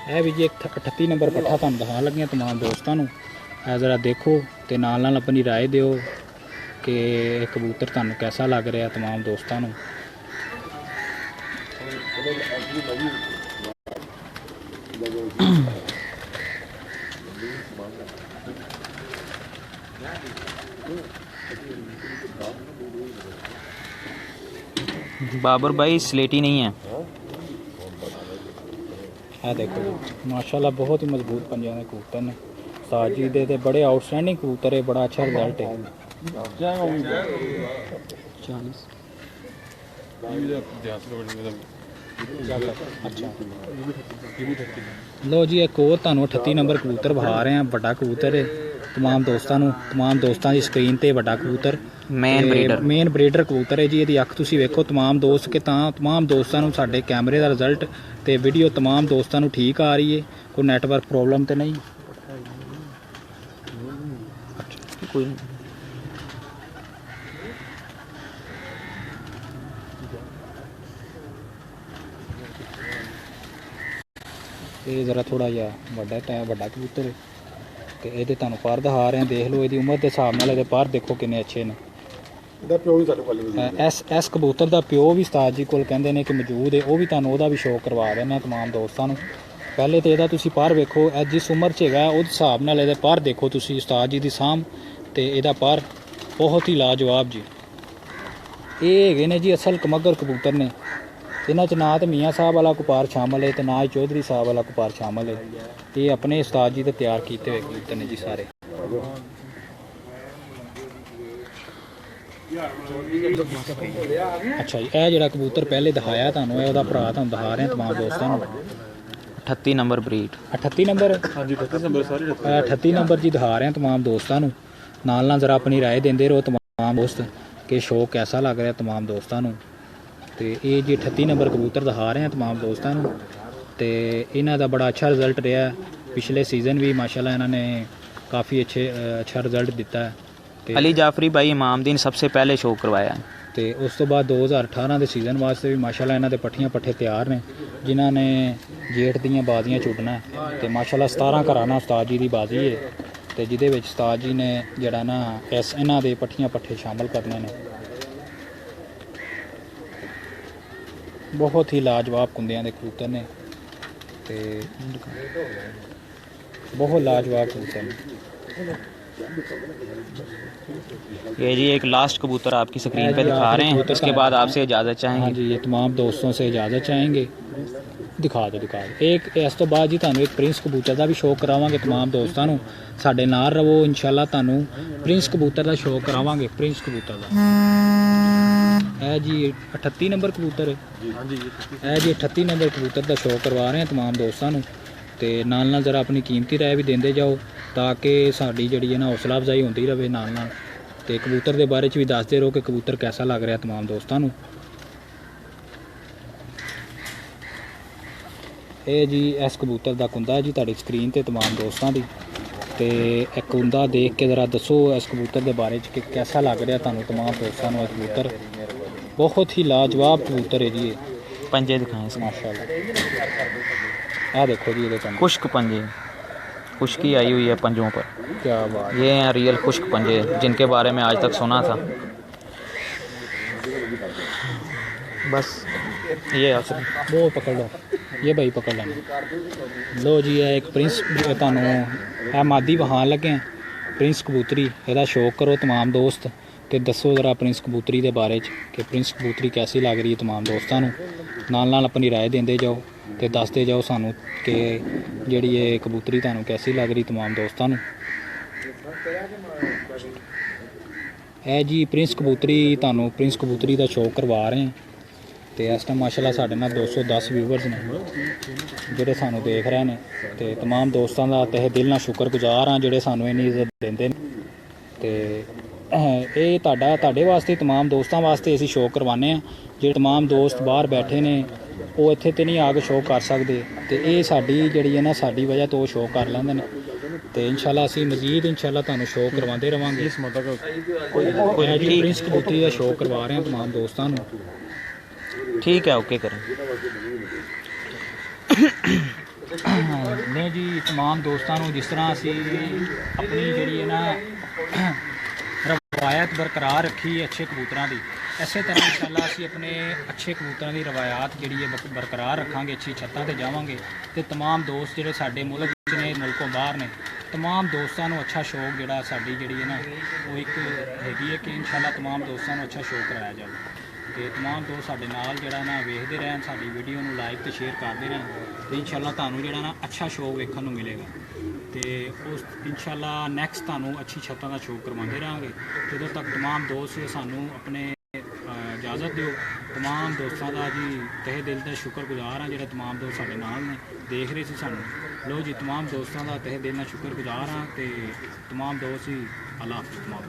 ਇਹ ਵੀ ਜੀ ਇੱਕ 38 ਨੰਬਰ ਪੱਠਾ ਤੁਹਾਨੂੰ ਦਿਖਾਉਣ ਲੱਗੀਆਂ तमाम ਦੋਸਤਾਂ ਨੂੰ। ਇਹ ਜ਼ਰਾ ਦੇਖੋ ਤੇ ਨਾਲ ਆਪਣੀ ਰਾਏ ਦਿਓ ਕਿ ਇਹ ਕਬੂਤਰ ਤੁਹਾਨੂੰ ਕੈਸਾ ਲੱਗ ਰਿਹਾ तमाम ਦੋਸਤਾਂ ਨੂੰ। बाबर भाई स्लेटी नहीं है। ਇਹ ਦੇਖੋ ਜੀ ਮਾਸ਼ਾਅੱਲਾ ਬਹੁਤ ਹੀ ਮਜ਼ਬੂਤ ਪੰਜਾਂ ਦੇ ਕਬੂਤਰ ਨੇ ਉਸਤਾਦ ਜੀ ਦੇ ਤੇ ਬੜੇ ਆਊਟਸਟੈਂਡਿੰਗ ਕਬੂਤਰ ਹੈ, ਬੜਾ ਅੱਛਾ ਰਿਜ਼ਲਟ ਹੈ। 40 ਅੱਛਾ ਲੋ ਜੀ ਇੱਕ ਹੋਰ ਤੁਹਾਨੂੰ 38 ਨੰਬਰ ਕਬੂਤਰ ਵਿਖਾ ਰਹੇ ਹਾਂ। ਵੱਡਾ ਕਬੂਤਰ ਹੈ तमाम ਦੋਸਤਾਂ ਦੀ ਸਕਰੀਨ ਤੇ ਵੱਡਾ ਕਬੂਤਰ ਮੇਨ ਬਰੀਡਰ ਕਬੂਤਰ ਹੈ ਜੀ। ਇਹਦੀ ਅੱਖ ਤੁਸੀਂ ਵੇਖੋ तमाम ਦੋਸਤ ਕਿ ਤਾਂ तमाम ਦੋਸਤਾਂ ਨੂੰ ਸਾਡੇ ਕੈਮਰੇ ਦਾ ਰਿਜ਼ਲਟ ਤੇ ਵੀਡੀਓ तमाम ਦੋਸਤਾਂ ਨੂੰ ਠੀਕ ਆ ਰਹੀ ਹੈ, ਕੋਈ ਨੈਟਵਰਕ ਪ੍ਰੋਬਲਮ ਤੇ ਨਹੀਂ। कोई ਇਹ ਜ਼ਰਾ ਥੋੜਾ ਜਿਹਾ ਵੱਡਾ ਕਬੂਤਰ ਹੈ ਤੇ ਇਹਦੇ ਤੁਹਾਨੂੰ ਪਰ ਦਿਖਾ ਰਹੇ ਹਾਂ, ਦੇਖ ਲਓ ਇਹਦੀ ਉਮਰ ਦੇ ਹਿਸਾਬ ਨਾਲ ਇਹਦੇ ਪਰ ਦੇਖੋ ਕਿੰਨੇ ਅੱਛੇ ਨੇ। ਇਹਦਾ ਪਿਓ ਵੀ ਸਾਡੇ ਕੋਲ ਇਸ ਕਬੂਤਰ ਦਾ ਪਿਓ ਵੀ ਉਸਤਾਦ ਜੀ ਕੋਲ ਕਹਿੰਦੇ ਨੇ ਕਿ ਮੌਜੂਦ ਹੈ, ਉਹ ਵੀ ਤੁਹਾਨੂੰ ਉਹਦਾ ਵੀ ਸ਼ੌਕ ਕਰਵਾ ਦੇਣਾ तमाम ਦੋਸਤਾਂ ਨੂੰ। ਪਹਿਲੇ ਤੇ ਇਹਦਾ ਤੁਸੀਂ ਪਰ ਵੇਖੋ, ਇਹ ਜਿਸ ਉਮਰ 'ਚ ਹੈਗਾ ਉਹਦੇ ਹਿਸਾਬ ਨਾਲ ਇਹਦੇ ਪਰ ਦੇਖੋ ਤੁਸੀਂ ਉਸਤਾਦ ਜੀ ਦੀ ਸਾਂਭ ਤੇ ਇਹਦਾ ਪਰ ਬਹੁਤ ਹੀ ਲਾਜਵਾਬ ਜੀ। ਇਹ ਹੈਗੇ ਨੇ ਜੀ ਅਸਲ ਕਮਗਰ ਕਬੂਤਰ ਨੇ। ਇਹਨਾਂ 'ਚ ਨਾ ਤੇ ਮੀਆਂ ਸਾਹਿਬ ਵਾਲਾ ਕੁਪਾਰ ਸ਼ਾਮਲ ਹੈ ਤੇ ਨਾ ਹੀ ਚੌਧਰੀ ਸਾਹਿਬ ਵਾਲਾ ਕੁਪਾਰ ਸ਼ਾਮਲ ਹੈ। ਇਹ ਆਪਣੇ ਉਸਤਾਦ ਜੀ ਦੇ ਤਿਆਰ ਕੀਤੇ ਹੋਏ ਕਬੂਤਰ ਨੇ ਜੀ ਸਾਰੇ। ਅੱਛਾ ਜੀ ਇਹ ਜਿਹੜਾ ਕਬੂਤਰ ਪਹਿਲੇ ਦਿਖਾਇਆ ਤੁਹਾਨੂੰ, ਇਹ ਉਹਦਾ ਭਰਾ ਤੁਹਾਨੂੰ ਦਿਖਾ ਰਹੇ ਹਾਂ तमाम ਦੋਸਤਾਂ ਨੂੰ। 38 नंबर ब्रीड 38 ਨੰਬਰ। ਹਾਂਜੀ 38 ਨੰਬਰ ਸਾਰੇ 38 ਨੰਬਰ ਜੀ ਦਿਖਾ ਰਹੇ ਹਾਂ तमाम ਦੋਸਤਾਂ ਨੂੰ। ਨਾਲ ਜ਼ਰਾ ਆਪਣੀ ਰਾਏ ਦਿੰਦੇ ਰਹੋ तमाम ਦੋਸਤ ਕਿ ਸ਼ੌਕ ਕੈਸਾ ਲੱਗ ਰਿਹਾ तमाम ਦੋਸਤਾਂ ਨੂੰ। ਤੇ ਇਹ ਜੀ 38 ਨੰਬਰ ਕਬੂਤਰ ਦਿਖਾ ਰਹੇ ਹਾਂ तमाम ਦੋਸਤਾਂ ਨੂੰ ਤੇ ਇਹਨਾਂ ਦਾ ਬੜਾ ਅੱਛਾ ਰਿਜ਼ਲਟ ਰਿਹਾ। ਪਿਛਲੇ ਸੀਜ਼ਨ ਵੀ ਮਾਸ਼ਾਅੱਲਾ ਇਹਨਾਂ ਨੇ ਕਾफ़ी ਅੱਛਾ ਰਿਜ਼ਲਟ ਦਿੱਤਾ ਹੈ। अली जाफरी भाई इमामदीन सबसे पहले शो करवाया है। ਤੇ ਉਸ ਤੋਂ ਬਾਅਦ 2018 ਦੇ ਸੀਜ਼ਨ ਵਾਸਤੇ ਵੀ ਮਾਸ਼ਾਅੱਲਾ ਇਹਨਾਂ ਦੇ ਪੱਠੇ ਤਿਆਰ ਨੇ, ਜਿਨ੍ਹਾਂ ਨੇ ਜੇਠ ਦੀਆਂ ਬਾਜ਼ੀਆਂ ਛੁੱਟਣਾ ਤੇ ਮਾਸ਼ਾਅੱਲਾ 17 ਘਰਾਨਾ ਉਸਤਾਦ ਜੀ ਦੀ ਬਾਜ਼ੀ ਹੈ ਤੇ ਜਿਹਦੇ ਵਿੱਚ ਉਸਤਾਦ ਜੀ ਨੇ ਜਿਹੜਾ ਨਾ ਇਹਨਾਂ ਦੇ ਪੱਠੇ ਸ਼ਾਮਲ ਕਰਨੇ ਨੇ। ਬਹੁਤ ਹੀ ਲਾਜਵਾਬ ਕੁੰਦਿਆਂ ਦੇ ਕਬੂਤਰ ਨੇ ਤੇ ਬਹੁਤ लाजवाब कबूतर है। ये जी एक लास्ट कबूतर आपकी स्क्रीन पे दिखा रहे हैं, उसके बाद आपसे इजाज़त चाहेंगे। हाँ जी, ये तमाम दोस्तों से इजाज़त चाहेंगे। दिखा दो एक इस तो बाद जी ਤੁਹਾਨੂੰ ਇੱਕ ਪ੍ਰਿੰਸ ਕਬੂਤਰ ਦਾ ਵੀ ਸ਼ੌਕ ਕਰਾਵਾਂਗੇ तमाम ਦੋਸਤਾਂ ਨੂੰ। ਸਾਡੇ ਨਾਲ ਰਹੋ ਇਨਸ਼ਾਅੱਲਾ, ਤੁਹਾਨੂੰ ਪ੍ਰਿੰਸ ਕਬੂਤਰ ਦਾ ਸ਼ੌਕ ਕਰਾਵਾਂਗੇ। ਪ੍ਰਿੰਸ ਕਬੂਤਰ ਦਾ ਇਹ ਜੀ 38 ਨੰਬਰ ਕਬੂਤਰ ਹੈ। ਹਾਂਜੀ ਇਹ ਜੀ 38 ਨੰਬਰ ਕਬੂਤਰ ਦਾ ਸ਼ੌਕ ਕਰਵਾ ਰਹੇ ਹਾਂ तमाम ਦੋਸਤਾਂ ਨੂੰ ਤੇ ਨਾਲ ਜ਼ਰਾ ਆਪਣੀ ਕੀਮਤੀ ਰਾਏ ਵੀ ਦਿੰਦੇ ਜਾਓ ਤਾਂ ਕਿ ਸਾਡੀ ਜਿਹੜੀ ਹੈ ਨਾ ਹੌਸਲਾ ਅਫਜ਼ਾਈ ਹੁੰਦੀ ਰਹੇ ਨਾਲ ਤੇ ਕਬੂਤਰ ਦੇ ਬਾਰੇ 'ਚ ਵੀ ਦੱਸਦੇ ਰਹੋ ਕਿ ਕਬੂਤਰ ਕੈਸਾ ਲੱਗ ਰਿਹਾ तमाम ਦੋਸਤਾਂ ਨੂੰ। ਇਹ ਜੀ ਇਸ ਕਬੂਤਰ ਦਾ ਕੁੰਦਾ ਜੀ ਤੁਹਾਡੀ ਸਕਰੀਨ ਤੇ तमाम ਦੋਸਤਾਂ ਦੀ। ਤੇ ਇਹ ਕੁੰਦਾ ਦੇਖ ਕੇ ਜ਼ਰਾ ਦੱਸੋ ਇਸ ਕਬੂਤਰ ਦੇ ਬਾਰੇ 'ਚ ਕਿ ਕਿਹਦਾ ਲੱਗ ਰਿਹਾ ਤੁਹਾਨੂੰ तमाम ਦੋਸਤਾਂ ਨੂੰ। ਇਹ ਕਬੂਤਰ बहुत ही लाजवाब कबूतर है जी ये। पंजे दिखाएं इसमें। माशाल्लाह आ देखो जी ये खुश्क पंजे, खुश्की आई हुई है पंजों पर। क्या बात। ये हैं रियल खुश्क पंजे जिनके बारे में आज तक सुना था। बस ये वो पकड़ लो, ये भाई पकड़ लेना। लो जी ये एक प्रिंस तुहानू ए मादी वहां लगे हैं प्रिंस कबूतरी। ਇਹਦਾ शौक करो तमाम दोस्त ਤੇ ਦੱਸੋ ਜ਼ਰਾ ਪ੍ਰਿੰਸ ਕਬੂਤਰੀ ਦੇ ਬਾਰੇ 'ਚ ਕਿ ਪ੍ਰਿੰਸ ਕਬੂਤਰੀ ਕੈਸੀ ਲੱਗ ਰਹੀ ਹੈ तमाम ਦੋਸਤਾਂ ਨੂੰ। ਨਾਲ ਨਾਲ ਆਪਣੀ ਰਾਏ ਦਿੰਦੇ ਜਾਓ ਤੇ ਦੱਸਦੇ ਜਾਓ ਸਾਨੂੰ ਕਿ ਜਿਹੜੀ ਇਹ ਕਬੂਤਰੀ ਤੁਹਾਨੂੰ ਕੈਸੀ ਲੱਗ ਰਹੀ तमाम ਦੋਸਤਾਂ ਨੂੰ। ਇਹ ਜੀ ਪ੍ਰਿੰਸ ਕਬੂਤਰੀ ਤੁਹਾਨੂੰ ਪ੍ਰਿੰਸ ਕਬੂਤਰੀ ਦਾ ਸ਼ੌਕ ਕਰਵਾ ਰਹੇ ਹਾਂ ਤੇ ਇਸ ਟਾਈਮ ਮਾਸ਼ਾਅੱਲਾ ਸਾਡੇ ਨਾਲ 210 ਵਿਊਵਰਸ ਨੇ ਜਿਹੜੇ ਸਾਨੂੰ ਦੇਖ ਰਹੇ ਨੇ ਤੇ तमाम ਦੋਸਤਾਂ ਦਾ ਤਹਿ ਦਿਲ ਨਾਲ ਸ਼ੁਕਰਗੁਜ਼ਾਰ ਹਾਂ ਜਿਹੜੇ ਸਾਨੂੰ ਇੰਨੀ ਇੱਜ਼ਤ ਦਿੰਦੇ ਨੇ। ਤੇ ਇਹ ਤੁਹਾਡੇ ਵਾਸਤੇ तमाम ਦੋਸਤਾਂ ਵਾਸਤੇ ਅਸੀਂ ਸ਼ੋਅ ਕਰਵਾਉਂਦੇ ਹਾਂ। ਜਿਹੜੇ तमाम ਦੋਸਤ ਬਾਹਰ ਬੈਠੇ ਨੇ ਉਹ ਇੱਥੇ ਤੇ ਨਹੀਂ ਆ ਕੇ ਸ਼ੋਅ ਕਰ ਸਕਦੇ ਤੇ ਇਹ ਸਾਡੀ ਜਿਹੜੀ ਹੈ ਨਾ ਸਾਡੀ ਵਜ੍ਹਾ ਤੋਂ ਸ਼ੋਅ ਕਰ ਲੈਂਦੇ ਨੇ ਤੇ ਇਨਸ਼ਾਅੱਲਾ ਅਸੀਂ ਮਜ਼ੀਦ ਇਨਸ਼ਾਅੱਲਾ ਤੁਹਾਨੂੰ ਸ਼ੋਅ ਕਰਵਾਉਂਦੇ ਰਵਾਂਗੇ। ਇਸ ਮਤਲਬ ਕੋਈ ਜੀ ਪ੍ਰਿੰਸ ਕਬੂਤਰੀ ਦਾ ਸ਼ੋਅ ਕਰਵਾ ਰਹੇ ਹਾਂ तमाम ਦੋਸਤਾਂ ਨੂੰ। ठीक है ओके करें। ਨੇ ਜੀ तमाम ਦੋਸਤਾਂ ਨੂੰ ਜਿਸ ਤਰ੍ਹਾਂ ਅਸੀਂ ਆਪਣੀ ਜਿਹੜੀ ਹੈ ਨਾ ਰਵਾਇਤ ਬਰਕਰਾਰ ਰੱਖੀ ਅੱਛੇ ਕਬੂਤਰਾਂ ਦੀ, ਇਸੇ ਤਰ੍ਹਾਂ ਇਨਸ਼ਾਅੱਲਾ ਅਸੀਂ ਆਪਣੇ ਅੱਛੇ ਕਬੂਤਰਾਂ ਦੀ ਰਵਾਇਤ ਜਿਹੜੀ ਹੈ ਬਰਕਰਾਰ ਰੱਖਾਂਗੇ। ਅੱਛੀ ਛੱਤਾਂ ਤੇ ਜਾਵਾਂਗੇ ਤੇ तमाम ਦੋਸਤ ਜਿਹੜੇ ਸਾਡੇ ਮੁਲਕ ਵਿੱਚ ਨੇ ਮੁਲਕੋਂ ਬਾਹਰ ਨੇ तमाम ਦੋਸਤਾਂ ਨੂੰ ਅੱਛਾ ਸ਼ੌਕ ਜਿਹੜਾ ਸਾਡੀ ਜਿਹੜੀ ਹੈ ਨਾ ਉਹ ਇੱਕ ਹੈਗੀ ਹੈ ਕਿ ਇਨਸ਼ਾਅੱਲਾ तमाम ਦੋਸਤਾਂ ਨੂੰ ਅੱਛਾ ਸ਼ੌਕ ਕਰਾਇਆ ਜਾਵੇ ਤੇ तमाम ਦੋਸਤ ਸਾਡੇ ਨਾਲ ਜਿਹੜਾ ਨਾ ਵੇਖਦੇ ਰਹਿਣ, ਸਾਡੀ ਵੀਡੀਓ ਨੂੰ ਲਾਈਕ ਤੇ ਸ਼ੇਅਰ ਕਰਦੇ ਰਹਿਣ ਤੇ ਇਨਸ਼ਾਅੱਲਾ ਤੁਹਾਨੂੰ ਜਿਹੜਾ ਨਾ ਅੱਛਾ ਸ਼ੌਕ ਵੇਖਣ ਨੂੰ ਮਿਲੇਗਾ ਤੇ ਉਸ ਇਨਸ਼ਾਅੱਲਾ ਨੈਕਸਟ ਤੁਹਾਨੂੰ ਅੱਛੀ ਛੱਤਾਂ ਦਾ ਸ਼ੌਕ ਕਰਵਾਉਂਦੇ ਰਹਾਂਗੇ। ਜਦੋਂ ਤੱਕ तमाम ਦੋਸਤ ਸਾਨੂੰ ਆਪਣੇ ਇਜਾਜ਼ਤ ਦਿਓ। तमाम ਦੋਸਤਾਂ ਦਾ ਜੀ ਤਹਿ ਦਿਲ ਦਾ ਸ਼ੁਕਰਗੁਜ਼ਾਰ ਹਾਂ ਜਿਹੜੇ तमाम ਦੋਸਤ ਸਾਡੇ ਨਾਲ ਨੇ ਦੇਖ ਰਹੇ ਸੀ ਸਾਨੂੰ। ਲੋ ਜੀ तमाम ਦੋਸਤਾਂ ਦਾ ਤਹਿ ਦਿਲ ਨਾਲ ਸ਼ੁਕਰਗੁਜ਼ਾਰ ਹਾਂ ਤੇ तमाम ਦੋਸਤ ਹੀ ਅੱਲਾਹ ਹਾਫਿਜ਼।